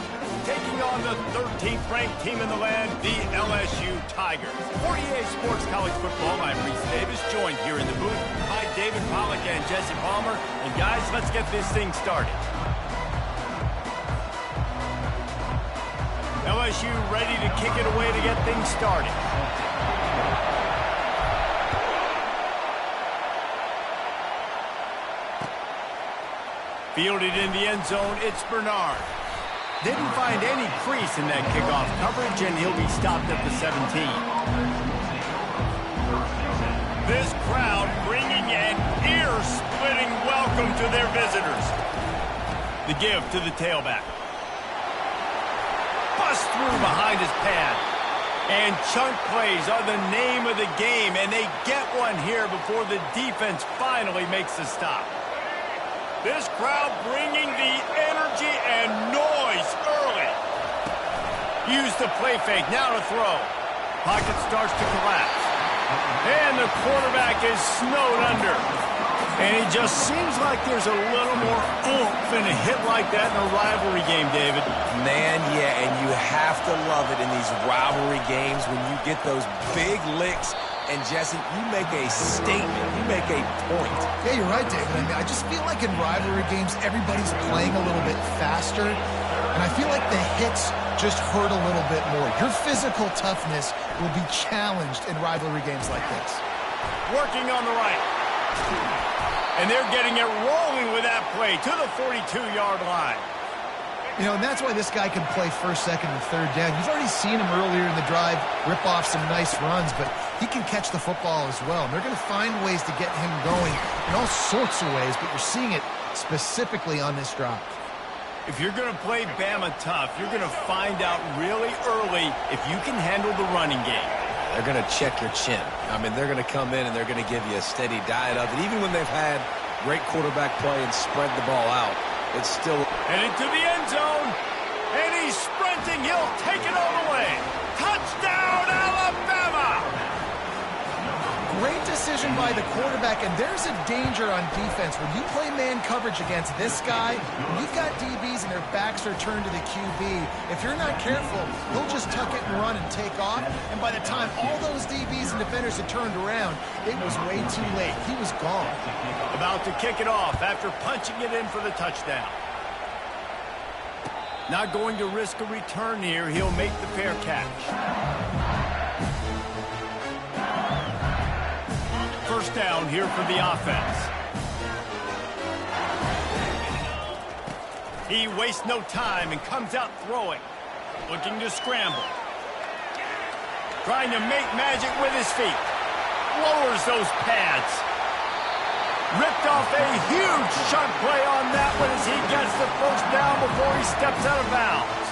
taking on the 13th ranked team in the land, the LSU Tigers. 48 Sports College Football, I'm Reese Davis, joined here in the booth by David Pollack and Jesse Palmer. And guys, let's get this thing started. LSU ready to kick it away to get things started. Fielded in the end zone, it's Bernard. Didn't find any crease in that kickoff coverage, and he'll be stopped at the 17. This crowd bringing an ear-splitting welcome to their visitors. The give to the tailback. Bust through behind his pad. And chunk plays are the name of the game, and they get one here before the defense finally makes the stop. This crowd bringing the energy and noise early. Use the play fake, now to throw. Pocket starts to collapse. And the quarterback is snowed under. And it just seems like there's a little more oomph in a hit like that in a rivalry game, David. Man, yeah, and you have to love it in these rivalry games when you get those big licks. And, Jesse, you make a statement. You make a point. Yeah, you're right, David. I mean, I just feel like in rivalry games, everybody's playing a little bit faster. And I feel like the hits just hurt a little bit more. Your physical toughness will be challenged in rivalry games like this. Working on the right. And they're getting it rolling with that play to the 42-yard line. You know, and that's why this guy can play first, second, and third down. You've already seen him earlier in the drive rip off some nice runs, but he can catch the football as well. And they're going to find ways to get him going in all sorts of ways, but you're seeing it specifically on this drive. If you're going to play Bama tough, you're going to find out really early if you can handle the running game. They're going to check your chin. I mean, they're going to come in and they're going to give you a steady diet of it. Even when they've had great quarterback play and spread the ball out, it's still headed to the end zone, and he's sprinting. He'll take it all the way. Touchdown, Alabama! Great decision by the quarterback, and there's a danger on defense. When you play man coverage against this guy, when you've got DBs and their backs are turned to the QB, if you're not careful, he'll just tuck it and run and take off, and by the time all those DBs and defenders had turned around, it was way too late. He was gone. About to kick it off after punching it in for the touchdown. Not going to risk a return here. He'll make the fair catch. First down here for the offense. He wastes no time and comes out throwing. Looking to scramble. Trying to make magic with his feet. Lowers those pads. Ripped off a huge chunk play on that one as he gets the first down before he steps out of bounds.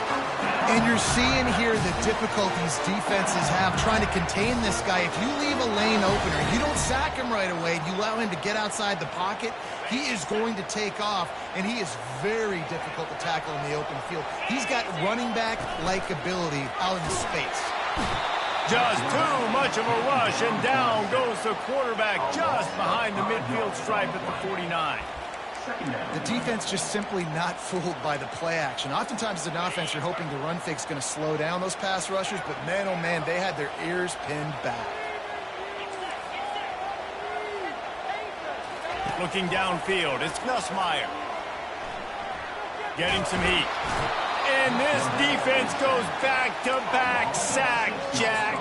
And you're seeing here the difficulties defenses have trying to contain this guy. If you leave a lane open or you don't sack him right away, you allow him to get outside the pocket, he is going to take off, and he is very difficult to tackle in the open field. He's got running back-like ability out in space. Just too much of a rush, and down goes the quarterback just behind the midfield stripe at the 49. The defense just simply not fooled by the play action. Oftentimes as an offense, you're hoping the run fake's going to slow down those pass rushers, but man, oh man, they had their ears pinned back. Looking downfield, it's Nussmeier. Getting some heat. And this defense goes back-to-back sack, Jack.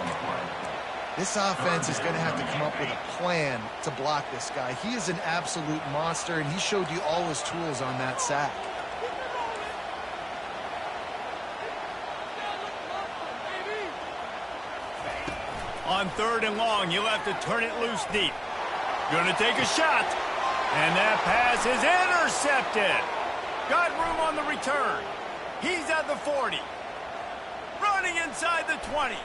This offense is going to have to come up with a plan to block this guy. He is an absolute monster, and he showed you all his tools on that sack. On third and long, you'll have to turn it loose deep. Going to take a shot. And that pass is intercepted. Got room on the return. He's at the 40. Running inside the 20.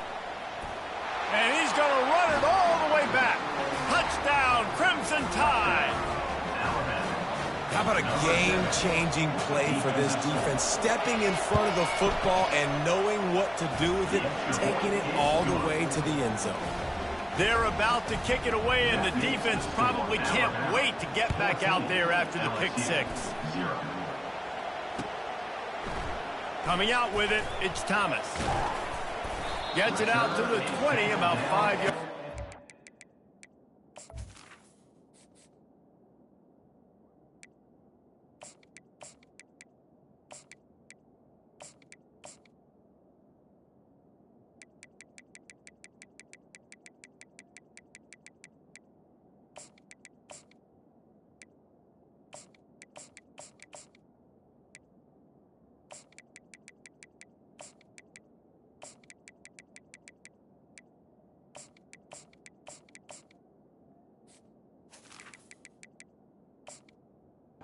And he's going to run it all the way back. Touchdown, Crimson Tide. How about a game-changing play for this defense? Stepping in front of the football and knowing what to do with it, taking it all the way to the end zone. They're about to kick it away, and the defense probably can't wait to get back out there after the pick six. Coming out with it, it's Thomas. Gets it out to the 20, about 5 yards.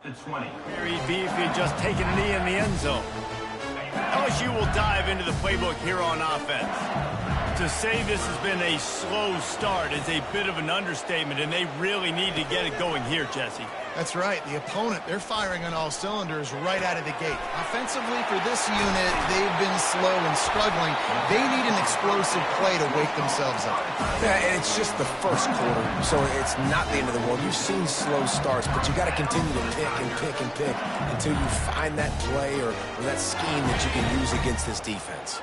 The 20. Where he'd be if he'd just taken a knee in the end zone. LSU will dive into the playbook here on offense. To say this has been a slow start is a bit of an understatement, and they really need to get it going here, Jesse. That's right. The opponent, they're firing on all cylinders right out of the gate. Offensively, for this unit, they've been slow and struggling. They need an explosive play to wake themselves up. Yeah, and it's just the first quarter, so it's not the end of the world. You've seen slow starts, but you got to continue to pick and pick and pick until you find that play or that scheme that you can use against this defense.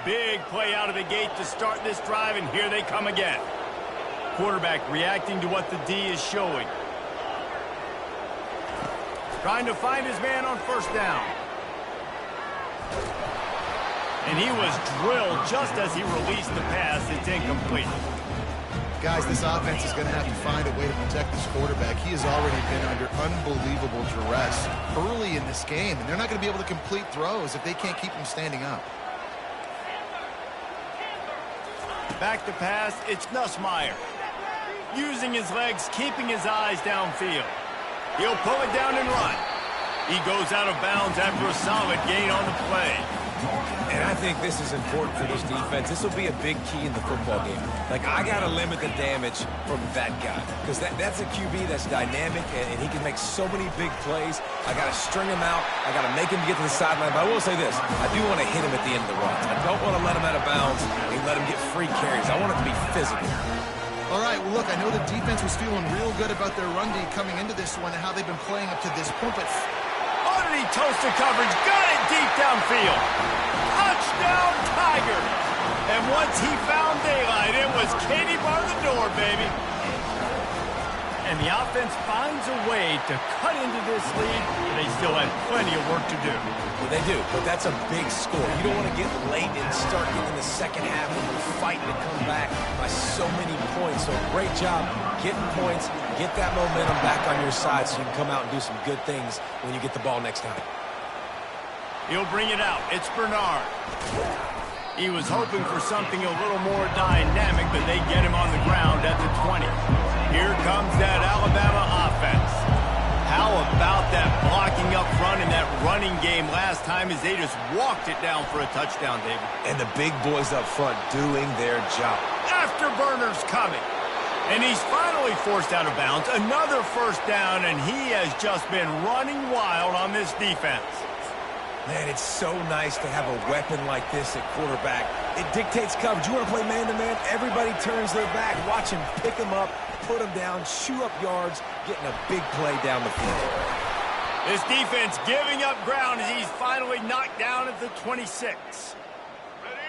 Big play out of the gate to start this drive, and here they come again. Quarterback reacting to what the D is showing. Trying to find his man on first down. And he was drilled just as he released the pass. It's incomplete. Guys, this offense is going to have to find a way to protect this quarterback. He has already been under unbelievable duress early in this game, and they're not going to be able to complete throws if they can't keep him standing up. Back to pass, it's Nussmeier. Using his legs, keeping his eyes downfield. He'll pull it down and run. He goes out of bounds after a solid gain on the play. And I think this is important for this defense. This will be a big key in the football game. Like, I got to limit the damage from that guy. Because that's a QB that's dynamic, and he can make so many big plays. I got to string him out. I got to make him get to the sideline. But I will say this. I do want to hit him at the end of the runs. I don't want to let him out of bounds and let him get free carries. I want it to be physical. All right, well, look, I know the defense was feeling real good about their run D coming into this one and how they've been playing up to this point, but... Underneath toasted coverage, got it deep downfield. Touchdown, Tiger! And once he found daylight, it was Katie bar the door, baby. And the offense finds a way to cut into this lead. They still have plenty of work to do. Well, they do, but that's a big score. You don't want to get late and start getting the second half and you're fighting to come back by so many points. So great job getting points, get that momentum back on your side so you can come out and do some good things when you get the ball next time. He'll bring it out. It's Bernard. He was hoping for something a little more dynamic, but they get him on the ground at the 20. Here comes that Alabama offense. How about that blocking up front and that running game last time as they just walked it down for a touchdown, David? And the big boys up front doing their job. Afterburner's coming. And he's finally forced out of bounds. Another first down, and he has just been running wild on this defense. Man, it's so nice to have a weapon like this at quarterback. It dictates coverage. You want to play man-to-man? Everybody turns their back. Watch him pick him up, put him down, shoot up yards, getting a big play down the field. This defense giving up ground as he's finally knocked down at the 26.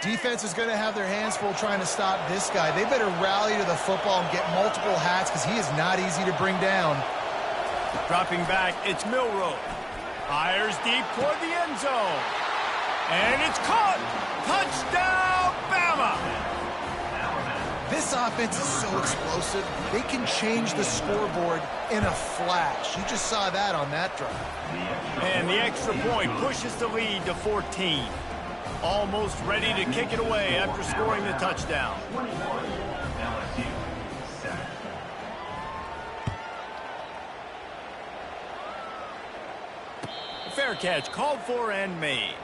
Defense is going to have their hands full trying to stop this guy. They better rally to the football and get multiple hats because he is not easy to bring down. Dropping back, it's Milroe. Fires deep toward the end zone. And it's caught. Touchdown, Bama! This offense is so explosive, they can change the scoreboard in a flash. You just saw that on that drive. And the extra point pushes the lead to 14. Almost ready to kick it away after scoring the touchdown. LSU, set. Fair catch called for and made.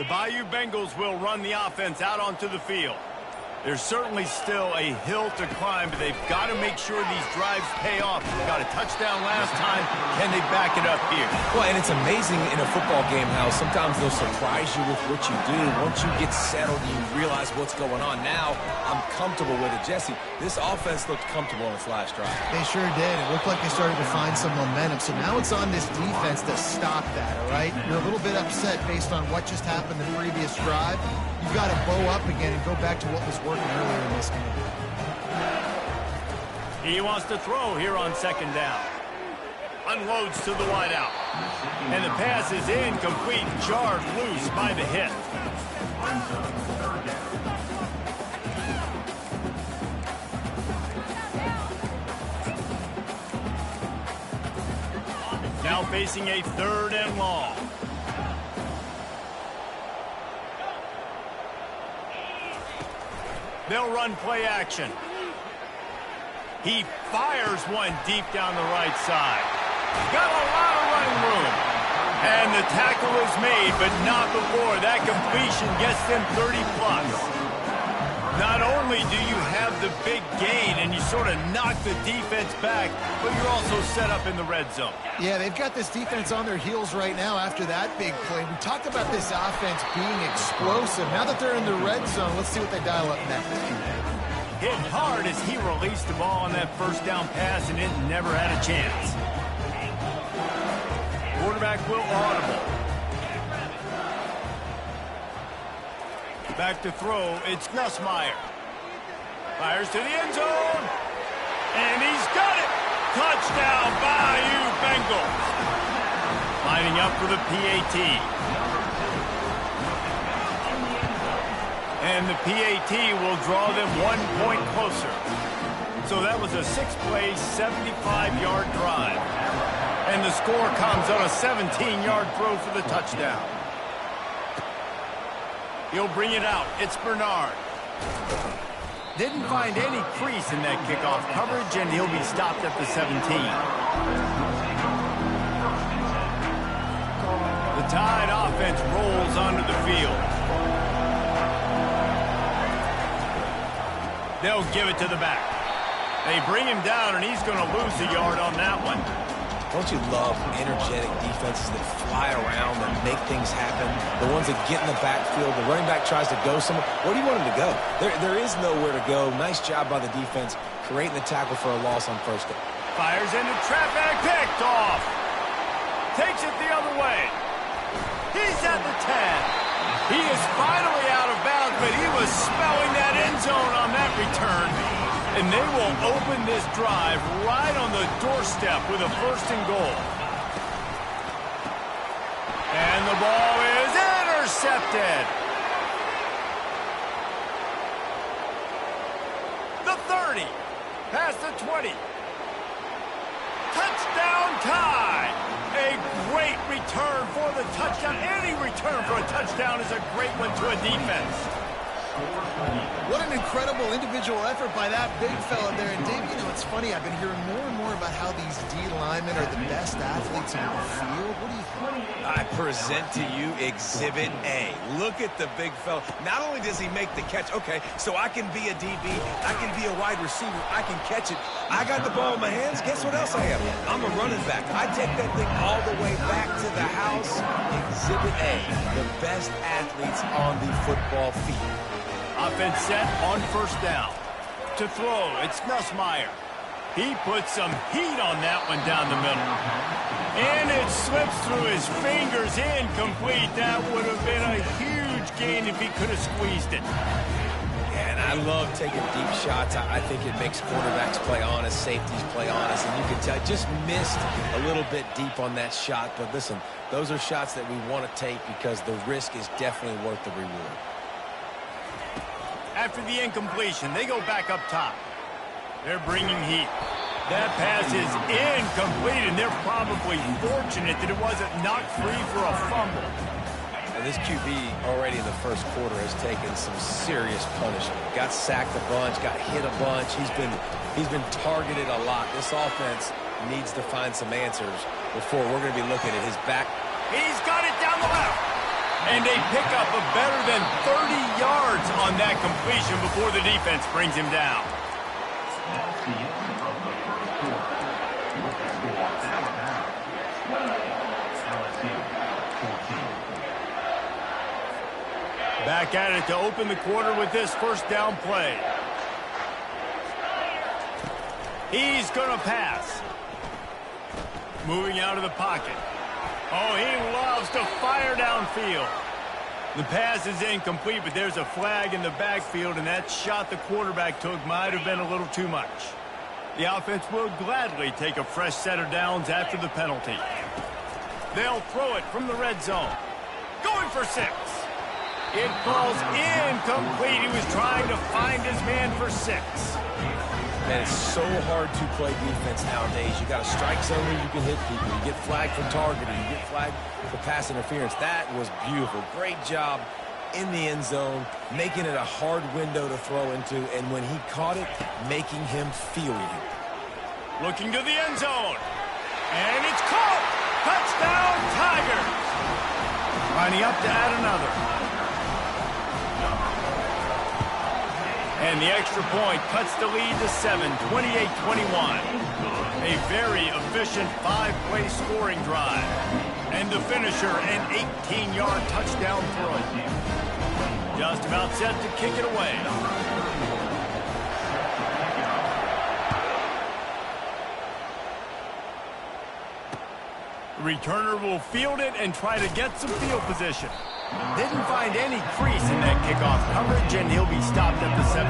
The Bayou Bengals will run the offense out onto the field. There's certainly still a hill to climb, but they've got to make sure these drives pay off. Got a touchdown last time. Can they back it up here? Well, and it's amazing in a football game how sometimes they'll surprise you with what you do. Once you get settled, you realize what's going on. Now, I'm comfortable with it. Jesse, this offense looked comfortable on its last drive. They sure did. It looked like they started to find some momentum. So now it's on this defense to stop that, all right? You're a little bit upset based on what just happened the previous drive. You've got to bow up again and go back to what was working earlier in this game. He wants to throw here on second down. Unloads to the wideout. And the pass is incomplete, jarred loose by the hit. Now facing a 3rd and long. They'll run play action. He fires one deep down the right side. Got a lot of running room. And the tackle is made, but not before. That completion gets them 30+. Not only do you have the big gain and you sort of knock the defense back, but you're also set up in the red zone. Yeah, they've got this defense on their heels right now after that big play. We talked about this offense being explosive. Now that they're in the red zone, let's see what they dial up next. Hit hard as he released the ball on that 1st down pass, and it never had a chance. Quarterback will audible. Back to throw, it's Nussmeier. Fires to the end zone. And he's got it. Touchdown, Bayou Bengals. Lining up for the PAT. And the PAT will draw them 1 point closer. So that was a 6-play, 75-yard drive. And the score comes on a 17-yard throw for the touchdown. He'll bring it out. It's Bernard. Didn't find any crease in that kickoff coverage, and he'll be stopped at the 17. The Tide offense rolls onto the field. They'll give it to the back. They bring him down, and he's going to lose a yard on that one. Don't you love energetic defenses that fly around and make things happen? The ones that get in the backfield, the running back tries to go somewhere. Where do you want him to go? There is nowhere to go. Nice job by the defense creating the tackle for a loss on 1st down. Fires into traffic, picked off. Takes it the other way. He's at the 10. He is finally out of bounds, but he was smelling that end zone on that return. And they will open this drive right on the doorstep with a 1st and goal. And the ball is intercepted. The 30. Past the 20. Touchdown Tide. A great return for the touchdown. Any return for a touchdown is a great one to a defense. What an incredible individual effort by that big fella there. And Dave, you know, it's funny. I've been hearing more and more about how these D linemen are the best athletes in the field. What do you think? I present to you Exhibit A. Look at the big fella. Not only does he make the catch, okay, so I can be a DB, I can be a wide receiver, I can catch it. I got the ball in my hands. Guess what else I am? I'm a running back. I take that thing all the way back to the house. Exhibit A, the best athletes on the football field. Offense set on 1st down. To throw, it's Nussmeier. He puts some heat on that one down the middle. And it slips through his fingers, incomplete. That would have been a huge gain if he could have squeezed it. And I love taking deep shots. I think it makes quarterbacks play honest, safeties play honest. And you can tell, just missed a little bit deep on that shot. But listen, those are shots that we want to take because the risk is definitely worth the reward. After the incompletion, they go back up top. They're bringing heat. That pass is incomplete, and they're probably fortunate that it wasn't knocked free for a fumble. And this QB already in the 1st quarter has taken some serious punishment. Got sacked a bunch, got hit a bunch. He's been targeted a lot. This offense needs to find some answers before we're going to be looking at his back. He's got it down the left. And they pick up a better than 30 yards on that completion before the defense brings him down. That's the end of the first quarter. With the score, Alabama 28, LSU 14. Back at it to open the quarter with this first down play. He's going to pass. Moving out of the pocket. Oh, he loves to fire downfield. The pass is incomplete, but there's a flag in the backfield, and that shot the quarterback took might have been a little too much. The offense will gladly take a fresh set of downs after the penalty. They'll throw it from the red zone. Going for 6. It falls incomplete. He was trying to find his man for 6. Man, it's so hard to play defense nowadays. You got a strike zone where you can hit people. You get flagged for targeting. You get flagged for pass interference. That was beautiful. Great job in the end zone, making it a hard window to throw into, and when he caught it, making him feel you. Looking to the end zone. And it's caught. Touchdown, Tigers. Lining up to add another. And the extra point cuts the lead to 7, 28-21. A very efficient 5-play scoring drive. And the finisher, an 18-yard touchdown throw. Just about set to kick it away. The returner will field it and try to get some field position. Didn't find any crease in that kickoff coverage, and he'll be stopped at the 17.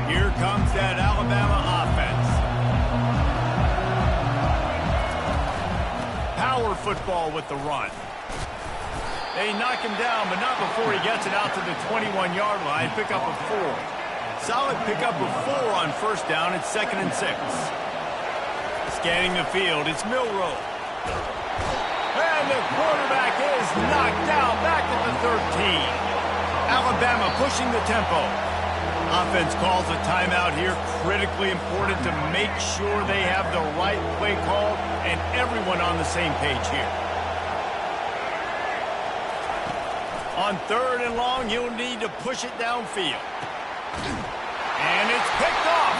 Here comes that Alabama offense. Power football with the run. They knock him down, but not before he gets it out to the 21-yard line. Pick up a 4. Solid pickup of 4 on first down. It's 2nd and 6. Scanning the field, it's Milroe. And the quarterback is knocked down back at the 13. Alabama pushing the tempo. Offense calls a timeout here. Critically important to make sure they have the right play call and everyone on the same page here. On 3rd and long, you'll need to push it downfield. And it's picked off.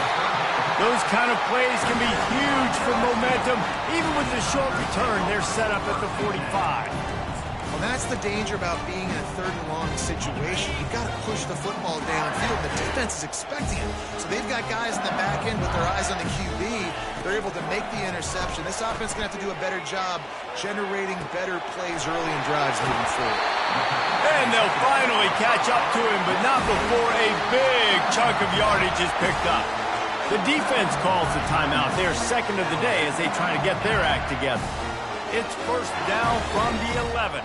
Those kind of plays can be huge for momentum. Even with the short return, they're set up at the 45. Well, that's the danger about being in a 3rd and long situation. You've got to push the football downfield. The defense is expecting it. So they've got guys in the back end with their eyes on the QB. They're able to make the interception. This offense is going to have to do a better job generating better plays early in drives moving forward. And they'll finally catch up to him, but not before a big chunk of yardage is picked up. The defense calls the timeout. They're 2nd of the day as they try to get their act together. It's first down from the 11.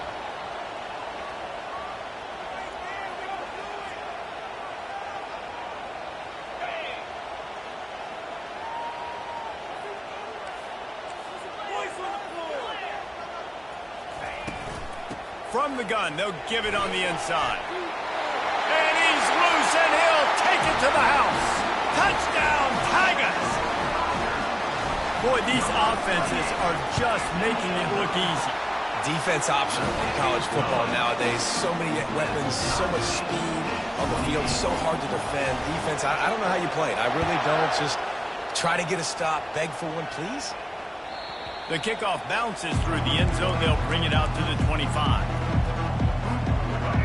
From the gun, they'll give it on the inside. And he's loose, and he'll take it to the house. Touchdown, Tigers! Boy, these offenses are just making it look easy. Defense optional in college football nowadays. So many weapons, so much speed on the field, so hard to defend. Defense, I don't know how you play it. I really don't. Just try to get a stop, beg for one, please. The kickoff bounces through the end zone. They'll bring it out to the 25.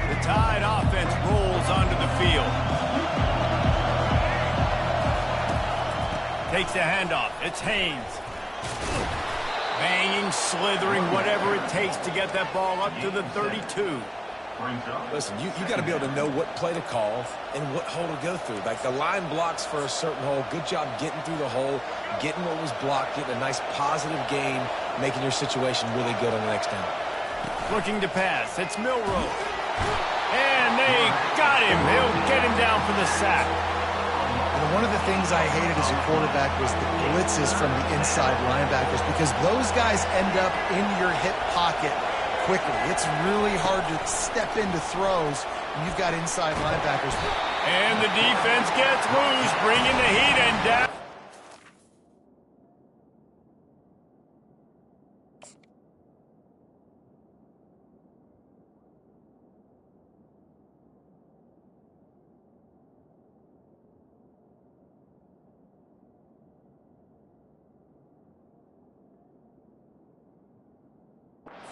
The Tide offense rolls onto the field. Takes the handoff. It's Haynes. Banging, slithering, whatever it takes to get that ball up to the 32. Listen, you got to be able to know what play to call and what hole to go through. Like the line blocks for a certain hole. Good job getting through the hole, getting what was blocked, getting a nice positive gain, making your situation really good on the next down. Looking to pass. It's Milroe. And they got him. They'll get him down for the sack. And one of the things I hated as a quarterback was the blitzes from the inside linebackers because those guys end up in your hip pocket quickly. It's really hard to step into throws when you've got inside linebackers. And the defense gets loose, bringing the heat and down.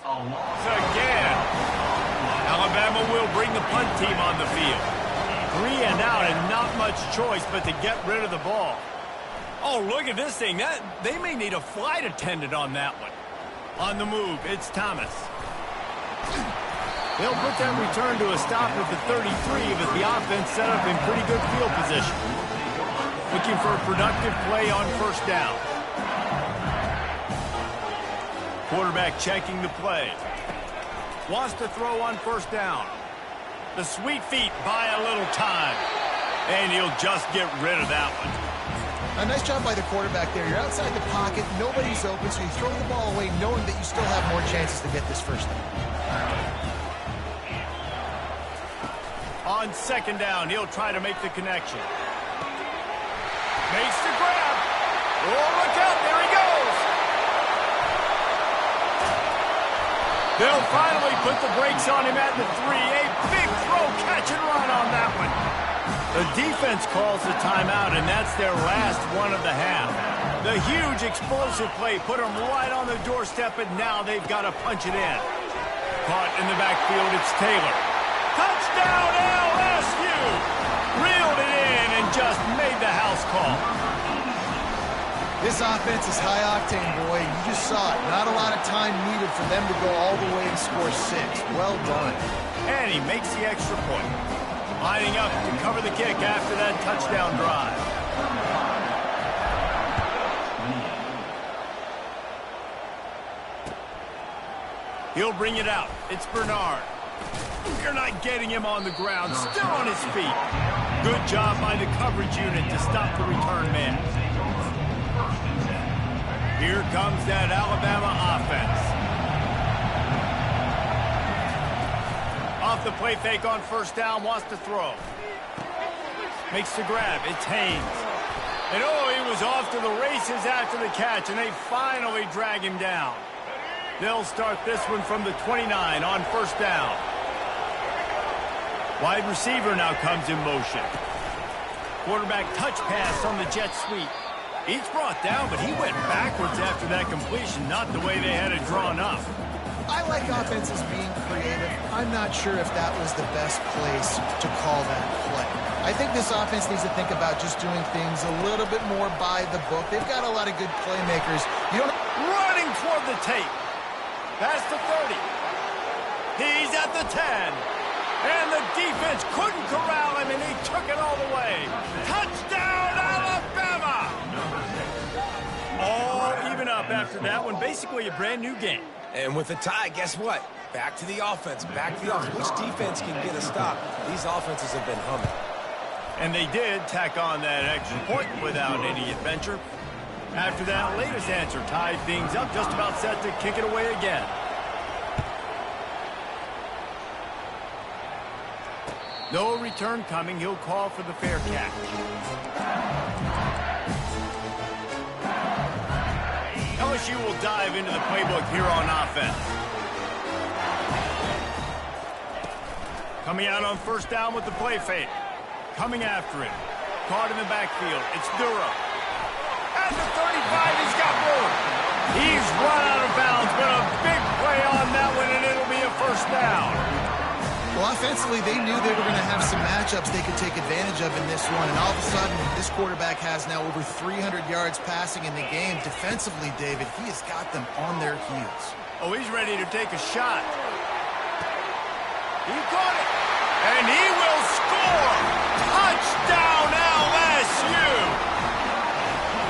Again. Alabama will bring the punt team on the field. 3 and out and not much choice but to get rid of the ball. Oh, look at this thing. They may need a flight attendant on that one. On the move, it's Thomas. They'll put that return to a stop at the 33 with the offense set up in pretty good field position. Looking for a productive play on first down. Quarterback checking the play. Wants to throw on first down. The sweet feet buy a little time. And he'll just get rid of that one. A nice job by the quarterback there. You're outside the pocket, nobody's open, so you throw the ball away knowing that you still have more chances to get this first down. On second down, he'll try to make the connection. Makes the grab. Oh, look out, there he goes. They'll finally put the brakes on him at the 3. A big throw, catch and run on that one. The defense calls the timeout, and that's their last one of the half. The huge explosive play put them right on the doorstep, and now they've got to punch it in. Caught in the backfield, it's Taylor. Touchdown, LSU! Reeled it in and just made the house call. This offense is high octane, boy. You just saw it. Not a lot of time needed for them to go all the way and score 6. Well done. And he makes the extra point. Lining up to cover the kick after that touchdown drive. He'll bring it out. It's Bernard. You're not getting him on the ground. Still on his feet. Good job by the coverage unit to stop the return man. Here comes that Alabama offense. Off the play fake on first down, wants to throw. Makes the grab, it's Haynes. And oh, he was off to the races after the catch, and they finally drag him down. They'll start this one from the 29 on first down. Wide receiver now comes in motion. Quarterback touch pass on the jet sweep. He's brought down, but he went backwards after that completion, not the way they had it drawn up. I like offenses being creative. I'm not sure if that was the best place to call that play. I think this offense needs to think about just doing things a little bit more by the book. They've got a lot of good playmakers. You don't... Running toward the tape. Past the 30. He's at the 10. And the defense couldn't corral him, and he took it all the way. Touchdown, Alabama! All even up after that one. Basically a brand new game. And with a tie, guess what? Back to the offense. Back to the offense. Which defense can get a stop? These offenses have been humming. And they did tack on that extra point without any adventure. After that latest answer tied things up, just about set to kick it away again. No return coming. He'll call for the fair catch. LSU will dive into the playbook here on offense. Coming out on first down with the play fake. Coming after him. Caught in the backfield. It's Duro. At the 35, he's got room. He's run out of bounds, but a big play on that one, and it'll be a first down. Well, offensively, they knew they were going to have some matchups they could take advantage of in this one, and all of a sudden, this quarterback has now over 300 yards passing in the game. Defensively, David, he has got them on their heels. Oh, he's ready to take a shot. He caught it, and he will score. Touchdown, LSU.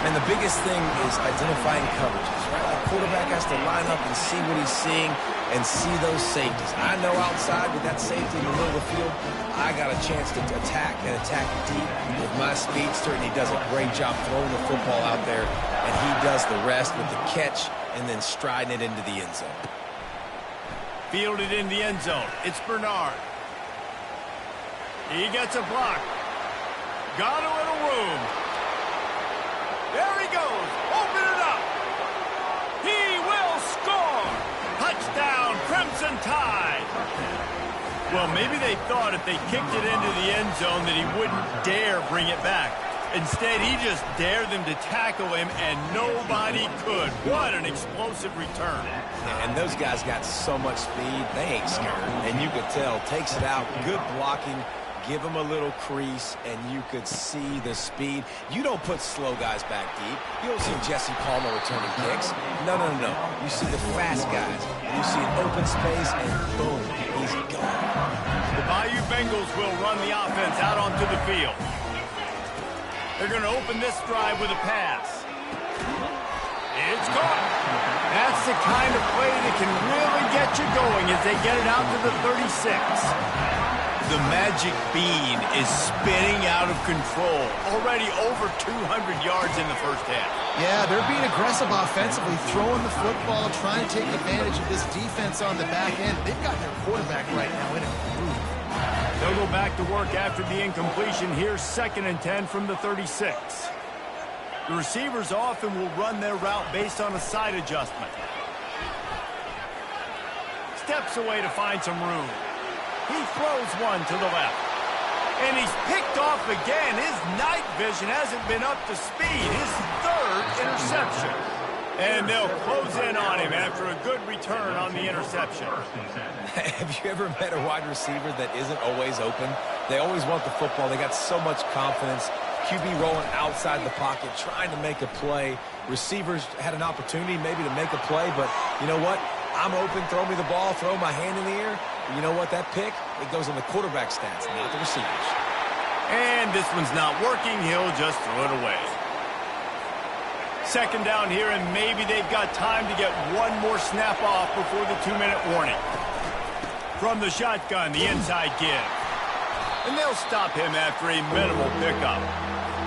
And the biggest thing is identifying coverages, right? The quarterback has to line up and see what he's seeing and see those safeties. I know outside with that safety in the middle of the field, I got a chance to attack and attack deep with my speedster, and he does a great job throwing the football out there, and he does the rest with the catch and then striding it into the end zone. Fielded in the end zone. It's Bernard. He gets a block. Got a little room. There he goes. Open it up. He will score. Touchdown, Crimson Tide. Well, maybe they thought if they kicked it into the end zone that he wouldn't dare bring it back. Instead, he just dared them to tackle him, and nobody could. What an explosive return. And those guys got so much speed, they ain't scared. And you could tell, takes it out, good blocking, give him a little crease, and you could see the speed. You don't put slow guys back deep. You don't see Jesse Palmer returning kicks. No. You see the fast guys. You see an open space, and boom, he's gone. The Bayou Bengals will run the offense out onto the field. They're going to open this drive with a pass. It's caught. That's the kind of play that can really get you going as they get it out to the 36. The magic bean is spinning out of control. Already over 200 yards in the first half. Yeah, they're being aggressive offensively, throwing the football, trying to take advantage of this defense on the back end. They've got their quarterback right now in a groove. They'll go back to work after the incompletion. Here's 2nd and 10 from the 36. The receivers often will run their route based on a side adjustment. Steps away to find some room. He throws one to the left. And he's picked off again. His night vision hasn't been up to speed. His 3rd interception. And they'll close in on him after a good return on the interception. Have you ever met a wide receiver that isn't always open? They always want the football. They got so much confidence. QB rolling outside the pocket, trying to make a play. Receivers had an opportunity maybe to make a play, but you know what? I'm open, throw me the ball, throw my hand in the air. You know what? That pick, it goes in the quarterback stats, not the receivers. And this one's not working. He'll just throw it away. 2nd down here, and maybe they've got time to get one more snap off before the 2-minute warning. From the shotgun, the inside give. And they'll stop him after a minimal pickup.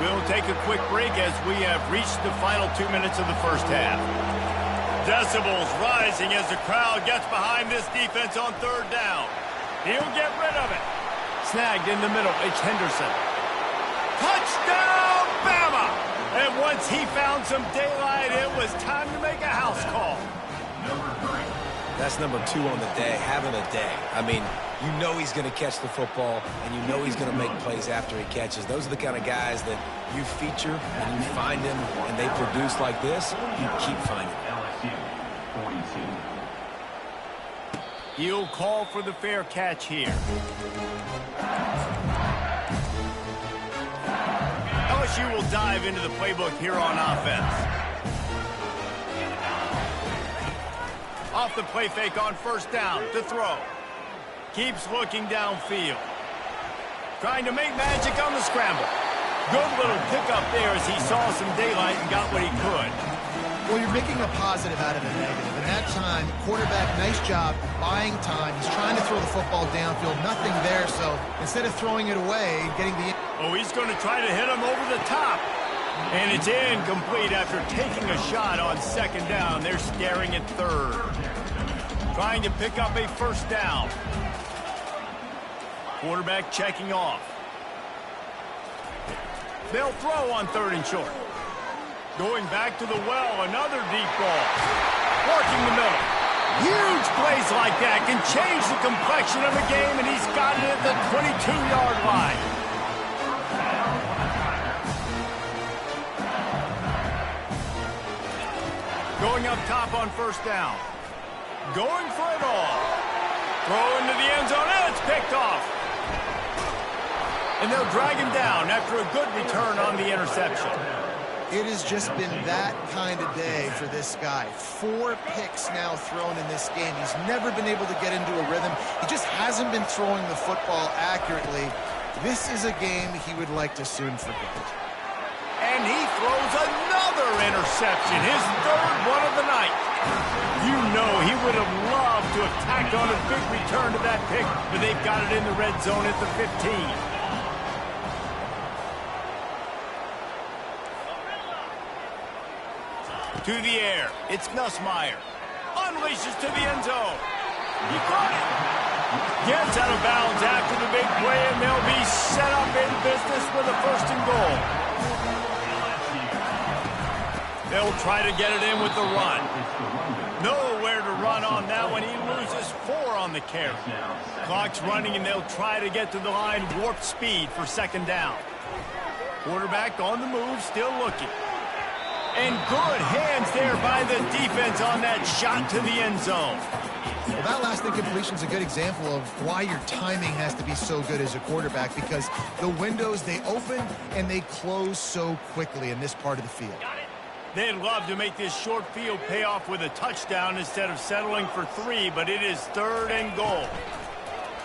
We'll take a quick break as we have reached the final 2 minutes of the first half. Decibels rising as the crowd gets behind this defense on 3rd down. He'll get rid of it. Snagged in the middle, it's Henderson. Touchdown, Bama! And once he found some daylight, it was time to make a house call. That's number 2 on the day, having a day. I mean, you know he's going to catch the football, and you know he's going to make plays after he catches. Those are the kind of guys that you feature, and you find them, and they produce like this, you keep finding them. He'll call for the fair catch here. LSU will dive into the playbook here on offense. Off the play fake on 1st down to throw. Keeps looking downfield. Trying to make magic on the scramble. Good little pickup there as he saw some daylight and got what he could. Well, you're making a positive out of a negative. And that time, quarterback, nice job buying time. He's trying to throw the football downfield. Nothing there, so instead of throwing it away, getting the... Oh, he's going to try to hit him over the top. And it's incomplete after taking a shot on 2nd down. They're staring at 3rd. Trying to pick up a 1st down. Quarterback checking off. They'll throw on 3rd and short. Going back to the well, another deep ball. Working the middle. Huge plays like that can change the complexion of a game, and he's got it at the 22-yard line. Going up top on 1st down. Going for it all. Throw into the end zone, and it's picked off. And they'll drag him down after a good return on the interception. It has just been that kind of day for this guy. 4 picks now thrown in this game. He's never been able to get into a rhythm. He just hasn't been throwing the football accurately. This is a game he would like to soon forget. And he throws another interception, his 3rd one of the night. You know he would have loved to have tacked on a big return to that pick, but they've got it in the red zone at the 15. To the air, it's Nussmeier. Unleashes to the end zone. He caught it. Gets out of bounds after the big play, and they'll be set up in business with a 1st and goal. They'll try to get it in with the run. Nowhere to run on that one. He loses 4 on the carry. Clock's running, and they'll try to get to the line warp speed for 2nd down. Quarterback on the move, still looking. And good hands there by the defense on that shot to the end zone. Well, that last incompletion is a good example of why your timing has to be so good as a quarterback, because the windows, they open and they close so quickly in this part of the field. They'd love to make this short field pay off with a touchdown instead of settling for 3, but it is 3rd and goal.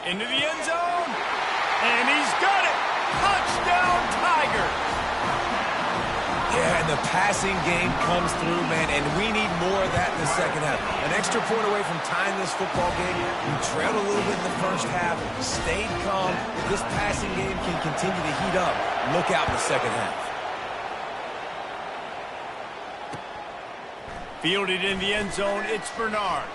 Into the end zone, and he's got it! Touchdown, Tigers! Yeah, and the passing game comes through, man, and we need more of that in the second half. An extra point away from tying this football game. We trailed a little bit in the first half, stayed calm. If this passing game can continue to heat up, look out in the second half. Fielded in the end zone, it's Bernard.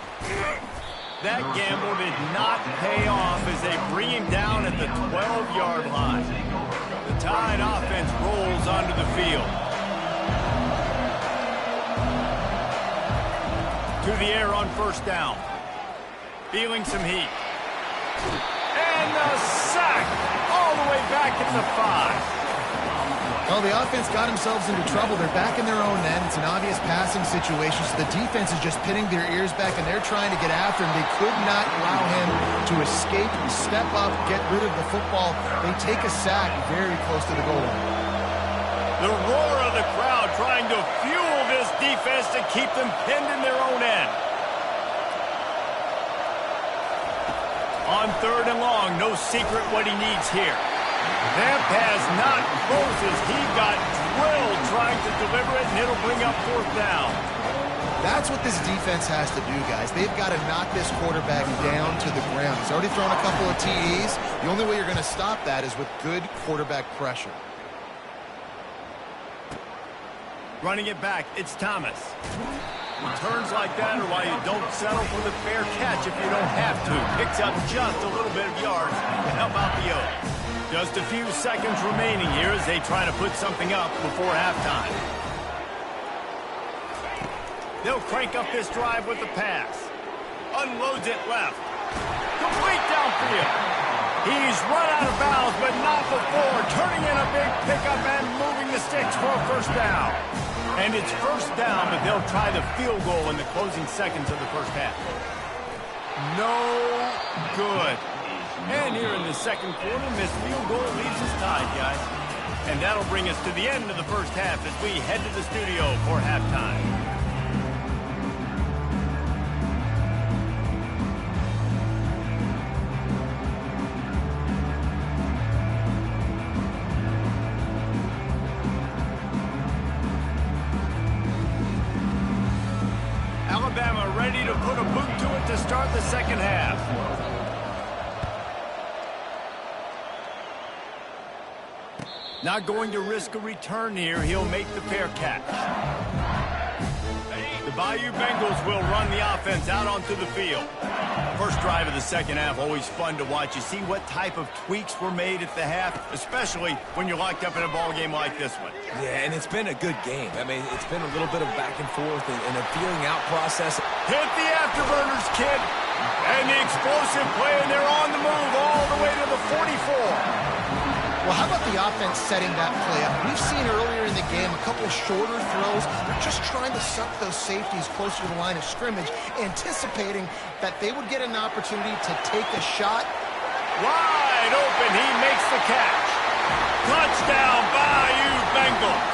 That gamble did not pay off as they bring him down at the 12-yard line. The Tide offense rolls onto the field. To the air on 1st down. Feeling some heat. And the sack all the way back at the 5. Well, the offense got themselves into trouble. They're back in their own end. It's an obvious passing situation, so the defense is just pinning their ears back, and they're trying to get after him. They could not allow him to escape, step up, get rid of the football. They take a sack very close to the goal line. The roar of the crowd trying to fuel this defense to keep them pinned in their own end. On 3rd and long, no secret what he needs here. That pass not close as he got drilled trying to deliver it, and it'll bring up 4th down. That's what this defense has to do, guys. They've got to knock this quarterback down to the ground. He's already thrown a couple of TEs. The only way you're going to stop that is with good quarterback pressure. Running it back, it's Thomas. Returns like that are why you don't settle for the fair catch if you don't have to. Picks up just a little bit of yards to help out the Oaks. Just a few seconds remaining here as they try to put something up before halftime. They'll crank up this drive with the pass. Unloads it left. Complete downfield. He's run out of bounds, but not before. Turning in a big pickup and moving the sticks for a 1st down. And it's 1st down, but they'll try the field goal in the closing seconds of the 1st half. No good. And here in the 2nd quarter, this field goal leaves us tied, guys. And that'll bring us to the end of the 1st half as we head to the studio for halftime. Alabama ready to put a boot to it to start the 2nd half. Not going to risk a return here. He'll make the fair catch. The Bayou Bengals will run the offense out onto the field. First drive of the 2nd half, always fun to watch. You see what type of tweaks were made at the half, especially when you're locked up in a ball game like this one. Yeah, and it's been a good game. I mean, it's been a little bit of back and forth and a feeling out process. Hit the afterburners, kid. And the explosive play, and they're on the move all the way to the 44. Well, how about the offense setting that play up? We've seen earlier in the game a couple shorter throws. They're just trying to suck those safeties closer to the line of scrimmage, anticipating that they would get an opportunity to take a shot. Wide open, he makes the catch. Touchdown, Bayou Bengals.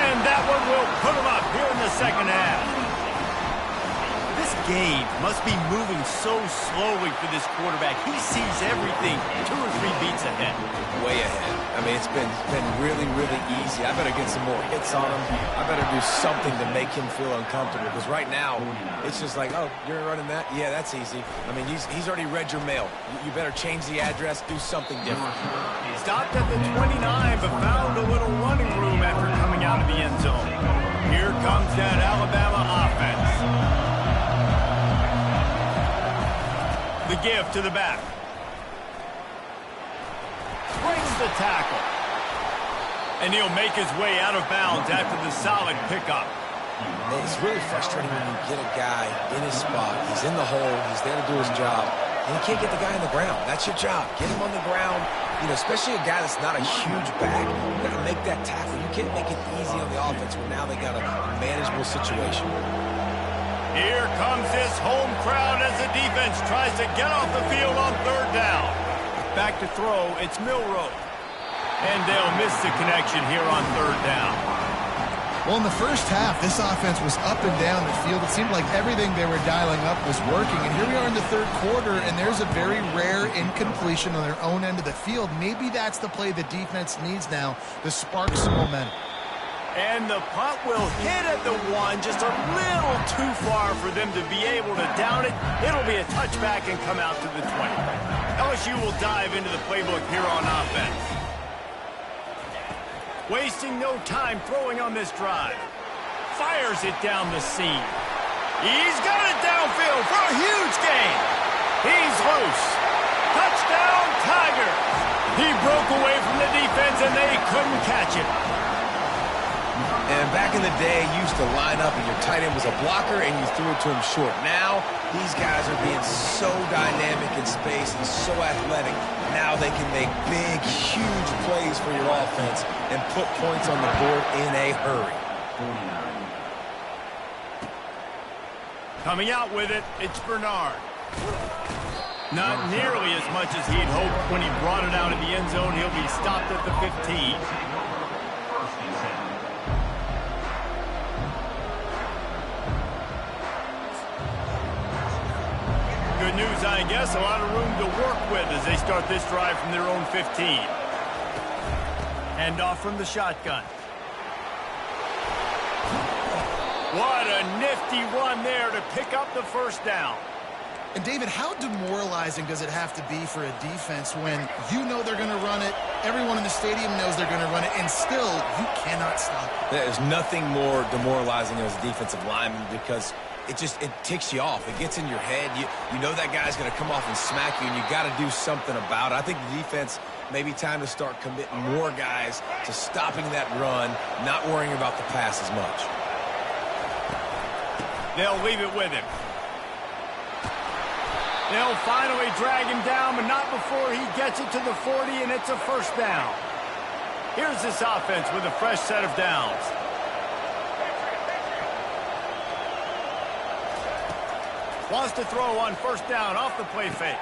And that one will put them up here in the 2nd half. This game must be moving so slowly for this quarterback. He sees everything 2 or 3 beats ahead. Way ahead. I mean, it's been really, really easy. I better get some more hits on him. I better do something to make him feel uncomfortable, because right now, it's just like, oh, you're running that? Yeah, that's easy. I mean, he's already read your mail. You better change the address, do something different. Stopped at the 29, but found a little running room after coming out of the end zone. Here comes that Alabama offense. The give to the back. Breaks the tackle. And he'll make his way out of bounds after the solid pickup. It's really frustrating when you get a guy in his spot. He's in the hole. He's there to do his job. And you can't get the guy on the ground. That's your job. Get him on the ground. You know, especially a guy that's not a huge back. You got to make that tackle. You can't make it easy on the offense when now they got a manageable situation. Here comes this home crowd as the defense tries to get off the field on third down. Back to throw, it's Milroe. And they'll miss the connection here on third down. Well, in the first half, this offense was up and down the field. It seemed like everything they were dialing up was working. And here we are in the third quarter, and there's a very rare incompletion on their own end of the field. Maybe that's the play the defense needs now to spark some momentum. And the punt will hit at the 1, just a little too far for them to be able to down it. It'll be a touchback and come out to the 20. LSU will dive into the playbook here on offense. Wasting no time throwing on this drive. Fires it down the seam. He's got it downfield for a huge gain. He's loose. Touchdown, Tigers. He broke away from the defense and they couldn't catch it. And back in the day, you used to line up and your tight end was a blocker and you threw it to him short. Now, these guys are being so dynamic in space and so athletic. Now they can make big, huge plays for your offense and put points on the board in a hurry. Coming out with it, it's Bernard. Not nearly as much as he'd hoped when he brought it out of the end zone. He'll be stopped at the 15. Good news, I guess. A lot of room to work with as they start this drive from their own 15. Hand off from the shotgun. What a nifty run there to pick up the first down. And, David, how demoralizing does it have to be for a defense when you know they're going to run it, everyone in the stadium knows they're going to run it, and still you cannot stop it? There's nothing more demoralizing as a defensive lineman because it ticks you off. It gets in your head. You know that guy's going to come off and smack you, and you got to do something about it. I think the defense maybe time to start committing more guys to stopping that run, not worrying about the pass as much. They'll leave it with him. They'll finally drag him down, but not before he gets it to the 40, and it's a first down. Here's this offense with a fresh set of downs. Wants to throw on first down off the play fake.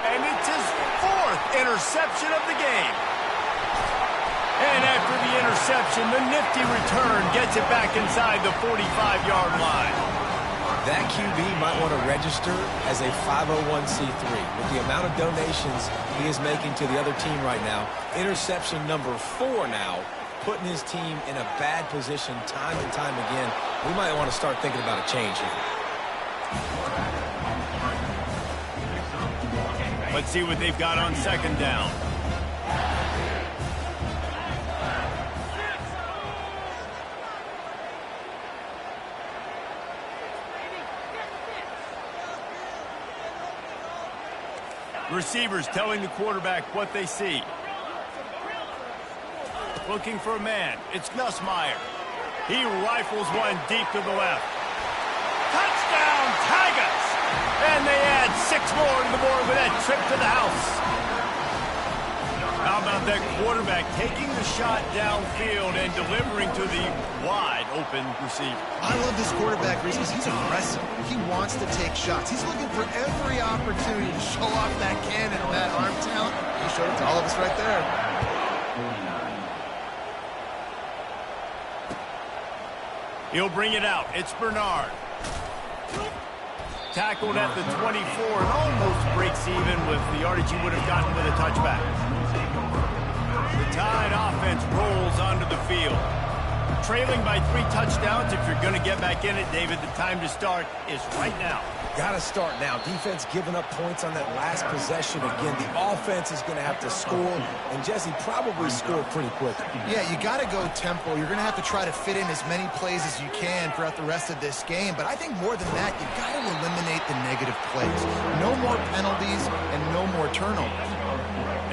And it's his 4th interception of the game. And after the interception, the nifty return gets it back inside the 45-yard line. That QB might want to register as a 501c3. With the amount of donations he is making to the other team right now, interception number 4 now, putting his team in a bad position time and time again. We might want to start thinking about a change here. Let's see what they've got on second down. Receivers telling the quarterback what they see. Looking for a man. It's Nussmeier. He rifles one deep to the left. Touchdown, Tigers! And they add 6 more to the board with that trip to the house. How about that quarterback taking the shot downfield and delivering to the wide-open receiver? I love this quarterback, Reese. He's aggressive. He wants to take shots. He's looking for every opportunity to show off that cannon and that arm talent. He showed it to all of us right there. He'll bring it out. It's Bernard. Tackled at the 24 and almost breaks even with the yardage he would have gotten with a touchback. The Tide offense rolls onto the field. Trailing by 3 touchdowns. If you're going to get back in it, David, the time to start is right now. Got to start now. Defense giving up points on that last possession again. The offense is going to have to score, and Jesse probably scored pretty quickly. Yeah, you got to go tempo. You're going to have to try to fit in as many plays as you can throughout the rest of this game. But I think more than that, you got to eliminate the negative plays. No more penalties and no more turnovers.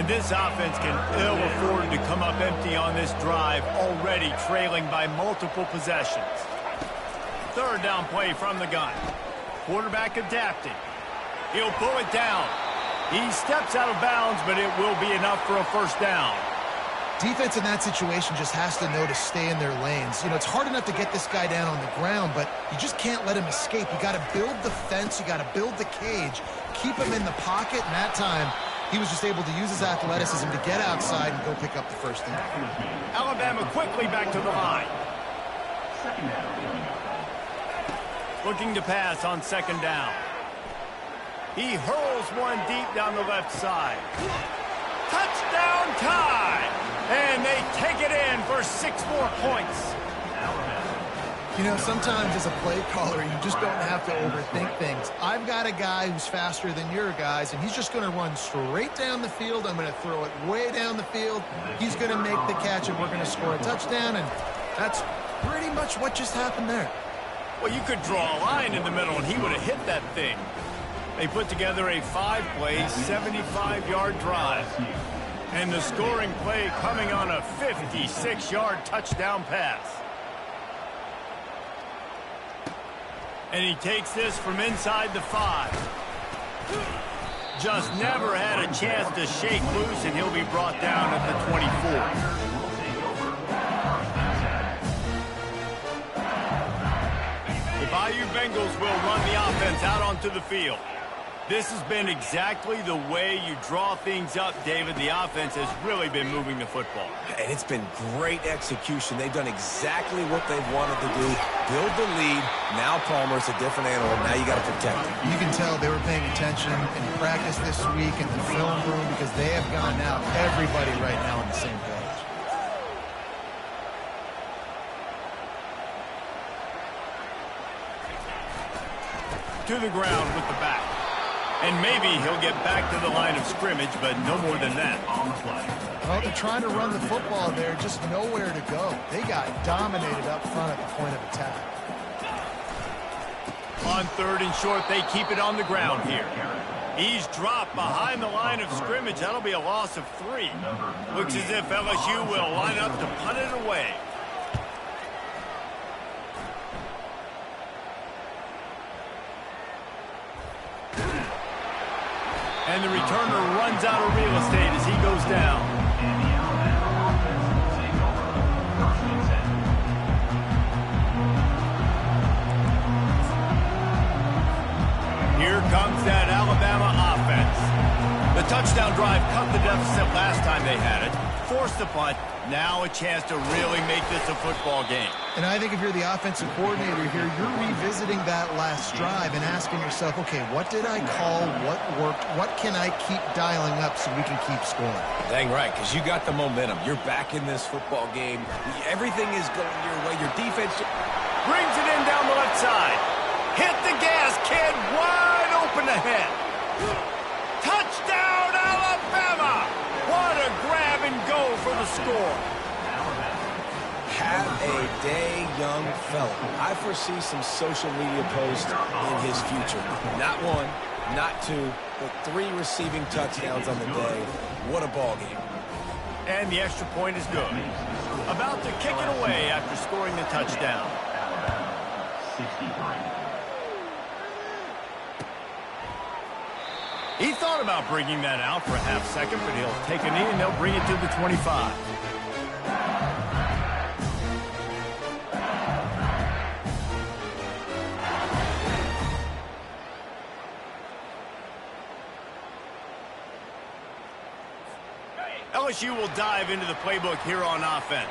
And this offense can ill afford to come up empty on this drive, already trailing by multiple possessions. Third down play from the gun. Quarterback adapting. He'll pull it down. He steps out of bounds, but it will be enough for a first down. Defense in that situation just has to know to stay in their lanes. You know, it's hard enough to get this guy down on the ground, but you just can't let him escape. You got to build the fence. You got to build the cage. Keep him in the pocket, and that time he was just able to use his athleticism to get outside and go pick up the first down. Alabama quickly back to the line. Looking to pass on second down. He hurls one deep down the left side. Touchdown time! And they take it in for 6 more points. You know, sometimes as a play caller, you just don't have to overthink things. I've got a guy who's faster than your guys, and he's just going to run straight down the field. I'm going to throw it way down the field. He's going to make the catch, and we're going to score a touchdown, and that's pretty much what just happened there. Well, you could draw a line in the middle, and he would have hit that thing. They put together a 5-play, 75-yard drive. And the scoring play coming on a 56-yard touchdown pass. And he takes this from inside the 5. Just never had a chance to shake loose, and he'll be brought down at the 24. The Bayou Bengals will run the offense out onto the field. This has been exactly the way you draw things up, David. The offense has really been moving the football. And it's been great execution. They've done exactly what they've wanted to do. Build the lead. Now Palmer's a different animal. Now you got to protect him. You can tell they were paying attention in practice this week in the film room because they have gone out. Everybody right now on the same page. To the ground with the back. And maybe he'll get back to the line of scrimmage, but no more than that. Well, they're trying to run the football there, just nowhere to go. They got dominated up front at the point of attack. On 3rd and short, they keep it on the ground here. He's dropped behind the line of scrimmage. That'll be a loss of 3. Looks as if LSU will line up to punt it away. And the returner runs out of real estate as he goes down. Here comes that Alabama offense. The touchdown drive cut the deficit last time they had it. Forced the punt. Now a chance to really make this a football game. And I think if you're the offensive coordinator here, you're revisiting that last drive and asking yourself, okay, what did I call? What worked? What can I keep dialing up so we can keep scoring? Dang right, because you got the momentum. You're back in this football game. Everything is going your way. Your defense brings it in down the left side. Hit the gas, kid. Wide open ahead. Touchdown, Alabama! What a grab and go for the score. Have a day, young fella. I foresee some social media posts in his future. Not 1, not 2, but 3 receiving touchdowns on the day. What a ball game. And the extra point is good. About to kick it away after scoring the touchdown. He thought about bringing that out for a half second, but he'll take a knee and they'll bring it to the 25. LSU will dive into the playbook here on offense.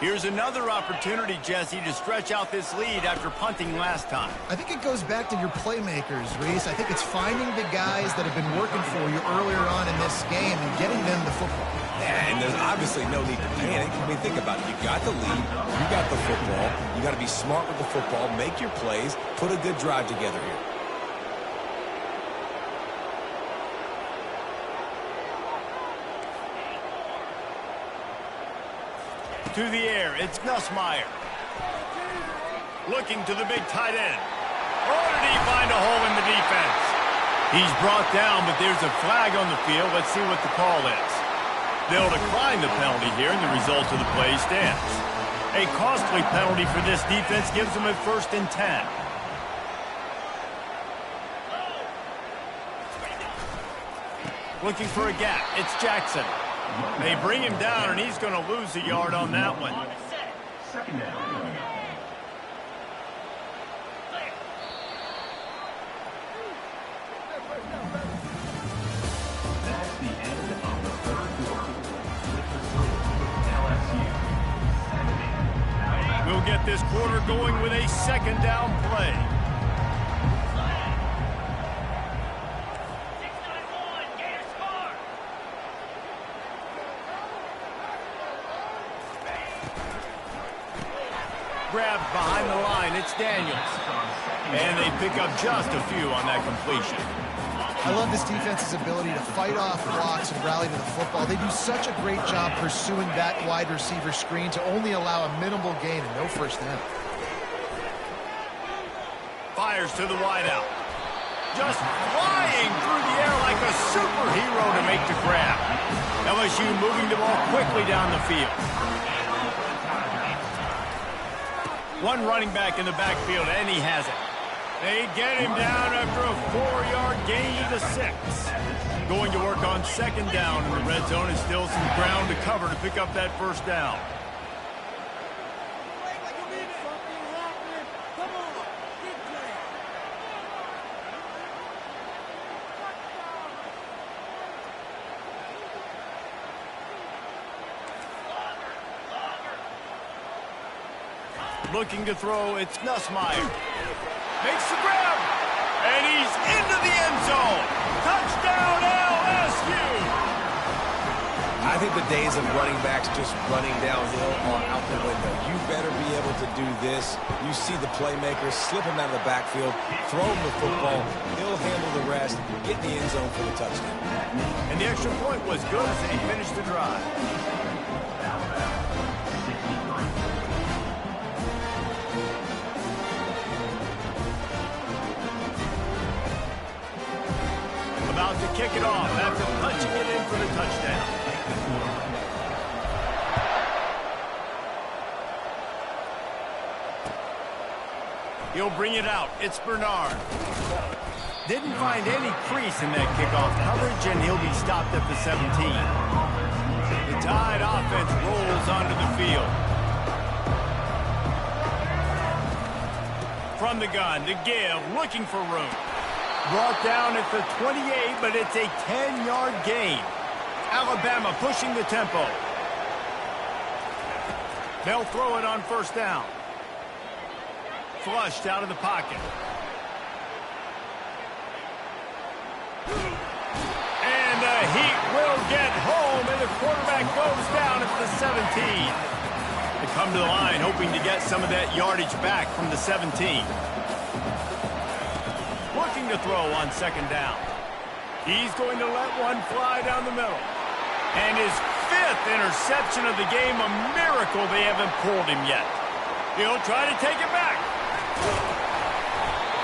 Here's another opportunity, Jesse, to stretch out this lead after punting last time. I think it goes back to your playmakers, Reese. I think it's finding the guys that have been working for you earlier on in this game and getting them the football. Yeah, and there's obviously no need to panic. I mean, think about it. You got the lead. You got the football. You got to be smart with the football, make your plays, put a good drive together here. To the air, it's Nussmeier. Looking to the big tight end. Oh, did he find a hole in the defense? He's brought down, but there's a flag on the field. Let's see what the call is. They'll decline the penalty here, and the result of the play stands. A costly penalty for this defense gives them a 1st and 10. Looking for a gap. It's Jackson. They bring him down, and he's going to lose a yard on that one. Second down. That's the end of the third quarter. With the score, LSU 70. We'll get this quarter going with a second down play. Grabbed behind the line, it's Daniels. And they pick up just a few on that completion. I love this defense's ability to fight off blocks and rally to the football. They do such a great job pursuing that wide receiver screen to only allow a minimal gain and no first down. Fires to the wideout. Just flying through the air like a superhero to make the grab. LSU moving the ball quickly down the field. One running back in the backfield, and he has it. They get him down after a 4-yard gain to the 6. Going to work on second down in the red zone, and still some ground to cover to pick up that first down. Looking to throw, it's Nussmeier. Makes the grab, and he's into the end zone. Touchdown, LSU! I think the days of running backs just running downhill are out the window. You better be able to do this. You see the playmaker, slip him out of the backfield, throw him the football, he'll handle the rest, get in the end zone for the touchdown. And the extra point was good as they finished the drive. About to kick it off after punching it in for the touchdown. He'll bring it out. It's Bernard. Didn't find any crease in that kickoff coverage, and he'll be stopped at the 17. The Tide offense rolls onto the field. From the gun to give, looking for room. Brought down at the 28, but it's a 10-yard gain. Alabama pushing the tempo. They'll throw it on first down. Flushed out of the pocket. And the Heat will get home, and the quarterback goes down at the 17. They come to the line hoping to get some of that yardage back from the 17. Looking to throw on second down. He's going to let one fly down the middle. And his 5th interception of the game, a miracle they haven't pulled him yet. He'll try to take it back.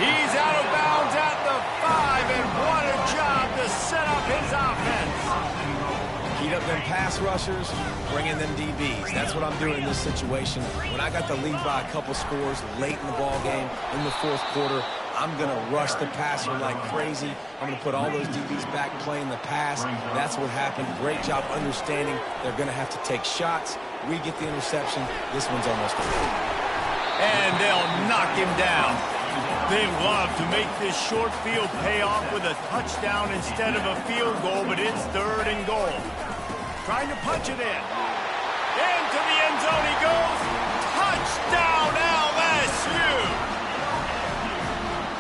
He's out of bounds at the 5, and what a job to set up his offense. Heat up them pass rushers, bring in them DBs. That's what I'm doing in this situation. When I got the lead by a couple scores late in the ball game, in the fourth quarter, I'm going to rush the passer like crazy. I'm going to put all those DBs back playing the pass. That's what happened. Great job understanding they're going to have to take shots. We get the interception. This one's almost over. And they'll knock him down. They love to make this short field pay off with a touchdown instead of a field goal, but it's 3rd and goal. Trying to punch it in. Into the end zone he goes. Touchdown, LSU!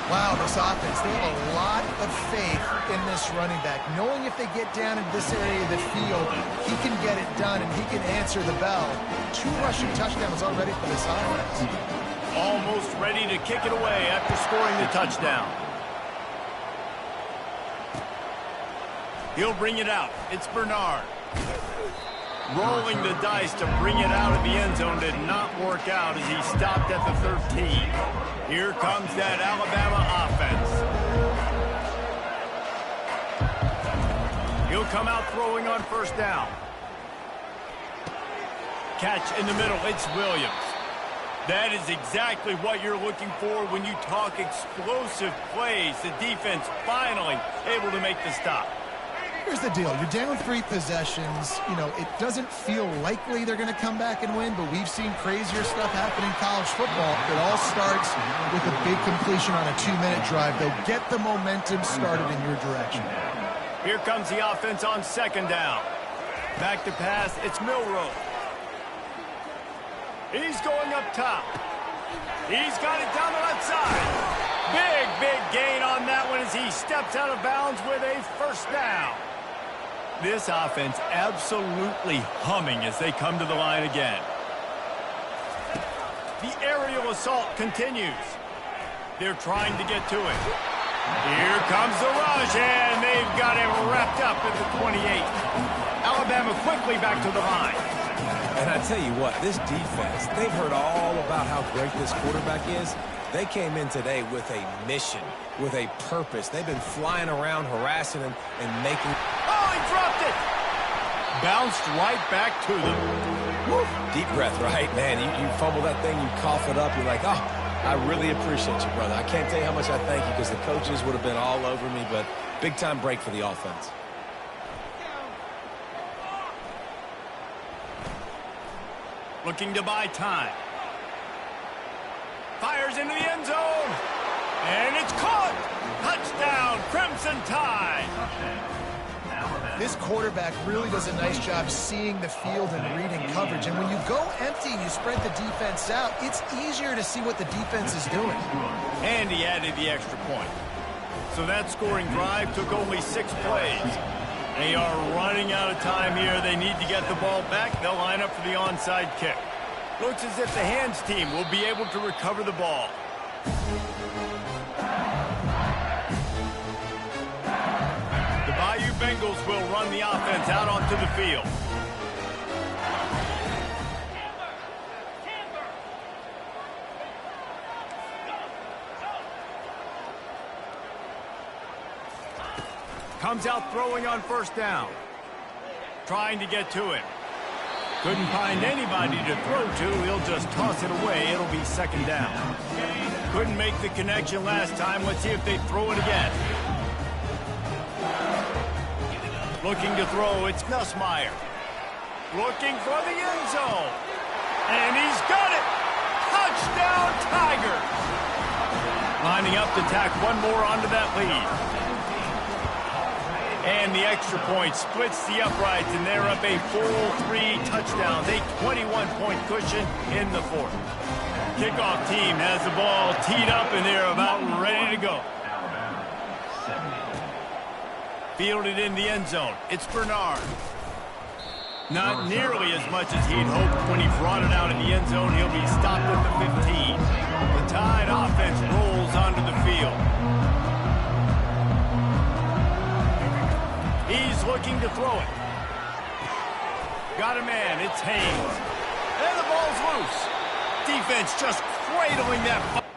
Wow, this offense, they have a lot of faith in this running back. Knowing if they get down in this area of the field, he can get it done and he can answer the bell. 2 rushing touchdowns already for this offense. Almost ready to kick it away after scoring the touchdown. He'll bring it out. It's Bernard. Rolling the dice to bring it out of the end zone did not work out as he stopped at the 13. Here comes that Alabama offense. He'll come out throwing on first down. Catch in the middle. It's Williams. That is exactly what you're looking for when you talk explosive plays. The defense finally able to make the stop. Here's the deal. You're down 3 possessions. You know, it doesn't feel likely they're going to come back and win, but we've seen crazier stuff happen in college football. It all starts with a big completion on a 2-minute drive. They'll get the momentum started in your direction. Here comes the offense on 2nd down. Back to pass, it's Milroe. He's going up top. He's got it down the left side. Big gain on that one as he steps out of bounds with a 1st down. This offense absolutely humming as they come to the line again. The aerial assault continues. They're trying to get to it. Here comes the rush, and they've got him wrapped up at the 28. Alabama quickly back to the line. And I tell you what, this defense, they've heard all about how great this quarterback is. They came in today with a mission, with a purpose. They've been flying around, harassing him, and making... Oh, he dropped it! Bounced right back to them. Woo. Deep breath, right? Man, you fumble that thing, you cough it up, you're like, oh, I really appreciate you, brother. I can't tell you how much I thank you because the coaches would have been all over me, but big-time break for the offense. Looking to buy time. Fires into the end zone. And it's caught. Touchdown, Crimson Tide. This quarterback really does a nice job seeing the field and reading coverage. And when you go empty and you spread the defense out, it's easier to see what the defense is doing. And he added the extra point. So that scoring drive took only 6 plays. They are running out of time here. They need to get the ball back. They'll line up for the onside kick. Looks as if the hands team will be able to recover the ball. The Bayou Bengals will run the offense out onto the field. Comes out throwing on 1st down. Trying to get to it. Couldn't find anybody to throw to. He'll just toss it away. It'll be 2nd down. Couldn't make the connection last time. Let's see if they throw it again. Looking to throw. It's Nussmeier. Looking for the end zone. And he's got it. Touchdown, Tigers. Lining up to tack one more onto that lead. And the extra point splits the uprights, and they're up a full 3 touchdowns, a 21-point cushion in the 4th. Kickoff team has the ball teed up, and they're about ready to go. Fielded in the end zone. It's Bernard. Not nearly as much as he'd hoped when he brought it out in the end zone. He'll be stopped at the 15. The Tide offense rolls onto the field. He's looking to throw it. Got a man. It's Haynes. And the ball's loose. Defense just cradling that.